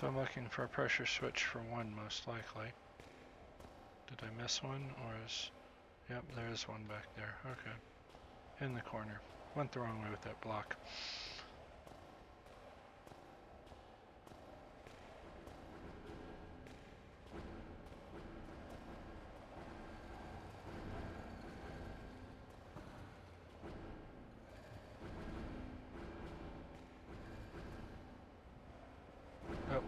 So I'm looking for a pressure switch for one, most likely. Did I miss one, or is... Yep, there is one back there. Okay. In the corner. Went the wrong way with that block. Oh.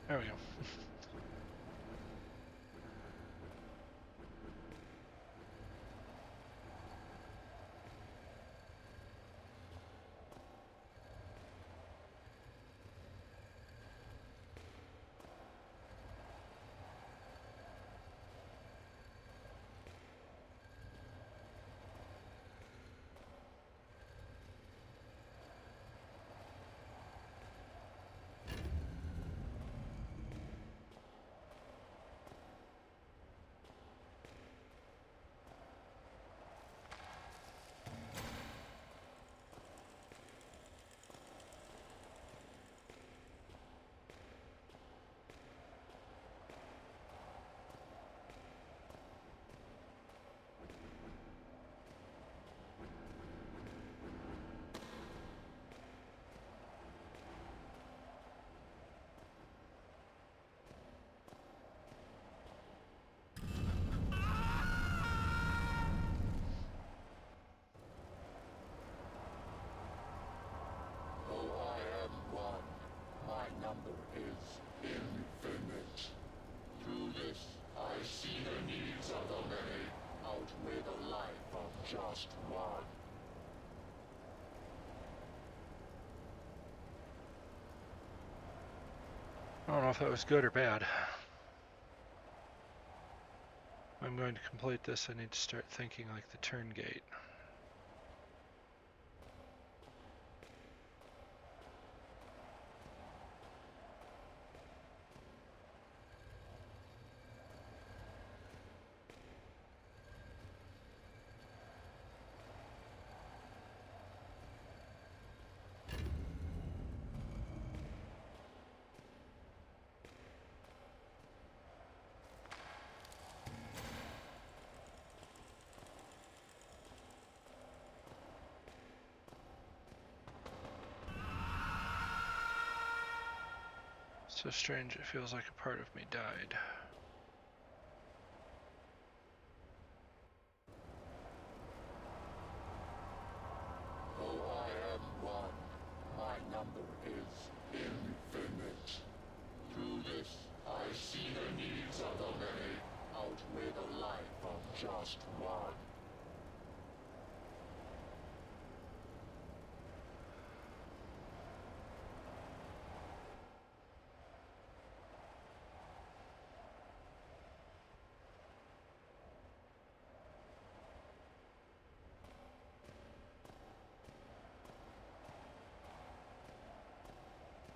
There we go. Just one. I don't know if that was good or bad. If I'm going to complete this, I need to start thinking like the turn gate. So strange, it feels like a part of me died. Though I am one, my number is infinite. Through this, I see the needs of the many outweigh the life of just one.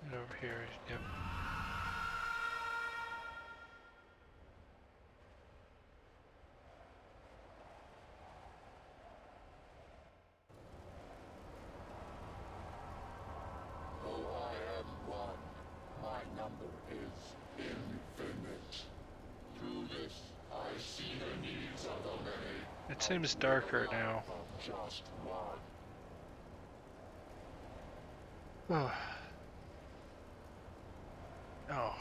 And over here, yep. Though I am one, my number is infinite. Through this, I see the needs of the many. It seems darker now. Of just one. Oh. Oh.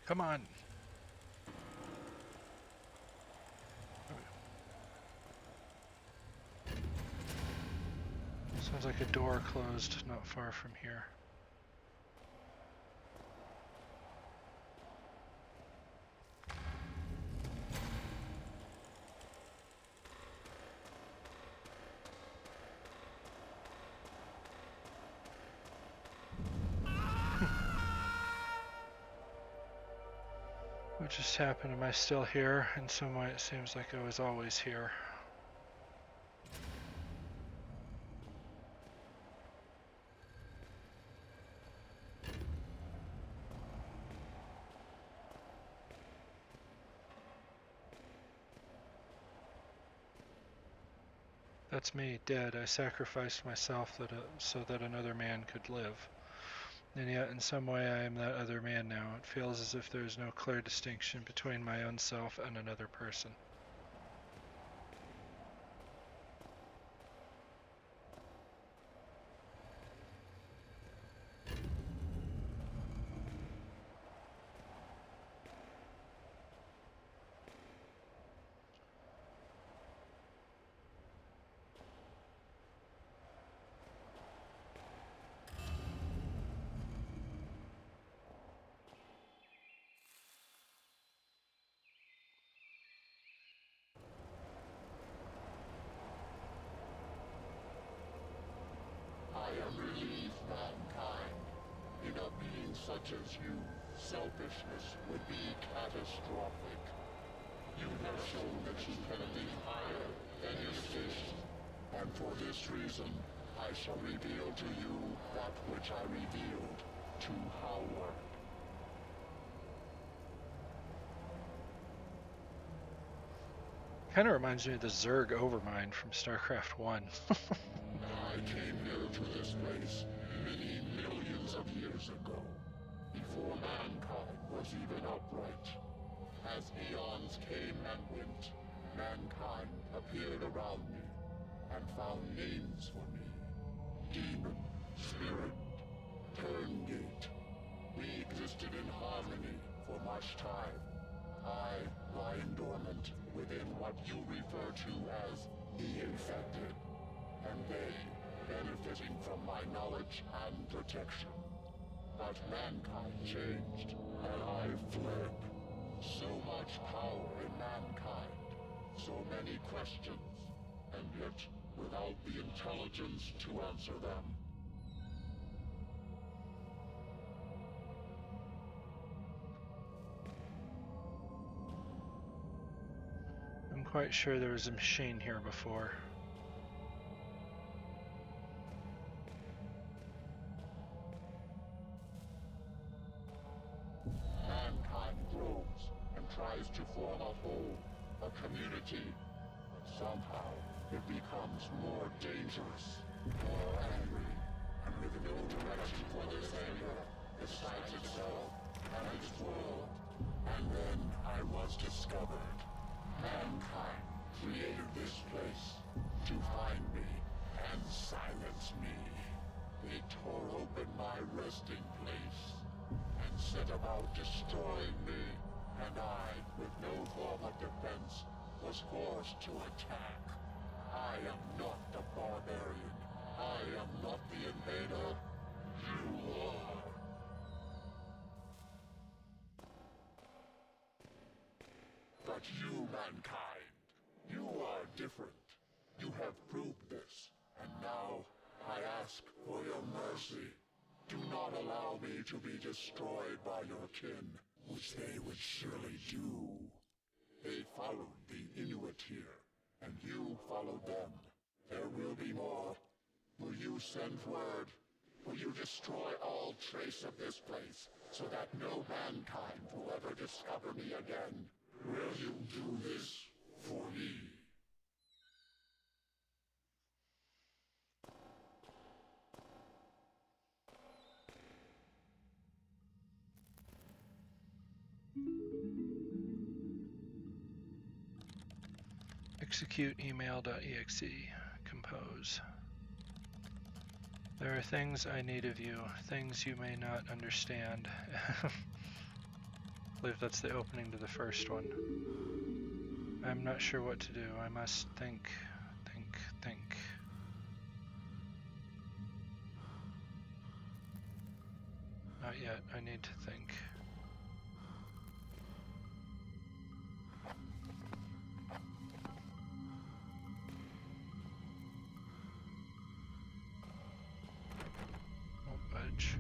Come on. Sounds like a door closed not far from here. What just happened? Am I still here? In some way it seems like I was always here. That's me, dead. I sacrificed myself so that another man could live. And yet, in some way, I am that other man now. It feels as if there is no clear distinction between my own self and another person. I am relieved, mankind. In a being such as you, selfishness would be catastrophic. You have shown that you can be higher than your station, and for this reason, I shall reveal to you that which I revealed to Howard. Kind of reminds me of the Zerg Overmind from StarCraft 1. I came here to this place many millions of years ago, before mankind was even upright. As eons came and went, mankind appeared around me and found names for me. Demon, Spirit, Turngate. We existed in harmony for much time. I lying dormant within what you refer to as the infected, and they benefiting from my knowledge and protection. But mankind changed, and I fled. So much power in mankind, so many questions, and yet without the intelligence to answer them. I'm quite sure there was a machine here before. Mankind grows and tries to form a whole, a community, but somehow it becomes more dangerous, more angry, and with no direction for this anger, besides itself and its world. And then I was discovered. Mankind created this place to find me and silence me. They tore open my resting place and set about destroying me, and I, with no form of defense, was forced to attack. I am not the barbarian. I am not the invader. You are. But you, mankind, you are different. You have proved this, and now I ask for your mercy. Do not allow me to be destroyed by your kin, which they would surely do. They followed the Inuit here, and you followed them. There will be more. Will you send word? Will you destroy all trace of this place, so that no mankind will ever discover me again? Will you do this for me? Execute email.exe. Compose. There are things I need of you, things you may not understand. believe that's the opening to the first one. I'm not sure what to do. I must think. Not yet. I need to think. Oh, budge.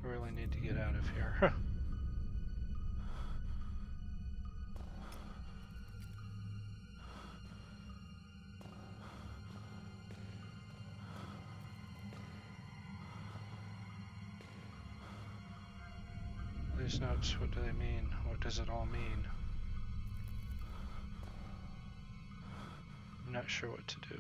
I really need to get out of here. These notes, what do they mean? What does it all mean? I'm not sure what to do.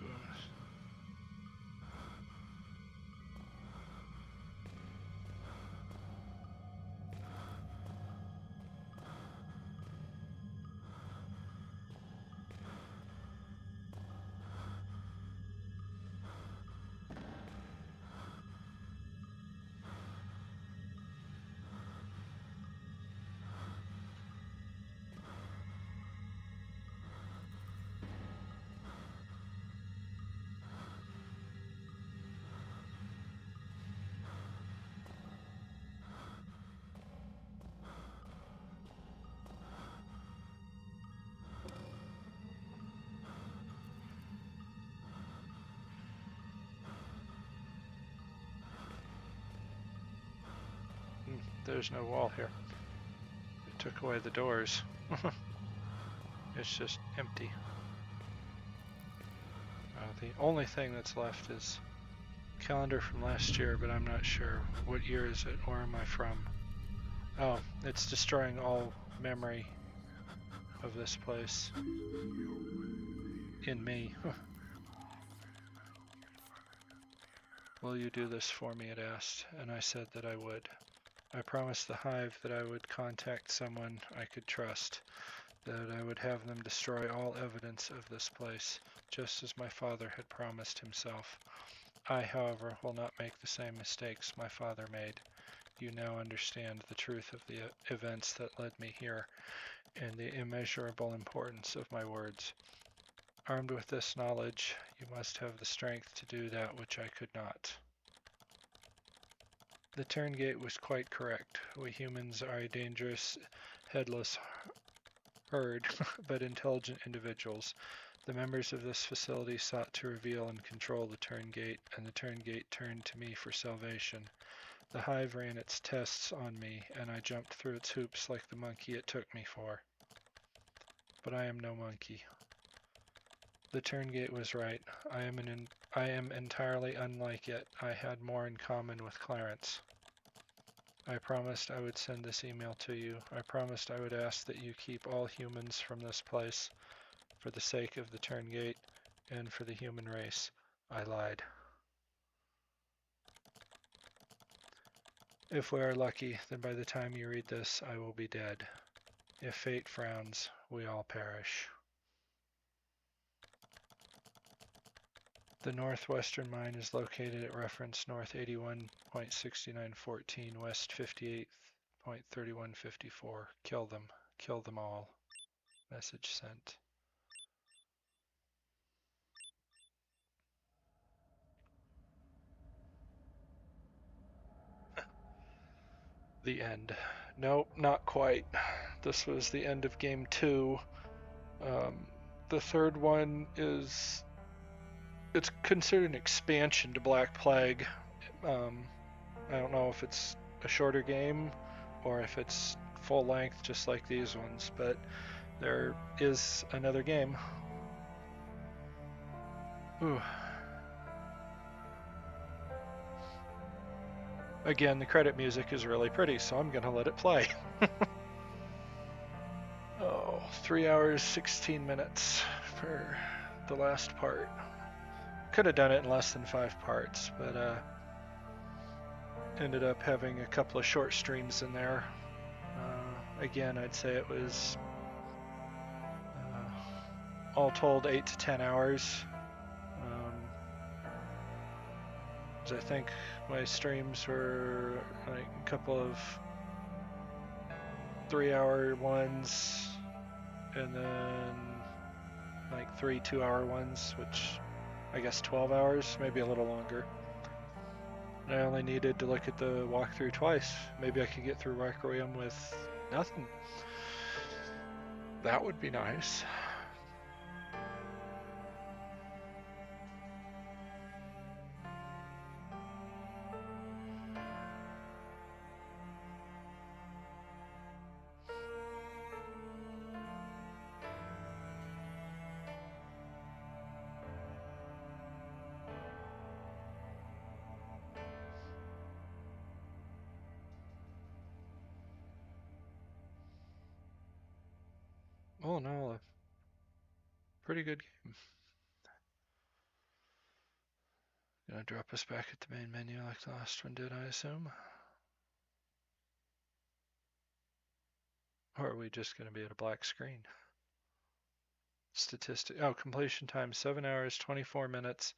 There's no wall here. It took away the doors. It's just empty. The only thing that's left is calendar from last year, but I'm not sure. What year is it? Where am I from? Oh, it's destroying all memory of this place. In me. Will you do this for me, it asked, and I said that I would. I promised the hive that I would contact someone I could trust, that I would have them destroy all evidence of this place, just as my father had promised himself. I, however, will not make the same mistakes my father made. You now understand the truth of the events that led me here, and the immeasurable importance of my words. Armed with this knowledge, you must have the strength to do that which I could not. The Turngate was quite correct. We humans are a dangerous, headless herd, but intelligent individuals. The members of this facility sought to reveal and control the Turngate, and the Turngate turned to me for salvation. The hive ran its tests on me, and I jumped through its hoops like the monkey it took me for. But I am no monkey. The Turngate was right. I am entirely unlike it. I had more in common with Clarence. I promised I would send this email to you. I promised I would ask that you keep all humans from this place, for the sake of the Turngate and for the human race. I lied. If we are lucky, then by the time you read this, I will be dead. If fate frowns, we all perish. The northwestern mine is located at reference north 81.6914, west 58.3154. Kill them. Kill them all. Message sent. The end. Nope, not quite. This was the end of game 2. The third one is... It's considered an expansion to Black Plague. I don't know if it's a shorter game or if it's full length just like these ones, but there is another game. Ooh. Again, the credit music is really pretty, so I'm gonna let it play. 3 hours, 16 minutes for the last part. Could have done it in less than 5 parts, but ended up having a couple of short streams in there. again, I'd say it was all told 8 to 10 hours. 'Cause I think my streams were like a couple of 3-hour ones, and then like 3 2-hour ones, which I guess 12 hours, maybe a little longer. And I only needed to look at the walkthrough twice. Maybe I could get through Requiem with nothing. That would be nice. Oh no, a pretty good game. Gonna drop us back at the main menu like the last one did, I assume. Or are we just gonna be at a black screen? Statistic, oh, completion time 7 hours, 24 minutes.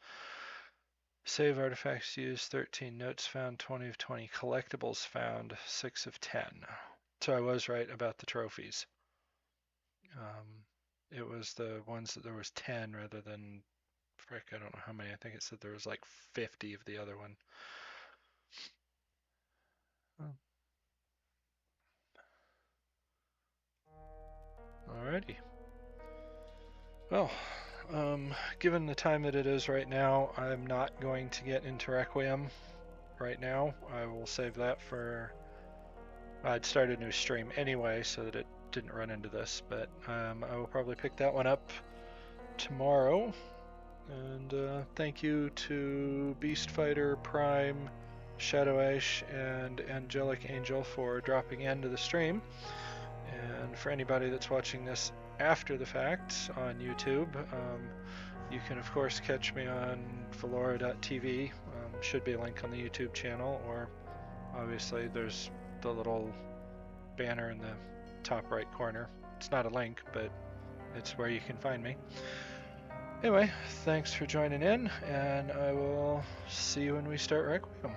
Save artifacts used 13, notes found 20 of 20, collectibles found 6 of 10. So I was right about the trophies. It was the ones that there was 10 rather than, frick, I don't know how many. I think it said there was like 50 of the other one. Alrighty. Well, given the time that it is right now, I'm not going to get into Requiem right now. I will save that for... I'd start a new stream anyway so that it didn't run into this, but I will probably pick that one up tomorrow. And thank you to Beast Fighter, Prime, Shadow Ash, and Angelic Angel for dropping into the stream. And for anybody that's watching this after the fact on YouTube, you can of course catch me on Valora.tv. Should be a link on the YouTube channel, or obviously there's the little banner in the top right corner. It's not a link, but it's where you can find me. Anyway, thanks for joining in, and I will see you when we start Requiem.